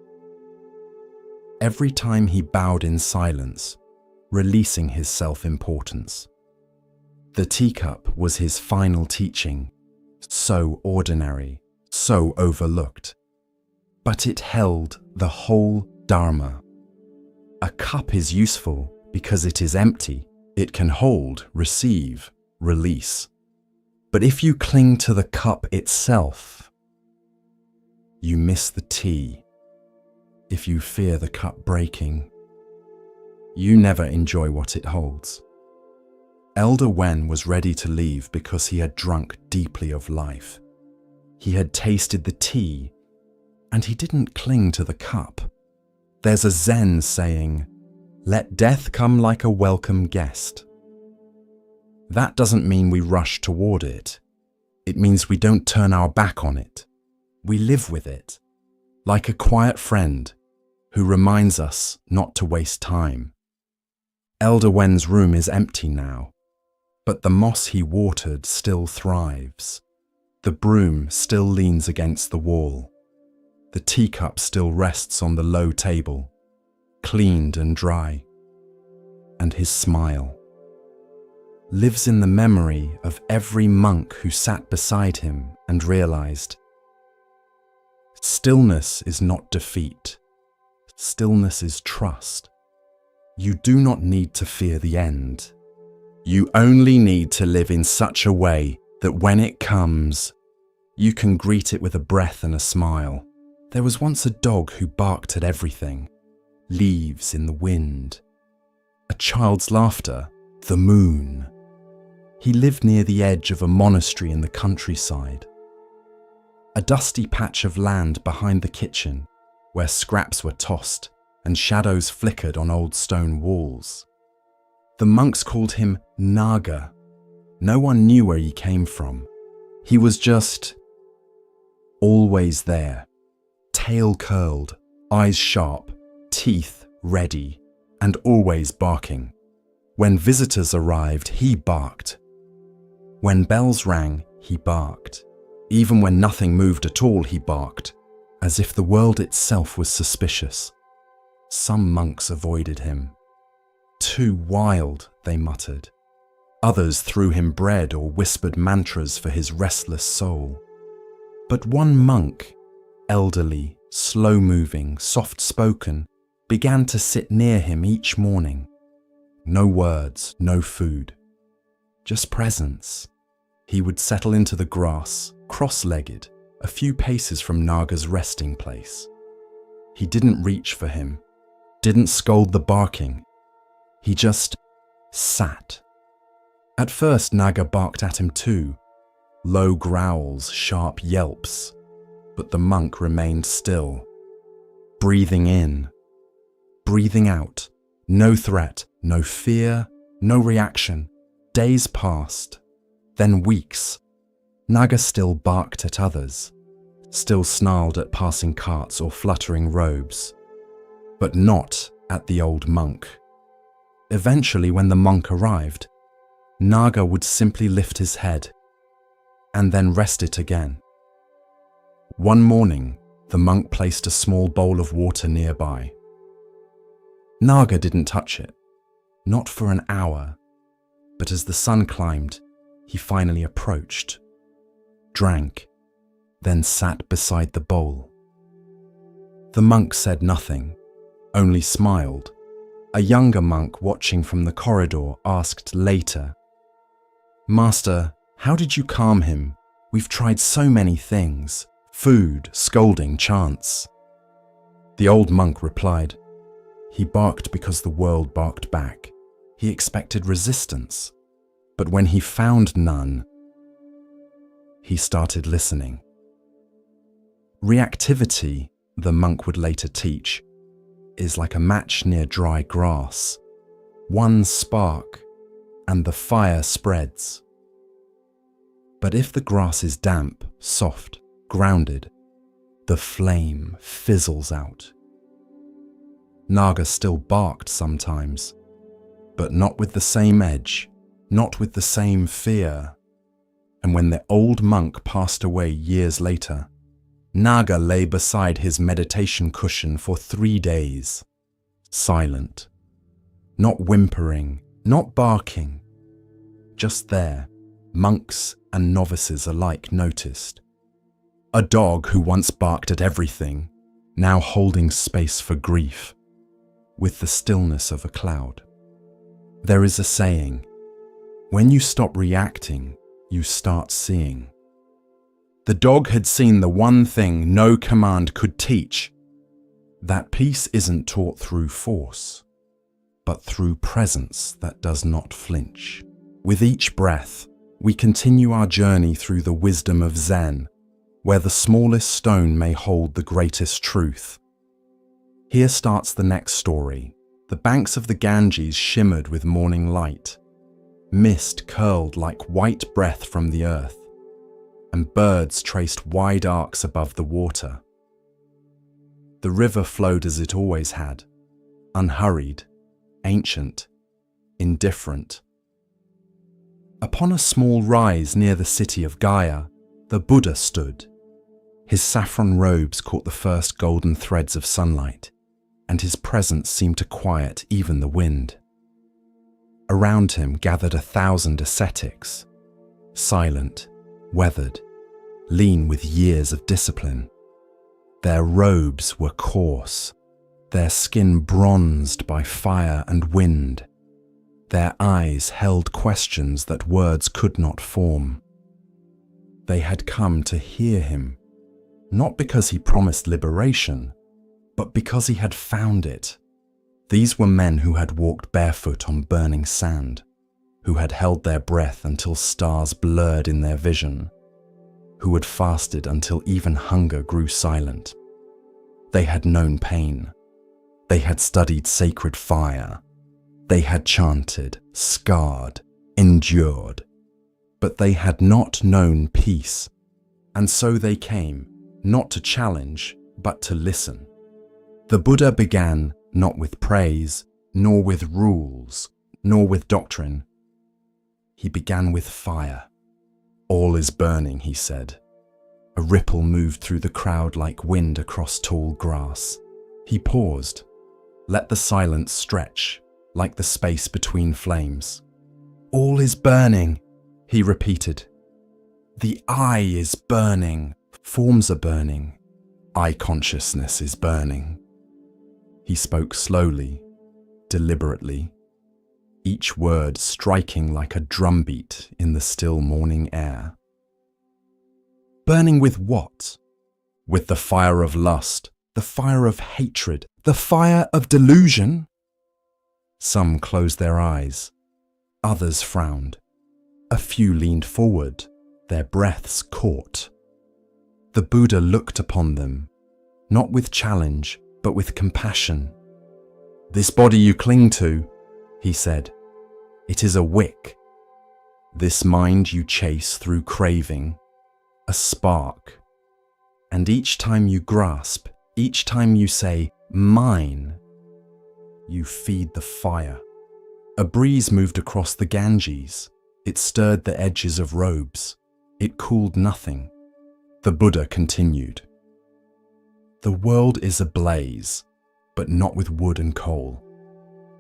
every time he bowed in silence, releasing his self-importance. The teacup was his final teaching, so ordinary, so overlooked. But it held the whole Dharma. A cup is useful because it is empty. It can hold, receive, release. But if you cling to the cup itself, you miss the tea. If you fear the cup breaking, you never enjoy what it holds. Elder Wen was ready to leave because he had drunk deeply of life. He had tasted the tea, and he didn't cling to the cup. There's a Zen saying, "Let death come like a welcome guest." That doesn't mean we rush toward it. It means we don't turn our back on it. We live with it, like a quiet friend who reminds us not to waste time. Elder Wen's room is empty now, but the moss he watered still thrives. The broom still leans against the wall. The teacup still rests on the low table, cleaned and dry. And his smile lives in the memory of every monk who sat beside him and realized, stillness is not defeat. Stillness is trust. You do not need to fear the end. You only need to live in such a way that when it comes, you can greet it with a breath and a smile. There was once a dog who barked at everything. Leaves in the wind. A child's laughter. The moon. He lived near the edge of a monastery in the countryside. A dusty patch of land behind the kitchen where scraps were tossed and shadows flickered on old stone walls. The monks called him Naga. No one knew where he came from. He was just always there, tail curled, eyes sharp, teeth ready, and always barking. When visitors arrived, he barked. When bells rang, he barked. Even when nothing moved at all, he barked, as if the world itself was suspicious. Some monks avoided him. Too wild, they muttered. Others threw him bread or whispered mantras for his restless soul. But one monk, elderly, slow-moving, soft-spoken, began to sit near him each morning. No words, no food, just presence. He would settle into the grass, cross-legged, a few paces from Naga's resting place. He didn't reach for him, didn't scold the barking. He just sat. At first, Naga barked at him too, low growls, sharp yelps, but the monk remained still, breathing in, breathing out, no threat, no fear, no reaction. Days passed, then weeks. Naga still barked at others, still snarled at passing carts or fluttering robes, but not at the old monk. Eventually, when the monk arrived, Naga would simply lift his head and then rest it again. One morning, the monk placed a small bowl of water nearby. Naga didn't touch it, not for an hour, but as the sun climbed, he finally approached, drank, then sat beside the bowl. The monk said nothing, only smiled. A younger monk watching from the corridor asked later, "Master, how did you calm him? We've tried so many things, food, scolding, chants." The old monk replied, "He barked because the world barked back. He expected resistance. But when he found none, he started listening. Reactivity, the monk would later teach, is like a match near dry grass. One spark, and the fire spreads. But if the grass is damp, soft, grounded, the flame fizzles out. Naga still barked sometimes, but not with the same edge, not with the same fear. And when the old monk passed away years later, Naga lay beside his meditation cushion for 3 days, silent, not whimpering, not barking, just there. Monks and novices alike noticed. A dog who once barked at everything, now holding space for grief, with the stillness of a cloud. There is a saying, when you stop reacting, you start seeing. The dog had seen the one thing no command could teach, that peace isn't taught through force, but through presence that does not flinch. With each breath, we continue our journey through the wisdom of Zen, where the smallest stone may hold the greatest truth. Here starts the next story. The banks of the Ganges shimmered with morning light. Mist curled like white breath from the earth, and birds traced wide arcs above the water. The river flowed as it always had, unhurried, ancient, indifferent. Upon a small rise near the city of Gaya, the Buddha stood. His saffron robes caught the first golden threads of sunlight, and his presence seemed to quiet even the wind. Around him gathered 1,000 ascetics, silent, weathered, lean with years of discipline. Their robes were coarse, their skin bronzed by fire and wind. Their eyes held questions that words could not form. They had come to hear him, not because he promised liberation, but because he had found it. These were men who had walked barefoot on burning sand, who had held their breath until stars blurred in their vision, who had fasted until even hunger grew silent. They had known pain. They had studied sacred fire. They had chanted, scarred, endured. But they had not known peace. And so they came, not to challenge, but to listen. The Buddha began not with praise, nor with rules, nor with doctrine. He began with fire. All is burning, he said. A ripple moved through the crowd like wind across tall grass. He paused, let the silence stretch, like the space between flames. All is burning, he repeated. The I is burning, forms are burning, I consciousness is burning. He spoke slowly, deliberately, each word striking like a drumbeat in the still morning air. Burning with what? With the fire of lust, the fire of hatred, the fire of delusion? Some closed their eyes, others frowned. A few leaned forward, their breaths caught. The Buddha looked upon them, not with challenge, but with compassion. This body you cling to, he said, it is a wick. This mind you chase through craving, a spark. And each time you grasp, each time you say, mine, you feed the fire. A breeze moved across the Ganges. It stirred the edges of robes. It cooled nothing. The Buddha continued. The world is ablaze, but not with wood and coal.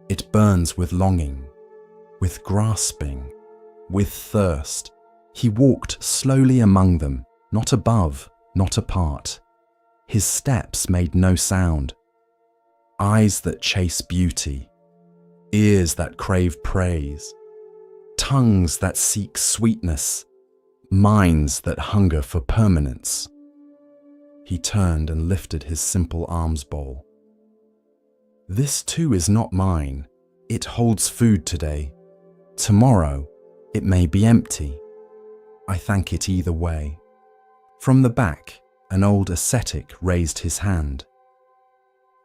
It burns with longing, with grasping, with thirst. He walked slowly among them, not above, not apart. His steps made no sound. Eyes that chase beauty, ears that crave praise, tongues that seek sweetness, minds that hunger for permanence. He turned and lifted his simple alms bowl. This too is not mine. It holds food today. Tomorrow, It may be empty. I thank it either way. From the back, an old ascetic raised his hand.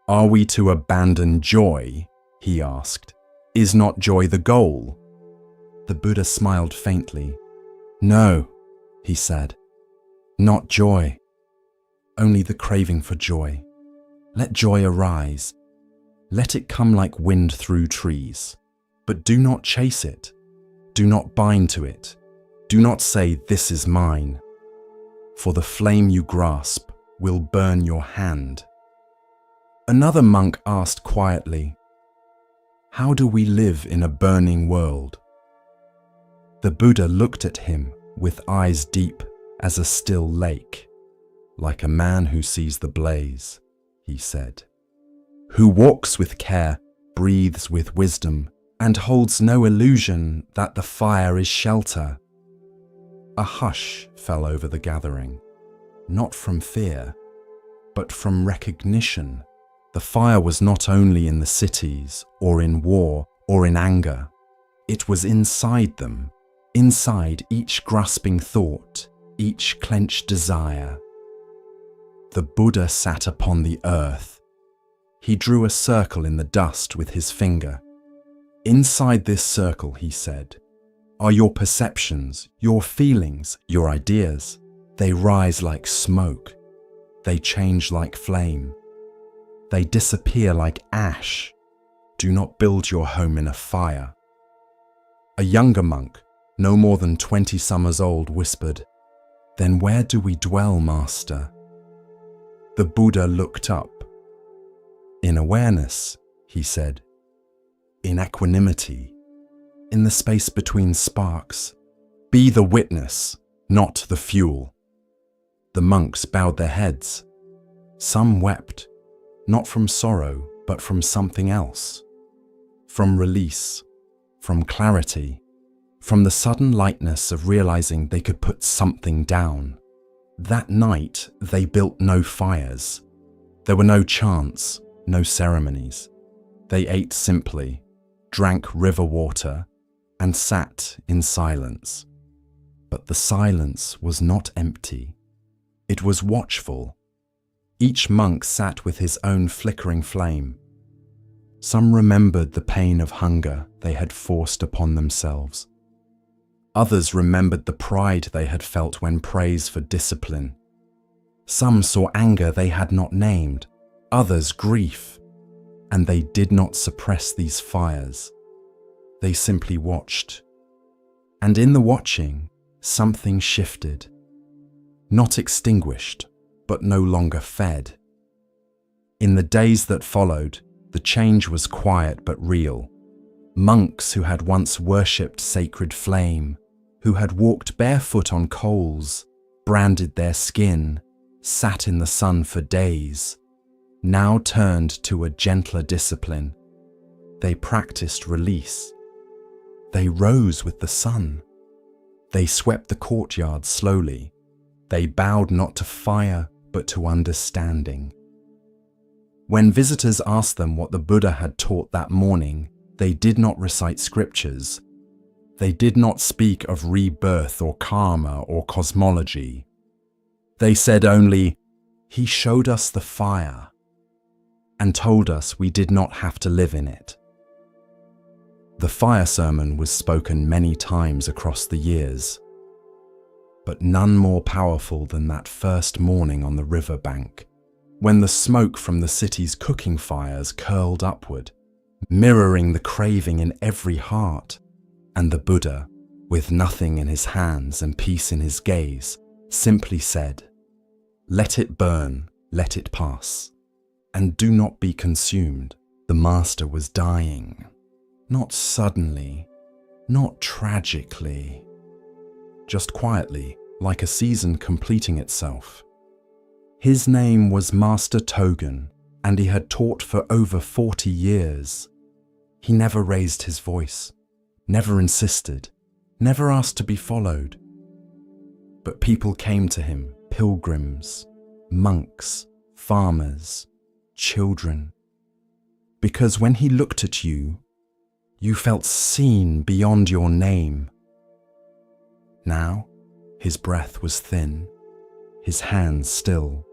Are we to abandon joy? He asked. Is not joy the goal? The Buddha smiled faintly. No, he said. Not joy. Only the craving for joy. Let joy arise. Let it come like wind through trees. But do not chase it. Do not bind to it. Do not say, this is mine. For the flame you grasp will burn your hand. Another monk asked quietly, how do we live in a burning world? The Buddha looked at him with eyes deep as a still lake. Like a man who sees the blaze, he said. Who walks with care, breathes with wisdom, and holds no illusion that the fire is shelter. A hush fell over the gathering, not from fear, but from recognition. The fire was not only in the cities, or in war, or in anger. It was inside them, inside each grasping thought, each clenched desire. The Buddha sat upon the earth. He drew a circle in the dust with his finger. Inside this circle, he said, are your perceptions, your feelings, your ideas. They rise like smoke. They change like flame. They disappear like ash. Do not build your home in a fire. A younger monk, no more than 20 summers old, whispered, then where do we dwell, Master? The Buddha looked up. In awareness, he said. In equanimity. In the space between sparks. Be the witness, not the fuel. The monks bowed their heads. Some wept, not from sorrow, but from something else. From release, from clarity, from the sudden lightness of realizing they could put something down. That night, they built no fires. There were no chants, no ceremonies. They ate simply, drank river water, and sat in silence. But the silence was not empty. It was watchful. Each monk sat with his own flickering flame. Some remembered the pain of hunger they had forced upon themselves. Others remembered the pride they had felt when praised for discipline. Some saw anger they had not named, others grief, and they did not suppress these fires. They simply watched. And in the watching, something shifted. Not extinguished, but no longer fed. In the days that followed, the change was quiet but real. Monks who had once worshipped sacred flame, who had walked barefoot on coals, branded their skin, sat in the sun for days, now turned to a gentler discipline. They practiced release. They rose with the sun. They swept the courtyard slowly. They bowed not to fire, but to understanding. When visitors asked them what the Buddha had taught that morning, they did not recite scriptures. They did not speak of rebirth or karma or cosmology. They said only, he showed us the fire and told us we did not have to live in it. The fire sermon was spoken many times across the years, but none more powerful than that first morning on the river bank, when the smoke from the city's cooking fires curled upward, mirroring the craving in every heart, and the Buddha, with nothing in his hands and peace in his gaze, simply said, let it burn, let it pass, and do not be consumed. The Master was dying. Not suddenly, not tragically, just quietly, like a season completing itself. His name was Master Togen, and he had taught for over 40 years. He never raised his voice, never insisted, never asked to be followed. But people came to him, pilgrims, monks, farmers, children, because when he looked at you, you felt seen beyond your name. Now, his breath was thin, his hands still,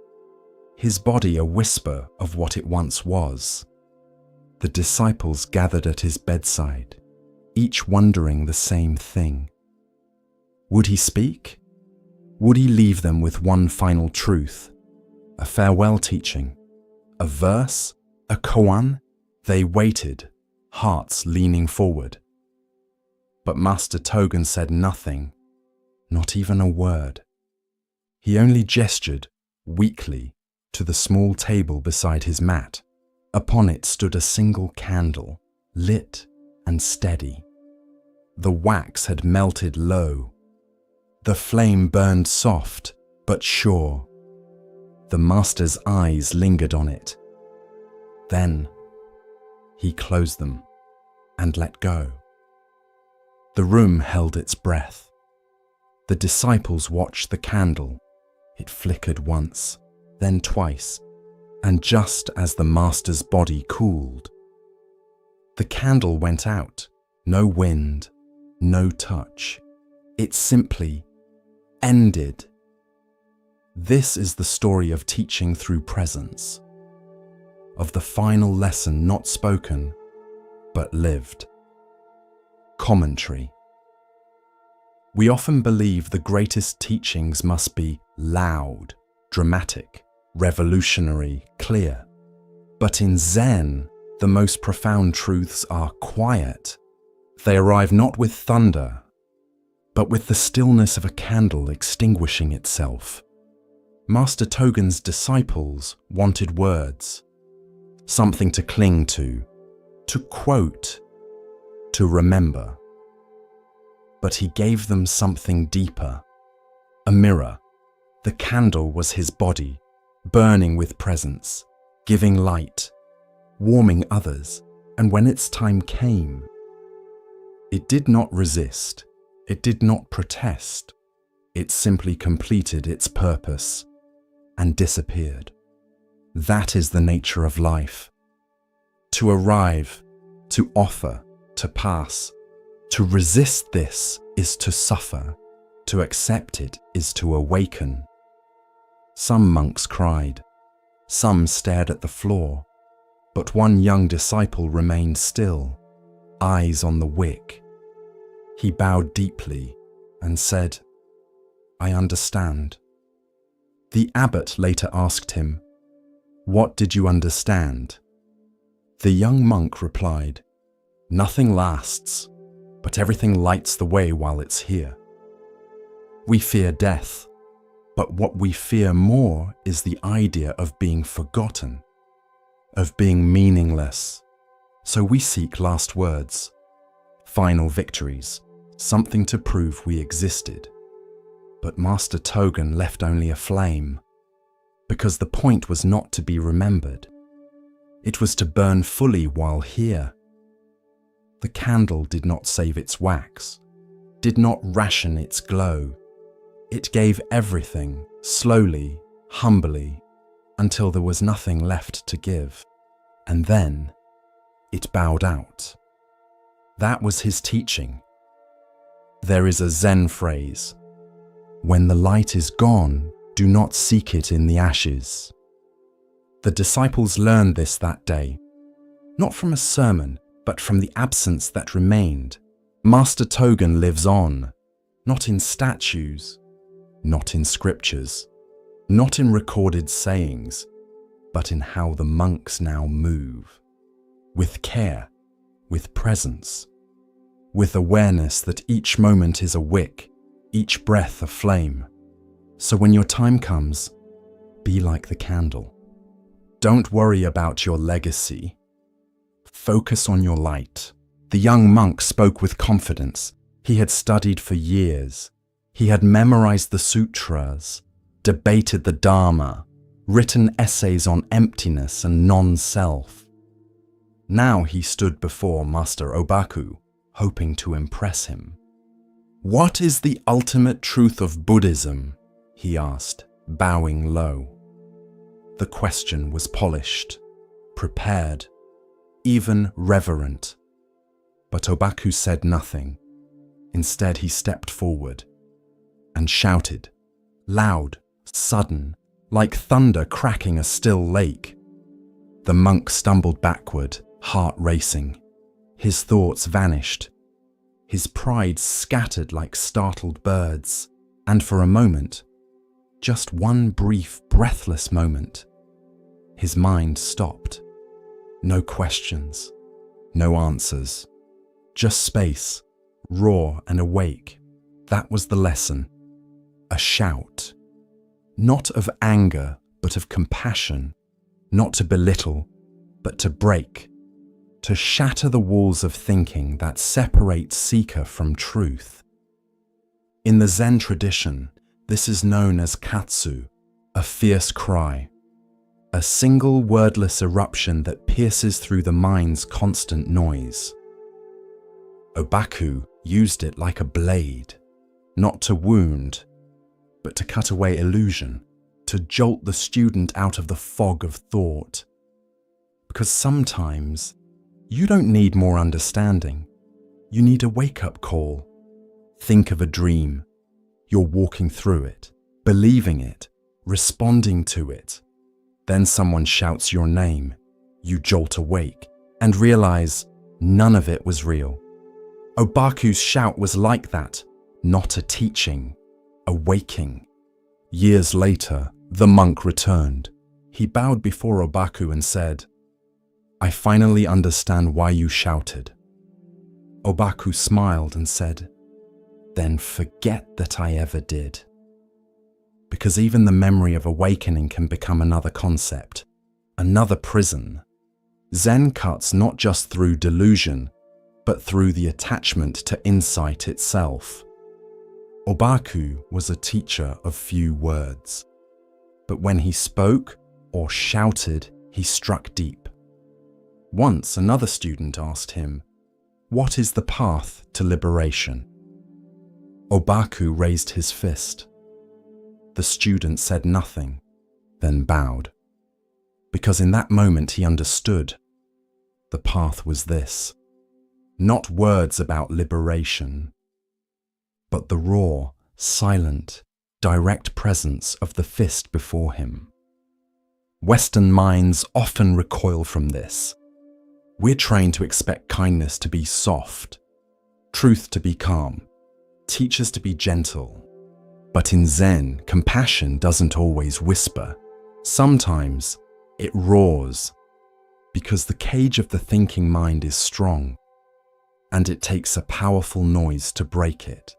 his body a whisper of what it once was. The disciples gathered at his bedside, each wondering the same thing. Would he speak? Would he leave them with one final truth, a farewell teaching, a verse, a koan? They waited, hearts leaning forward. But Master Togen said nothing, not even a word. He only gestured, weakly, to the small table beside his mat. Upon it stood a single candle, lit and steady. The wax had melted low. The flame burned soft but sure. The master's eyes lingered on it. Then he closed them and let go. The room held its breath. The disciples watched the candle. It flickered once, then twice, and just as the master's body cooled, the candle went out. No wind, no touch. It simply ended. This is the story of teaching through presence, of the final lesson not spoken, but lived. Commentary. We often believe the greatest teachings must be loud, dramatic, revolutionary, clear. But in Zen, the most profound truths are quiet. They arrive not with thunder, but with the stillness of a candle extinguishing itself. Master Togen's disciples wanted words, something to cling to quote, to remember. But he gave them something deeper, a mirror. The candle was his body, burning with presence, giving light, warming others, and when its time came, it did not resist, it did not protest, it simply completed its purpose and disappeared. That is the nature of life. To arrive, to offer, to pass. To resist this is to suffer. To accept it is to awaken. Some monks cried. Some stared at the floor. But one young disciple remained still, eyes on the wick. He bowed deeply and said, "I understand." The abbot later asked him, "What did you understand?" The young monk replied, "Nothing lasts, but everything lights the way while it's here." We fear death, but what we fear more is the idea of being forgotten, of being meaningless. So we seek last words, final victories, something to prove we existed. But Master Togen left only a flame, because the point was not to be remembered. It was to burn fully while here. The candle did not save its wax, did not ration its glow. It gave everything, slowly, humbly, until there was nothing left to give. And then it bowed out. That was his teaching. There is a Zen phrase, "When the light is gone, do not seek it in the ashes." The disciples learned this that day, not from a sermon, but from the absence that remained. Master Togen lives on, not in statues, not in scriptures, not in recorded sayings, but in how the monks now move, with care, with presence, with awareness that each moment is a wick, each breath a flame. So when your time comes, be like the candle. Don't worry about your legacy. Focus on your light. The young monk spoke with confidence. He had studied for years. He had memorized the sutras, debated the Dharma, written essays on emptiness and non-self. Now he stood before Master Obaku, hoping to impress him. "What is the ultimate truth of Buddhism?" he asked, bowing low. The question was polished, prepared, even reverent. But Obaku said nothing. Instead, he stepped forward, and shouted, loud, sudden, like thunder cracking a still lake. The monk stumbled backward, heart racing. His thoughts vanished. His pride scattered like startled birds, and for a moment, just one brief, breathless moment, his mind stopped. No questions, no answers, just space, raw and awake. That was the lesson. A shout. Not of anger, but of compassion. Not to belittle, but to break. To shatter the walls of thinking that separate seeker from truth. In the Zen tradition, this is known as katsu, a fierce cry. A single wordless eruption that pierces through the mind's constant noise. Obaku used it like a blade, not to wound, but to cut away illusion, to jolt the student out of the fog of thought. Because sometimes, you don't need more understanding. You need a wake-up call. Think of a dream. You're walking through it, believing it, responding to it. Then someone shouts your name. You jolt awake and realize none of it was real. Obaku's shout was like that, not a teaching, a waking. Years later, the monk returned. He bowed before Obaku and said, I finally understand why you shouted. Obaku smiled and said, then forget that I ever did. Because even the memory of awakening can become another concept, another prison. Zen cuts not just through delusion, but through the attachment to insight itself. Obaku was a teacher of few words, but when he spoke or shouted, he struck deep. Once another student asked him, what is the path to liberation? Obaku raised his fist. The student said nothing, then bowed. Because in that moment he understood. The path was this. Not words about liberation, but the raw, silent, direct presence of the fist before him. Western minds often recoil from this. We're trained to expect kindness to be soft, truth to be calm, teachers to be gentle. But in Zen, compassion doesn't always whisper. Sometimes it roars, because the cage of the thinking mind is strong, and it takes a powerful noise to break it.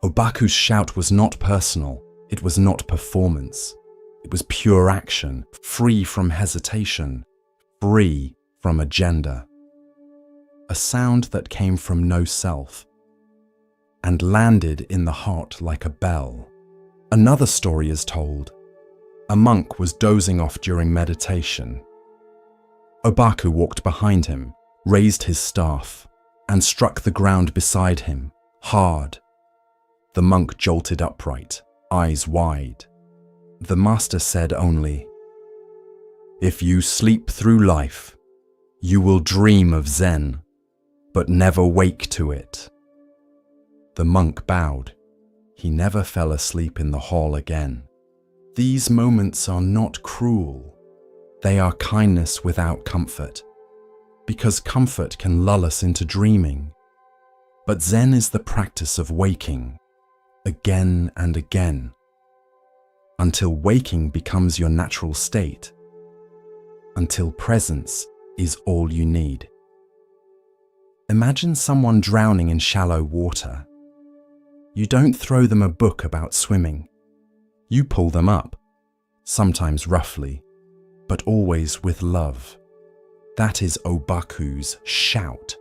Obaku's shout was not personal, it was not performance. It was pure action, free from hesitation, free from agenda. A sound that came from no self, and landed in the heart like a bell. Another story is told. A monk was dozing off during meditation. Obaku walked behind him, raised his staff, and struck the ground beside him, hard. The monk jolted upright, eyes wide. The master said only, if you sleep through life, you will dream of Zen, but never wake to it. The monk bowed. He never fell asleep in the hall again. These moments are not cruel. They are kindness without comfort, because comfort can lull us into dreaming. But Zen is the practice of waking, again and again, until waking becomes your natural state, until presence is all you need. Imagine someone drowning in shallow water. You don't throw them a book about swimming. You pull them up, sometimes roughly, but always with love. That is Obaku's shout,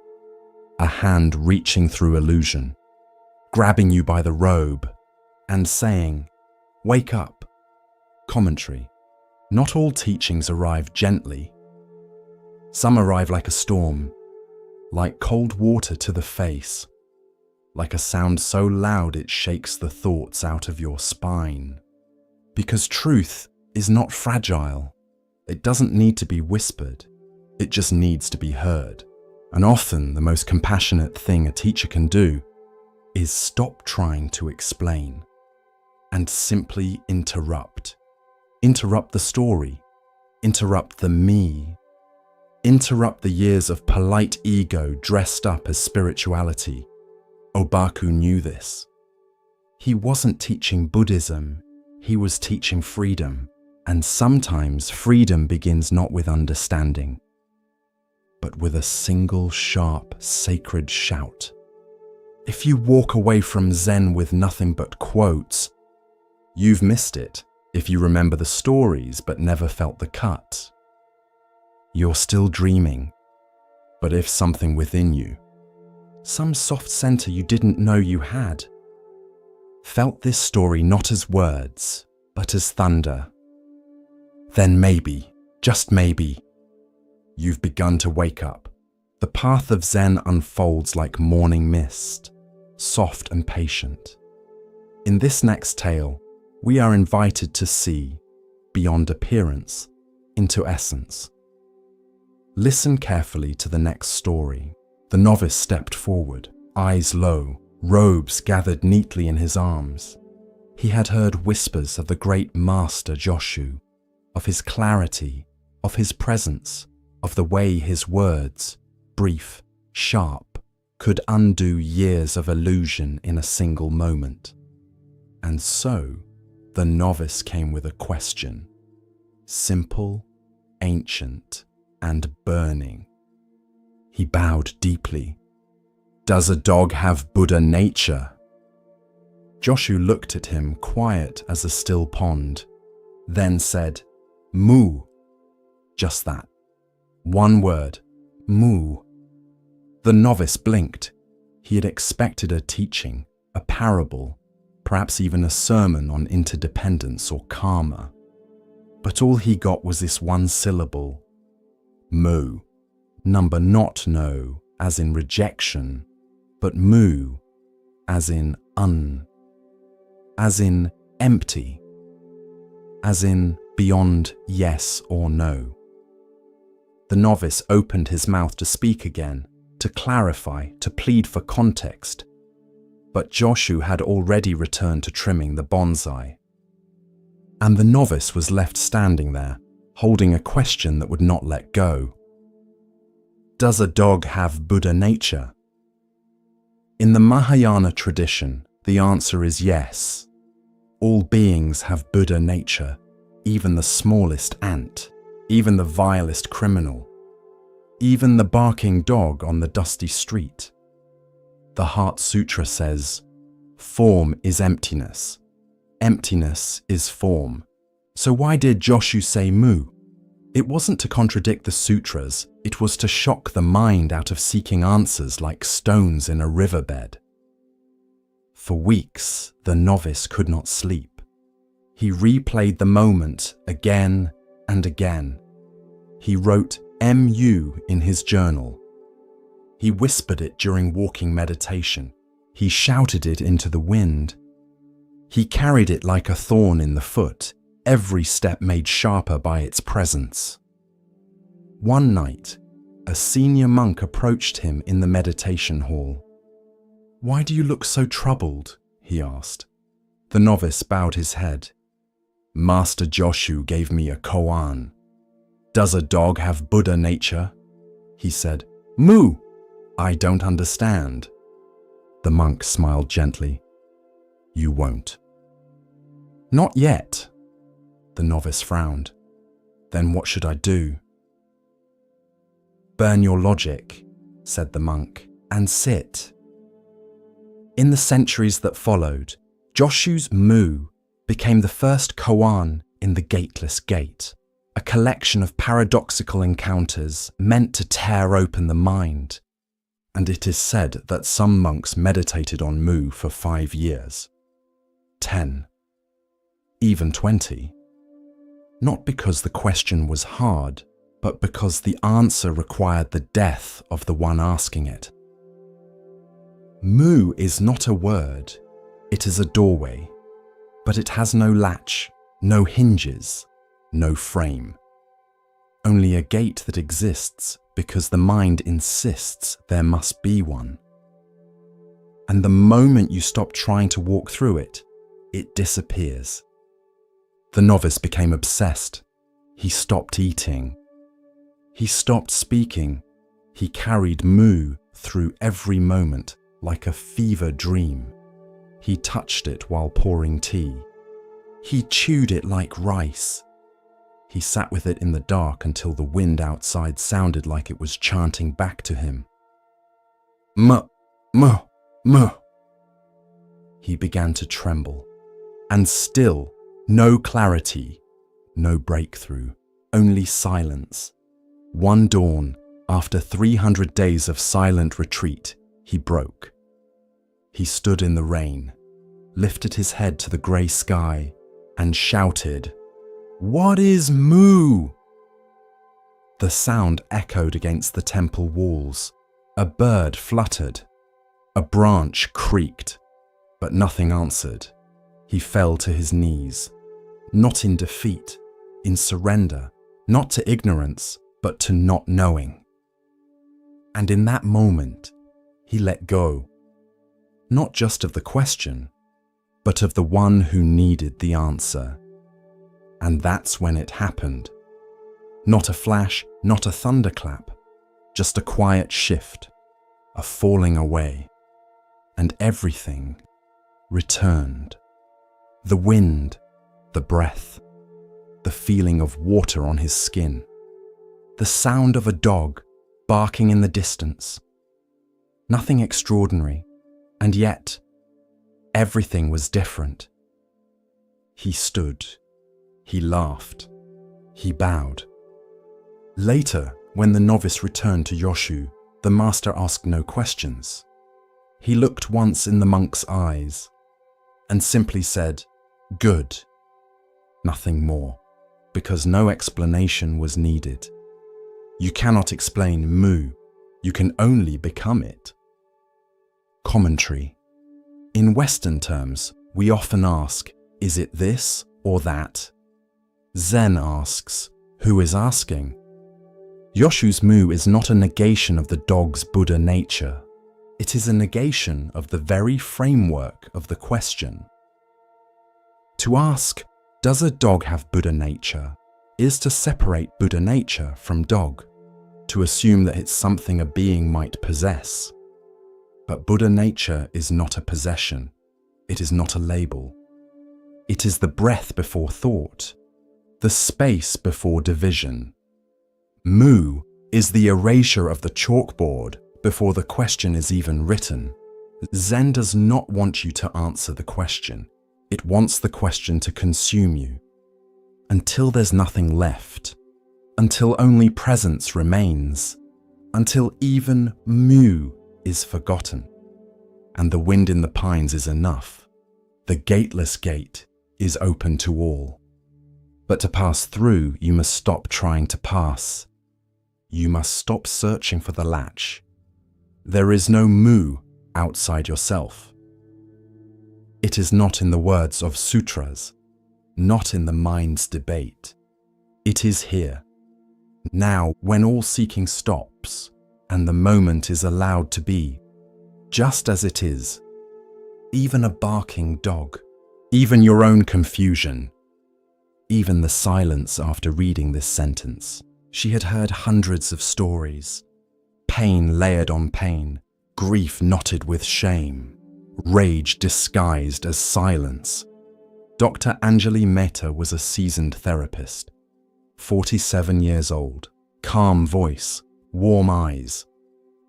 a hand reaching through illusion, grabbing you by the robe and saying, wake up. Commentary. Not all teachings arrive gently. Some arrive like a storm, like cold water to the face, like a sound so loud it shakes the thoughts out of your spine. Because truth is not fragile. It doesn't need to be whispered. It just needs to be heard. And often the most compassionate thing a teacher can do is stop trying to explain. and simply interrupt. Interrupt the story. Interrupt the me. Interrupt the years of polite ego dressed up as spirituality. Obaku knew this. He wasn't teaching Buddhism, he was teaching freedom, and sometimes freedom begins not with understanding, but with a single sharp, sacred shout. If you walk away from Zen with nothing but quotes, you've missed it. If you remember the stories but never felt the cut, you're still dreaming. But if something within you, some soft center you didn't know you had, felt this story not as words, but as thunder, then maybe, just maybe, you've begun to wake up. The path of Zen unfolds like morning mist, soft and patient. In this next tale, we are invited to see, beyond appearance, into essence. Listen carefully to the next story. The novice stepped forward, eyes low, robes gathered neatly in his arms. He had heard whispers of the great master Joshu, of his clarity, of his presence, of the way his words, brief, sharp, could undo years of illusion in a single moment. And so, the novice came with a question, simple, ancient, and burning. He bowed deeply. Does a dog have Buddha nature? Joshu looked at him, quiet as a still pond, then said, Mu. Just that. One word, Mu. The novice blinked. He had expected a teaching, a parable, perhaps even a sermon on interdependence or karma. But all he got was this one syllable, Mu. Number not no, as in rejection, but mu, as in as in empty, as in beyond yes or no. The novice opened his mouth to speak again, to clarify, to plead for context, but Joshu had already returned to trimming the bonsai. And the novice was left standing there, holding a question that would not let go. Does a dog have Buddha nature? In the Mahayana tradition, the answer is yes. All beings have Buddha nature, even the smallest ant, even the vilest criminal, even the barking dog on the dusty street. The Heart Sutra says, form is emptiness. Emptiness is form. So why did Joshu say mu? It wasn't to contradict the sutras, it was to shock the mind out of seeking answers like stones in a riverbed. For weeks, the novice could not sleep. He replayed the moment again and again. He wrote MU in his journal. He whispered it during walking meditation. He shouted it into the wind. He carried it like a thorn in the foot, every step made sharper by its presence. One night, a senior monk approached him in the meditation hall. "Why do you look so troubled?" he asked. The novice bowed his head. "Master Joshu gave me a koan. Does a dog have Buddha nature?" He said, "Mu! I don't understand." The monk smiled gently. "You won't." "Not yet." The novice frowned. "Then what should I do?" "Burn your logic," said the monk, "and sit." In the centuries that followed, Joshu's Mu became the first koan in the Gateless Gate, a collection of paradoxical encounters meant to tear open the mind. And it is said that some monks meditated on Mu for 5 years, 10, even 20. Not because the question was hard, but because the answer required the death of the one asking it. Mu is not a word, it is a doorway, but it has no latch, no hinges, no frame. Only a gate that exists because the mind insists there must be one. And the moment you stop trying to walk through it, it disappears. The novice became obsessed. He stopped eating. He stopped speaking. He carried Mu through every moment like a fever dream. He touched it while pouring tea. He chewed it like rice. He sat with it in the dark until the wind outside sounded like it was chanting back to him. M, m, m. He began to tremble. And still, no clarity, no breakthrough, only silence. One dawn, after 300 days of silent retreat, he broke. He stood in the rain, lifted his head to the grey sky, and shouted, "What is Mu?" The sound echoed against the temple walls. A bird fluttered. A branch creaked, but nothing answered. He fell to his knees, not in defeat, in surrender, not to ignorance, but to not knowing. And in that moment, he let go, not just of the question, but of the one who needed the answer. And that's when it happened. Not a flash, not a thunderclap, just a quiet shift, a falling away, and everything returned. The wind, the breath, the feeling of water on his skin, the sound of a dog barking in the distance. Nothing extraordinary, and yet everything was different. He stood, he laughed, he bowed. Later, when the novice returned to Yoshu, the master asked no questions. He looked once in the monk's eyes and simply said, "Good." Nothing more, because no explanation was needed. You cannot explain Mu, you can only become it. Commentary. In Western terms, we often ask, is it this or that? Zen asks, who is asking? Yoshu's Mu is not a negation of the dog's Buddha nature. It is a negation of the very framework of the question. To ask, does a dog have Buddha nature, is to separate Buddha nature from dog, to assume that it's something a being might possess. But Buddha nature is not a possession. It is not a label. It is the breath before thought, the space before division. Mu is the erasure of the chalkboard before the question is even written. Zen does not want you to answer the question. It wants the question to consume you. Until there's nothing left. Until only presence remains. Until even Mu is forgotten. And the wind in the pines is enough. The gateless gate is open to all. But to pass through, you must stop trying to pass. You must stop searching for the latch. There is no Mu outside yourself. It is not in the words of sutras, not in the mind's debate. It is here, now, when all seeking stops and the moment is allowed to be, just as it is, even a barking dog, even your own confusion, even the silence after reading this sentence. She had heard hundreds of stories, pain layered on pain, grief knotted with shame, rage disguised as silence. Dr. Anjali Mehta was a seasoned therapist, 47 years old, calm voice, warm eyes,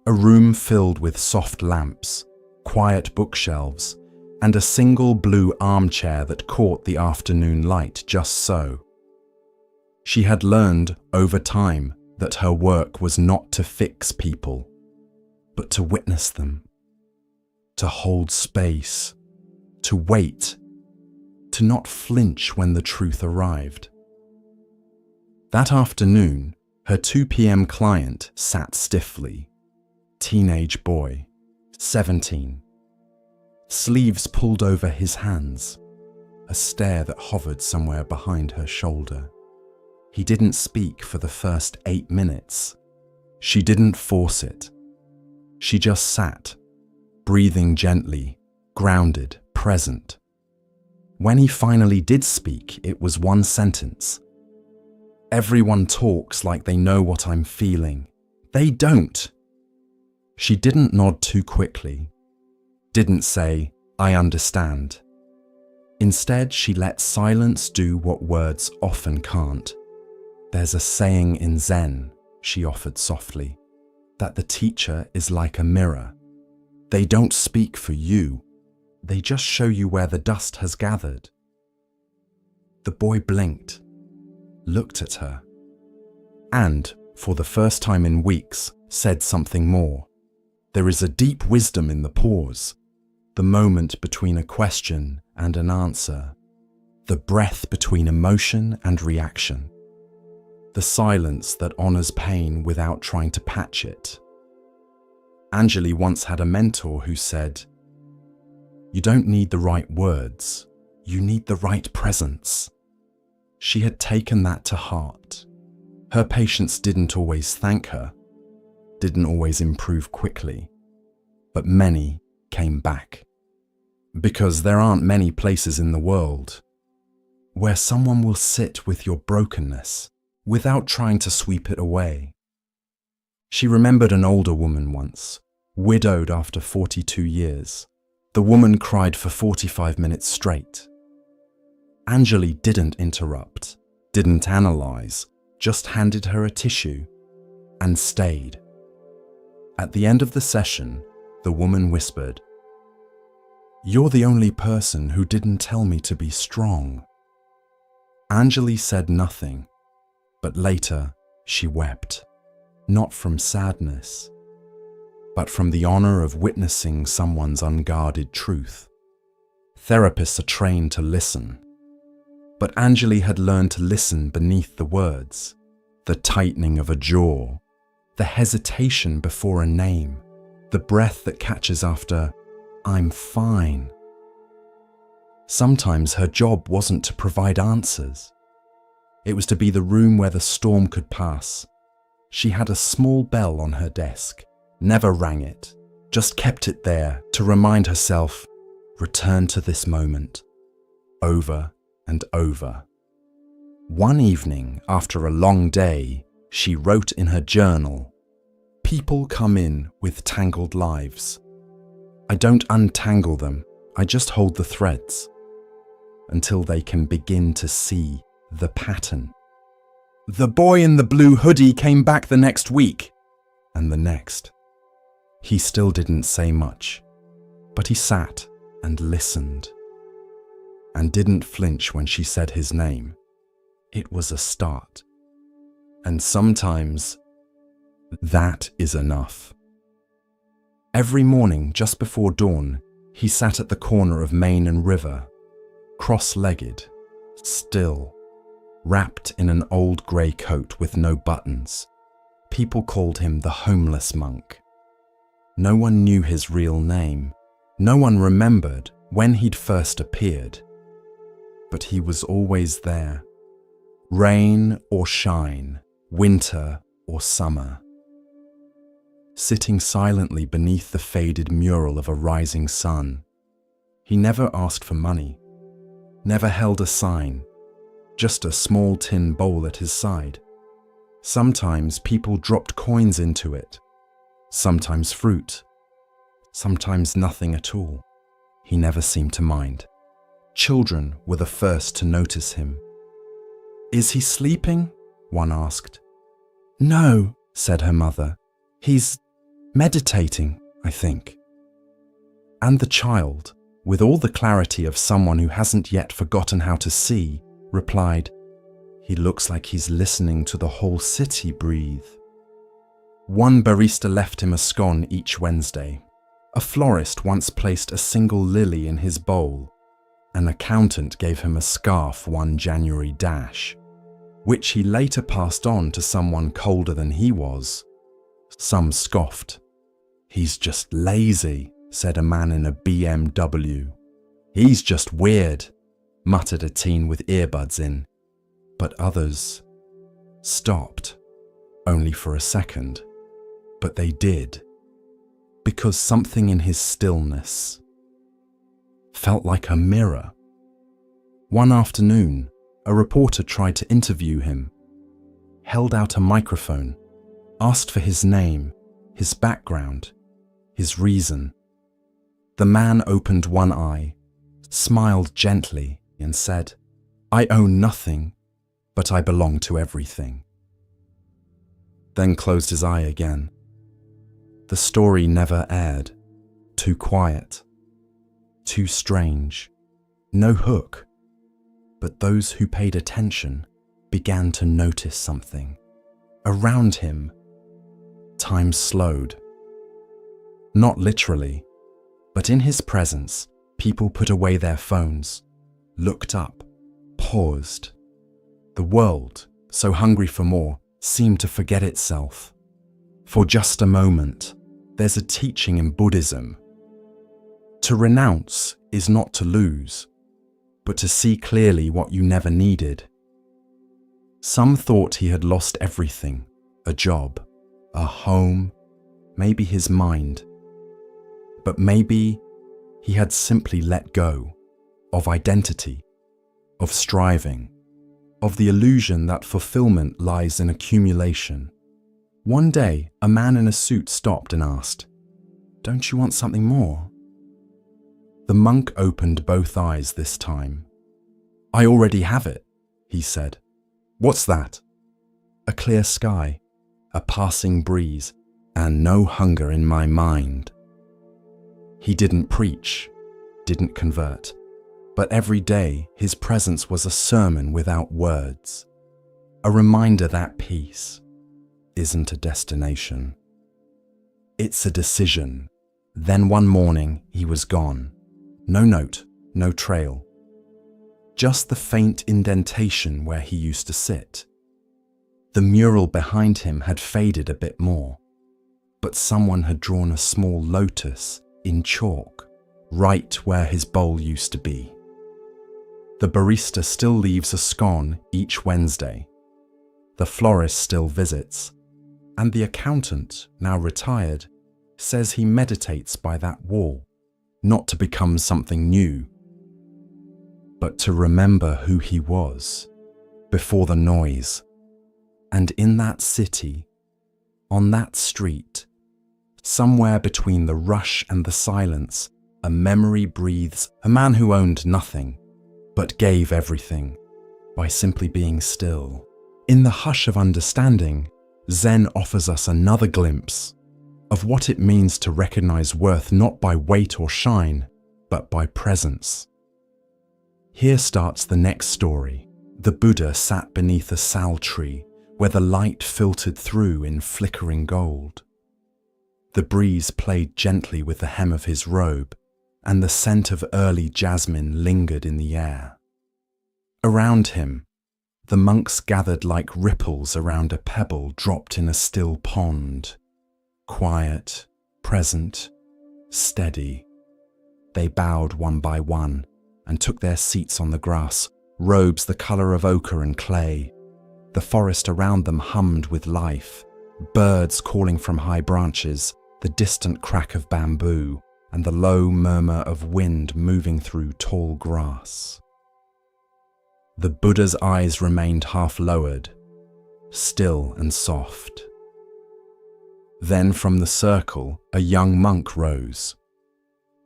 a room filled with soft lamps, quiet bookshelves, and a single blue armchair that caught the afternoon light just so. She had learned over time that her work was not to fix people, but to witness them, to hold space, to wait, to not flinch when the truth arrived. That afternoon, her 2 p.m. client sat stiffly. Teenage boy, 17. Sleeves pulled over his hands, a stare that hovered somewhere behind her shoulder. He didn't speak for the first 8 minutes. She didn't force it. She just sat, breathing gently, grounded, present. When he finally did speak, it was one sentence. "Everyone talks like they know what I'm feeling. They don't." She didn't nod too quickly, didn't say, "I understand." Instead, she let silence do what words often can't. "There's a saying in Zen," she offered softly, "that the teacher is like a mirror. They don't speak for you. They just show you where the dust has gathered." The boy blinked, looked at her, and, for the first time in weeks, said something more. There is a deep wisdom in the pause, the moment between a question and an answer, the breath between emotion and reaction, the silence that honors pain without trying to patch it. Anjali once had a mentor who said, "You don't need the right words, you need the right presence." She had taken that to heart. Her patients didn't always thank her, didn't always improve quickly, but many came back. Because there aren't many places in the world where someone will sit with your brokenness without trying to sweep it away. She remembered an older woman once, widowed after 42 years. The woman cried for 45 minutes straight. Anjali didn't interrupt, didn't analyze, just handed her a tissue and stayed. At the end of the session, the woman whispered, "You're the only person who didn't tell me to be strong." Anjali said nothing, but later she wept, not from sadness, but from the honor of witnessing someone's unguarded truth. Therapists are trained to listen, but Anjali had learned to listen beneath the words, the tightening of a jaw, the hesitation before a name, the breath that catches after, "I'm fine." Sometimes her job wasn't to provide answers. It was to be the room where the storm could pass. She had a small bell on her desk, never rang it, just kept it there to remind herself, return to this moment, over and over. One evening, after a long day, she wrote in her journal, "People come in with tangled lives. I don't untangle them, I just hold the threads until they can begin to see the pattern." The boy in the blue hoodie came back the next week, and the next. He still didn't say much, but he sat and listened, and didn't flinch when she said his name. It was a start. And sometimes that is enough. Every morning, just before dawn, he sat at the corner of Main and River, cross-legged, still, wrapped in an old grey coat with no buttons. People called him the homeless monk. No one knew his real name. No one remembered when he'd first appeared. But he was always there. Rain or shine, winter or summer. Sitting silently beneath the faded mural of a rising sun. He never asked for money, never held a sign, just a small tin bowl at his side. Sometimes people dropped coins into it, sometimes fruit, sometimes nothing at all. He never seemed to mind. Children were the first to notice him. "Is he sleeping?" one asked. "No," said her mother. "He's meditating, I think." And the child, with all the clarity of someone who hasn't yet forgotten how to see, replied, "He looks like he's listening to the whole city breathe." One barista left him a scone each Wednesday. A florist once placed a single lily in his bowl. An accountant gave him a scarf one January dash, which he later passed on to someone colder than he was. Some scoffed. "He's just lazy," said a man in a BMW. "He's just weird," muttered a teen with earbuds in. But others stopped, only for a second. But they did, because something in his stillness felt like a mirror. One afternoon, a reporter tried to interview him, held out a microphone, asked for his name, his background, his reason. The man opened one eye, smiled gently, and said, "I own nothing, but I belong to everything." Then closed his eye again. The story never aired. Too quiet. Too strange. No hook. But those who paid attention began to notice something. Around him, time slowed. Not literally, but in his presence, people put away their phones, looked up, paused. The world, so hungry for more, seemed to forget itself. For just a moment, there's a teaching in Buddhism. To renounce is not to lose, but to see clearly what you never needed. Some thought he had lost everything, a job, a home, maybe his mind. But maybe he had simply let go of identity, of striving, of the illusion that fulfillment lies in accumulation. One day, a man in a suit stopped and asked, "Don't you want something more?" The monk opened both eyes this time. "I already have it," he said. "What's that?" "A clear sky, a passing breeze, and no hunger in my mind." He didn't preach, didn't convert, but every day his presence was a sermon without words, a reminder that peace isn't a destination. It's a decision. Then one morning he was gone. No note, no trail. Just the faint indentation where he used to sit. The mural behind him had faded a bit more, but someone had drawn a small lotus in chalk right where his bowl used to be. The barista still leaves a scone each Wednesday. The florist still visits, and the accountant, now retired, says he meditates by that wall, not to become something new, but to remember who he was before the noise. And in that city, on that street, somewhere between the rush and the silence, a memory breathes, a man who owned nothing, but gave everything by simply being still. In the hush of understanding, Zen offers us another glimpse of what it means to recognize worth not by weight or shine, but by presence. Here starts the next story. The Buddha sat beneath a sal tree where the light filtered through in flickering gold. The breeze played gently with the hem of his robe, and the scent of early jasmine lingered in the air. Around him, the monks gathered like ripples around a pebble dropped in a still pond. Quiet, present, steady. They bowed one by one and took their seats on the grass, robes the colour of ochre and clay. The forest around them hummed with life, birds calling from high branches, the distant crack of bamboo, and the low murmur of wind moving through tall grass. The Buddha's eyes remained half lowered, still and soft. Then from the circle, a young monk rose.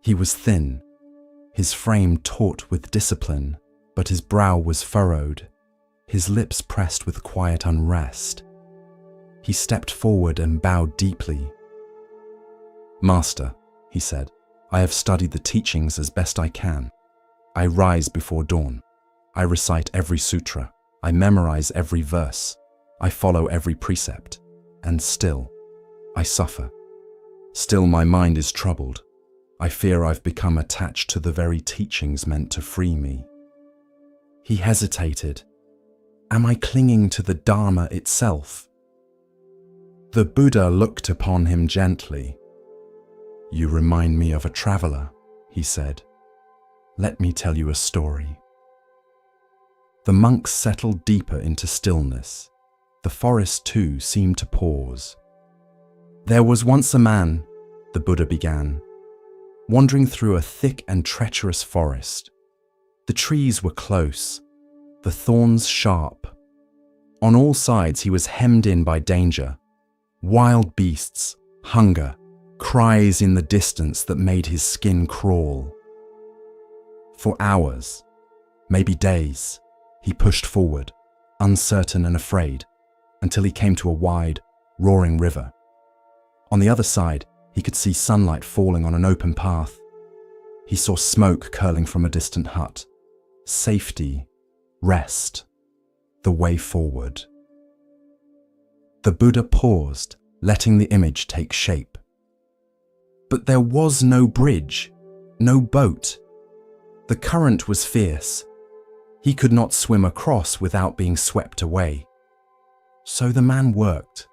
He was thin, his frame taut with discipline, but his brow was furrowed, his lips pressed with quiet unrest. He stepped forward and bowed deeply. "Master," he said, "I have studied the teachings as best I can. I rise before dawn. I recite every sutra. I memorize every verse. I follow every precept. And still, I suffer. Still my mind is troubled. I fear I've become attached to the very teachings meant to free me." He hesitated. Am I clinging to the Dharma itself? The Buddha looked upon him gently. "You remind me of a traveler," he said. "Let me tell you a story." The monks settled deeper into stillness. The forest too seemed to pause. "There was once a man," the Buddha began, "wandering through a thick and treacherous forest. The trees were close, the thorns sharp. On all sides he was hemmed in by danger, wild beasts, hunger, cries in the distance that made his skin crawl. For hours, maybe days, he pushed forward, uncertain and afraid, until he came to a wide, roaring river. On the other side, he could see sunlight falling on an open path. He saw smoke curling from a distant hut. Safety, rest, the way forward. The Buddha paused, letting the image take shape. But there was no bridge, no boat. The current was fierce. He could not swim across without being swept away. So the man worked.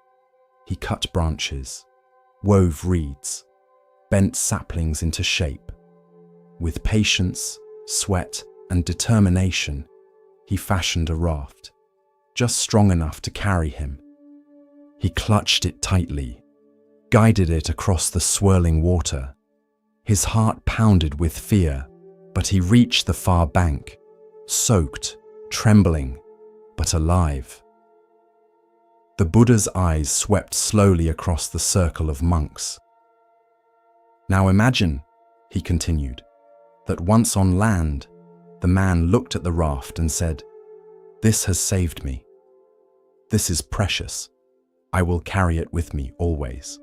He cut branches, wove reeds, bent saplings into shape. With patience, sweat, and determination, he fashioned a raft, just strong enough to carry him. He clutched it tightly, guided it across the swirling water. His heart pounded with fear, but he reached the far bank, soaked, trembling, but alive. The Buddha's eyes swept slowly across the circle of monks. Now imagine, he continued, that once on land, the man looked at the raft and said, "This has saved me. This is precious. I will carry it with me always."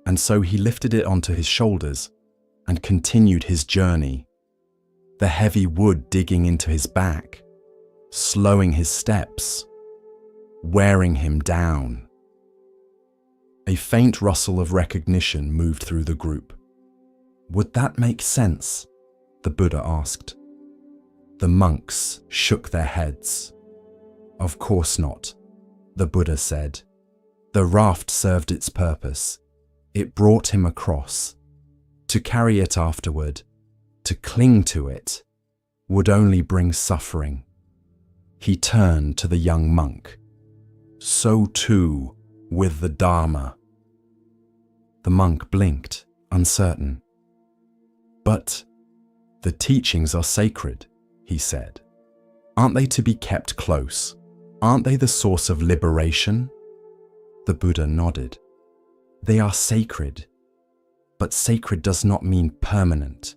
And so he lifted it onto his shoulders and continued his journey, the heavy wood digging into his back, slowing his steps, wearing him down. A faint rustle of recognition moved through the group. "Would that make sense?" the Buddha asked. The monks shook their heads. "Of course not," the Buddha said. "The raft served its purpose. It brought him across. To carry it afterward, to cling to it, would only bring suffering." He turned to the young monk. "So too with the Dharma." The monk blinked, uncertain. "But the teachings are sacred," he said. "Aren't they to be kept close? Aren't they the source of liberation?" The Buddha nodded. "They are sacred, but sacred does not mean permanent.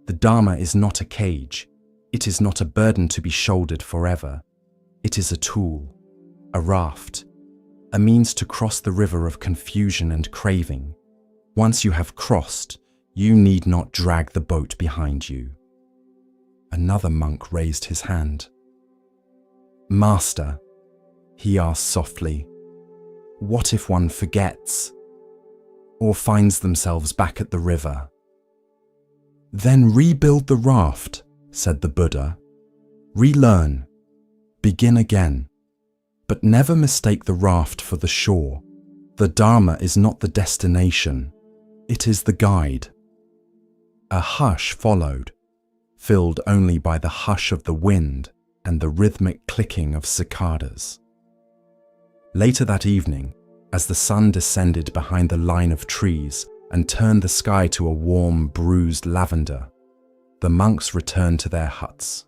The Dharma is not a cage. It is not a burden to be shouldered forever. It is a tool, a raft, a means to cross the river of confusion and craving. Once you have crossed, you need not drag the boat behind you." Another monk raised his hand. "Master," he asked softly, "what if one forgets or finds themselves back at the river?" "Then rebuild the raft," said the Buddha. "Relearn, begin again, but never mistake the raft for the shore. The Dharma is not the destination, it is the guide." A hush followed, filled only by the hush of the wind and the rhythmic clicking of cicadas. Later that evening, as the sun descended behind the line of trees and turned the sky to a warm, bruised lavender, the monks returned to their huts,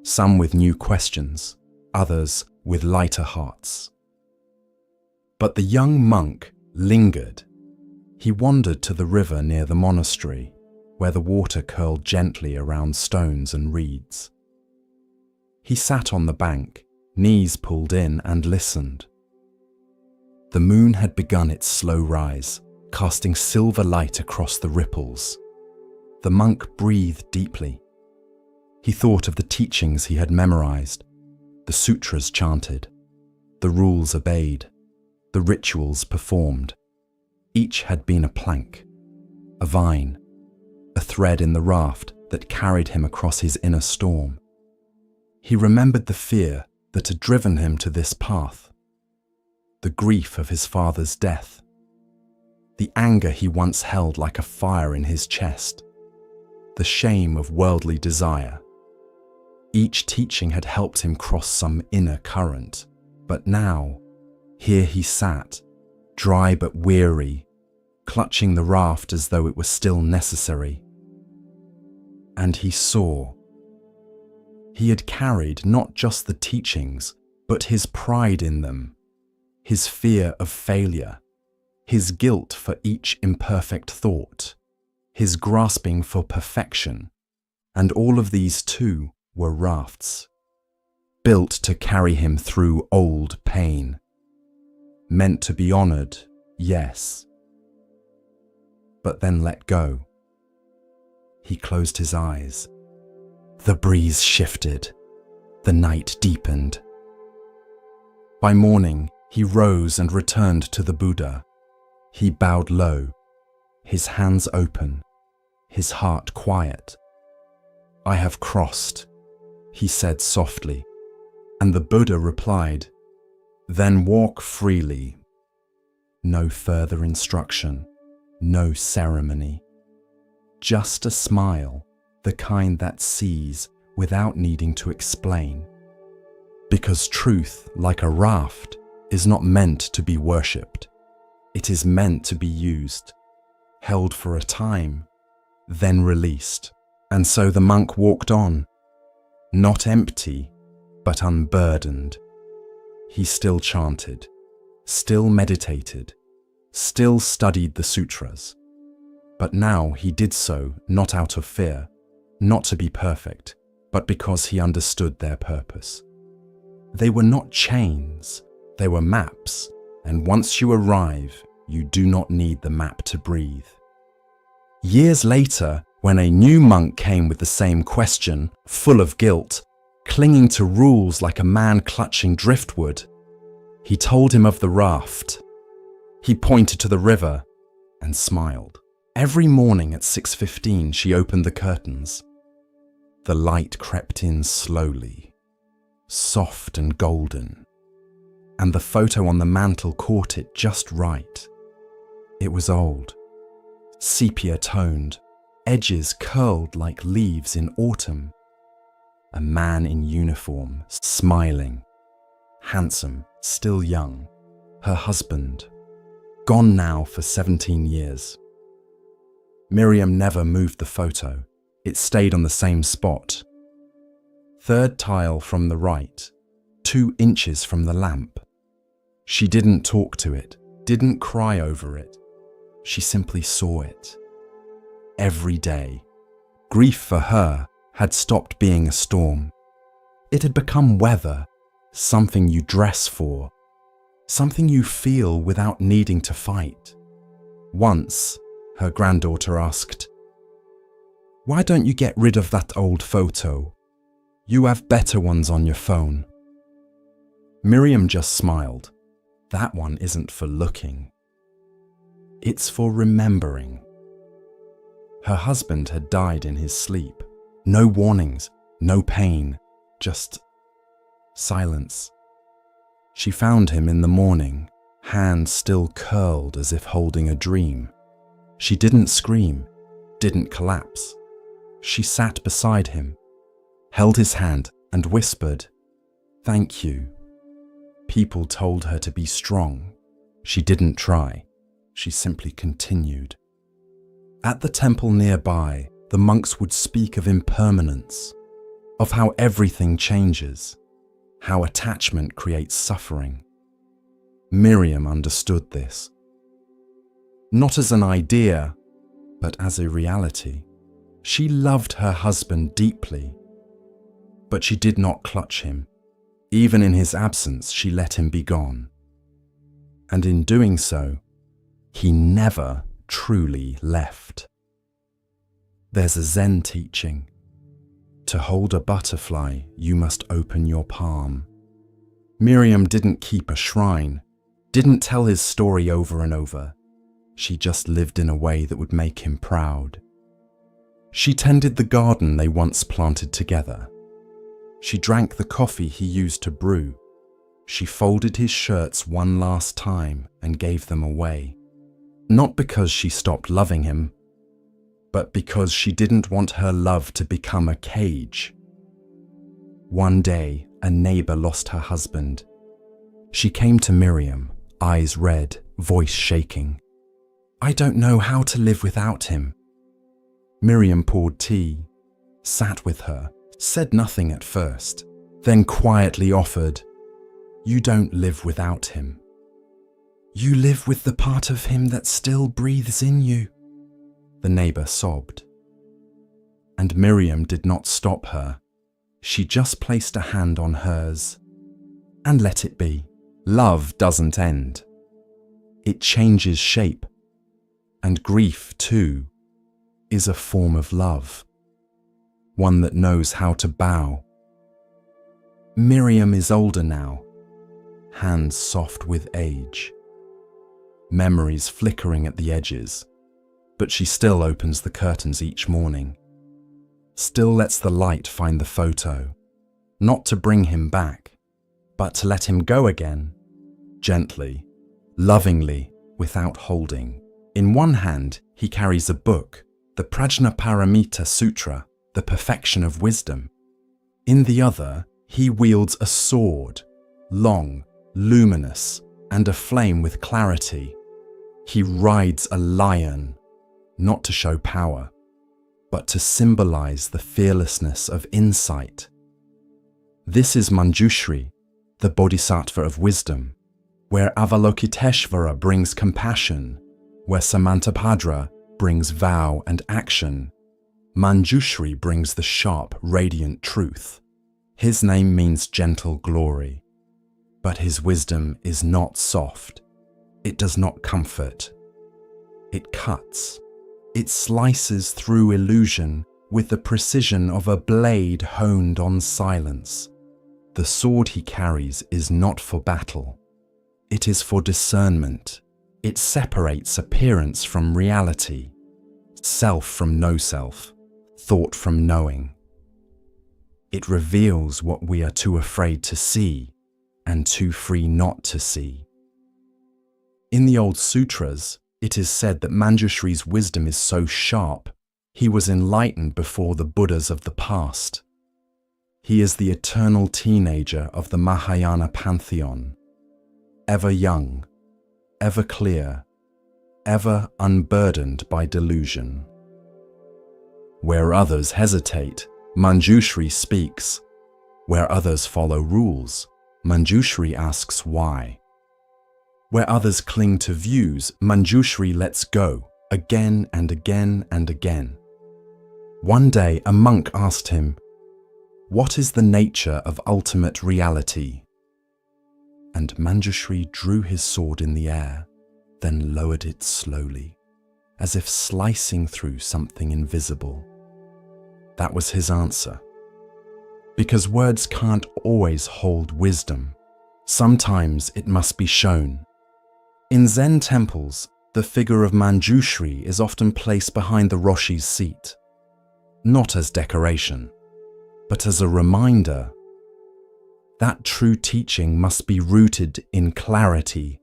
some with new questions, others with lighter hearts. But the young monk lingered. He wandered to the river near the monastery, where the water curled gently around stones and reeds. He sat on the bank, knees pulled in, and listened. The moon had begun its slow rise, casting silver light across the ripples. The monk breathed deeply. He thought of the teachings he had memorized, the sutras chanted, the rules obeyed, the rituals performed. Each had been a plank, a vine, a thread in the raft that carried him across his inner storm. He remembered the fear that had driven him to this path, the grief of his father's death, the anger he once held like a fire in his chest, the shame of worldly desire. Each teaching had helped him cross some inner current, but now, here he sat, dry but weary, clutching the raft as though it were still necessary. And he saw He had carried not just the teachings, but his pride in them, his fear of failure, his guilt for each imperfect thought, his grasping for perfection, and all of these too were rafts, built to carry him through old pain, meant to be honored, yes, but then let go. He closed his eyes. The breeze shifted. The night deepened. By morning, he rose and returned to the Buddha. He bowed low, his hands open, his heart quiet. "I have crossed," he said softly, and the Buddha replied, "Then walk freely." No further instruction, no ceremony. Just a smile, the kind that sees without needing to explain. Because truth, like a raft, is not meant to be worshipped. It is meant to be used, held for a time, then released. And so the monk walked on, not empty, but unburdened. He still chanted, still meditated, still studied the sutras. But now he did so not out of fear, not to be perfect, but because he understood their purpose. They were not chains, they were maps, and once you arrive, you do not need the map to breathe. Years later, when a new monk came with the same question, full of guilt, clinging to rules like a man clutching driftwood, he told him of the raft. He pointed to the river and smiled. Every morning at 6:15, she opened the curtains. The light crept in slowly, soft and golden, and the photo on the mantel caught it just right. It was old, sepia-toned, edges curled like leaves in autumn. A man in uniform, smiling, handsome, still young. Her husband, gone now for 17 years. Miriam never moved the photo. It stayed on the same spot. Third tile from the right, 2 inches from the lamp. She didn't talk to it, didn't cry over it. She simply saw it. Every day. Grief for her had stopped being a storm. It had become weather, something you dress for, something you feel without needing to fight. Once, her granddaughter asked, "Why don't you get rid of that old photo? You have better ones on your phone." Miriam just smiled. That one isn't for looking. It's for remembering. Her husband had died in his sleep. No warnings, no pain, just silence. She found him in the morning, hands still curled as if holding a dream. She didn't scream, didn't collapse. She sat beside him, held his hand and whispered, "Thank you." People told her to be strong. She didn't try. She simply continued. At the temple nearby, the monks would speak of impermanence, of how everything changes, how attachment creates suffering. Miriam understood this. Not as an idea, but as a reality. She loved her husband deeply, but she did not clutch him. Even in his absence, she let him be gone. And in doing so, he never truly left. There's a Zen teaching. To hold a butterfly, you must open your palm. Miriam didn't keep a shrine, didn't tell his story over and over. She just lived in a way that would make him proud. She tended the garden they once planted together. She drank the coffee he used to brew. She folded his shirts one last time and gave them away. Not because she stopped loving him, but because she didn't want her love to become a cage. One day, a neighbor lost her husband. She came to Miriam, eyes red, voice shaking. "I don't know how to live without him." Miriam poured tea, sat with her, said nothing at first, then quietly offered, "You don't live without him. You live with the part of him that still breathes in you." The neighbor sobbed. And Miriam did not stop her. She just placed a hand on hers. "And let it be. Love doesn't end. It changes shape. And grief, too, is a form of love. One that knows how to bow." Miriam is older now, hands soft with age, memories flickering at the edges, but she still opens the curtains each morning, still lets the light find the photo, not to bring him back, but to let him go again, gently, lovingly, without holding. In one hand, he carries a book, the Prajnaparamita Sutra, the perfection of wisdom. In the other, he wields a sword, long, luminous, and aflame with clarity. He rides a lion, not to show power, but to symbolize the fearlessness of insight. This is Manjushri, the bodhisattva of wisdom, where Avalokiteshvara brings compassion, where Samantabhadra brings vow and action. Manjushri brings the sharp, radiant truth. His name means gentle glory, but his wisdom is not soft. It does not comfort. It cuts. It slices through illusion with the precision of a blade honed on silence. The sword he carries is not for battle. It is for discernment. It separates appearance from reality, self from no self, thought from knowing. It reveals what we are too afraid to see and too free not to see. In the old sutras, it is said that Manjushri's wisdom is so sharp, he was enlightened before the Buddhas of the past. He is the eternal teenager of the Mahayana pantheon, ever young, ever clear, ever unburdened by delusion. Where others hesitate, Manjushri speaks. Where others follow rules, Manjushri asks why. Where others cling to views, Manjushri lets go, again and again and again. One day a monk asked him, "What is the nature of ultimate reality?" And Manjushri drew his sword in the air, then lowered it slowly, as if slicing through something invisible. That was his answer. Because words can't always hold wisdom. Sometimes it must be shown. In Zen temples, the figure of Manjushri is often placed behind the Roshi's seat, not as decoration, but as a reminder that true teaching must be rooted in clarity,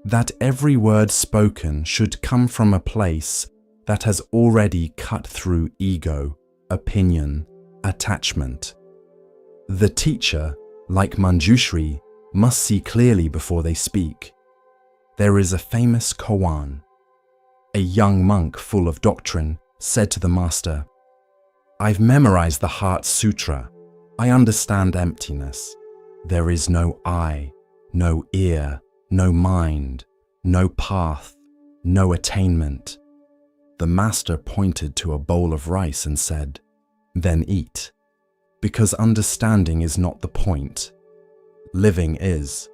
that every word spoken should come from a place that has already cut through ego, opinion, attachment. The teacher, like Manjushri, must see clearly before they speak. There is a famous koan. A young monk full of doctrine said to the master, "I've memorized the Heart Sutra. I understand emptiness. There is no I, no ear, no mind, no path, no attainment." The master pointed to a bowl of rice and said, "Then eat, because understanding is not the point. Living is."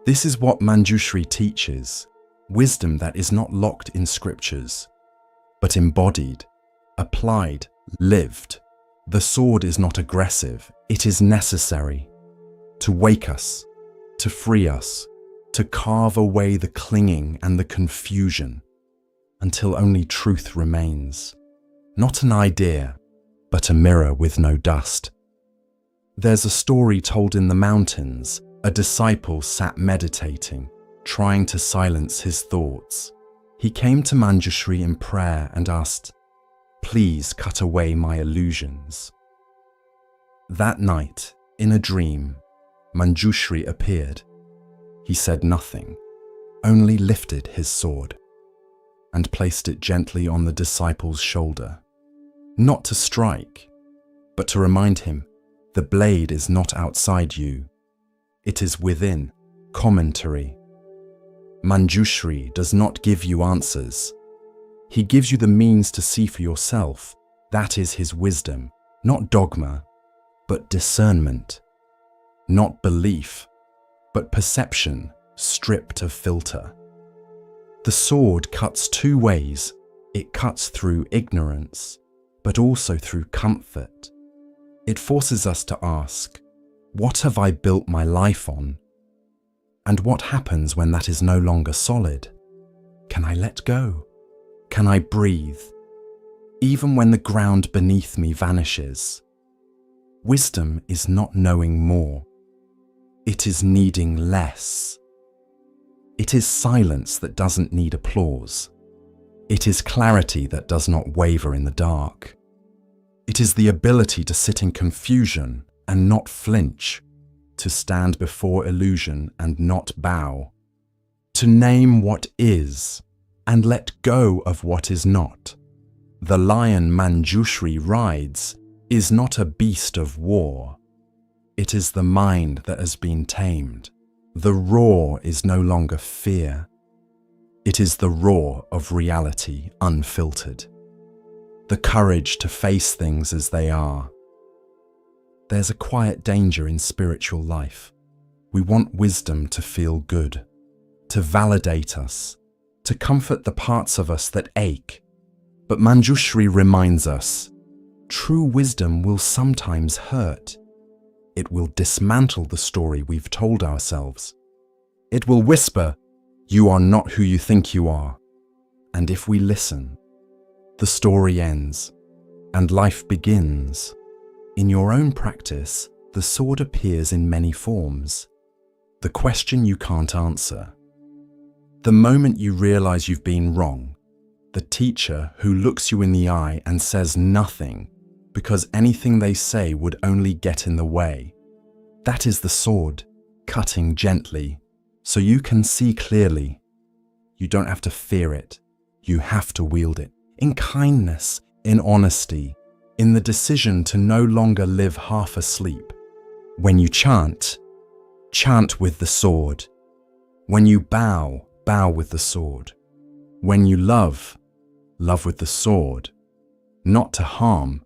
This is what Manjushri teaches, wisdom that is not locked in scriptures, but embodied, applied, lived. The sword is not aggressive, it is necessary to wake us, to free us, to carve away the clinging and the confusion, until only truth remains. Not an idea, but a mirror with no dust. There's a story told in the mountains. A disciple sat meditating, trying to silence his thoughts. He came to Manjushri in prayer and asked, "Please cut away my illusions." That night, in a dream, Manjushri appeared. He said nothing, only lifted his sword and placed it gently on the disciple's shoulder, not to strike, but to remind him, the blade is not outside you. It is within. Commentary. Manjushri does not give you answers. He gives you the means to see for yourself. That is his wisdom, not dogma, but discernment. Not belief, but perception stripped of filter. The sword cuts two ways. It cuts through ignorance, but also through comfort. It forces us to ask, what have I built my life on? And what happens when that is no longer solid? Can I let go? Can I breathe? Even when the ground beneath me vanishes. Wisdom is not knowing more. It is needing less. It is silence that doesn't need applause. It is clarity that does not waver in the dark. It is the ability to sit in confusion and not flinch, to stand before illusion and not bow, to name what is and let go of what is not. The lion Manjushri rides is not a beast of war. It is the mind that has been tamed. The roar is no longer fear. It is the roar of reality unfiltered. The courage to face things as they are. There's a quiet danger in spiritual life. We want wisdom to feel good, to validate us, to comfort the parts of us that ache. But Manjushri reminds us, true wisdom will sometimes hurt. It will dismantle the story we've told ourselves. It will whisper, you are not who you think you are. And if we listen, the story ends and life begins. In your own practice, the sword appears in many forms. The question you can't answer. The moment you realize you've been wrong. The teacher who looks you in the eye and says nothing because anything they say would only get in the way. That is the sword, cutting gently, so you can see clearly. You don't have to fear it. You have to wield it. In kindness, in honesty, in the decision to no longer live half asleep. When you chant, chant with the sword. When you bow, bow with the sword. When you love, love with the sword. Not to harm,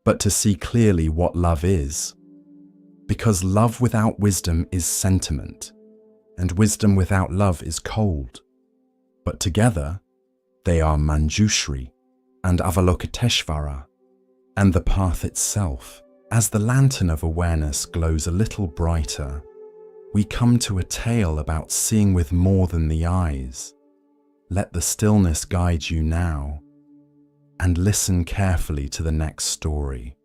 but to see clearly what love is. Because love without wisdom is sentiment, and wisdom without love is cold. But together, they are Manjushri and Avalokiteshvara, and the path itself. As the lantern of awareness glows a little brighter, we come to a tale about seeing with more than the eyes. Let the stillness guide you now, and listen carefully to the next story.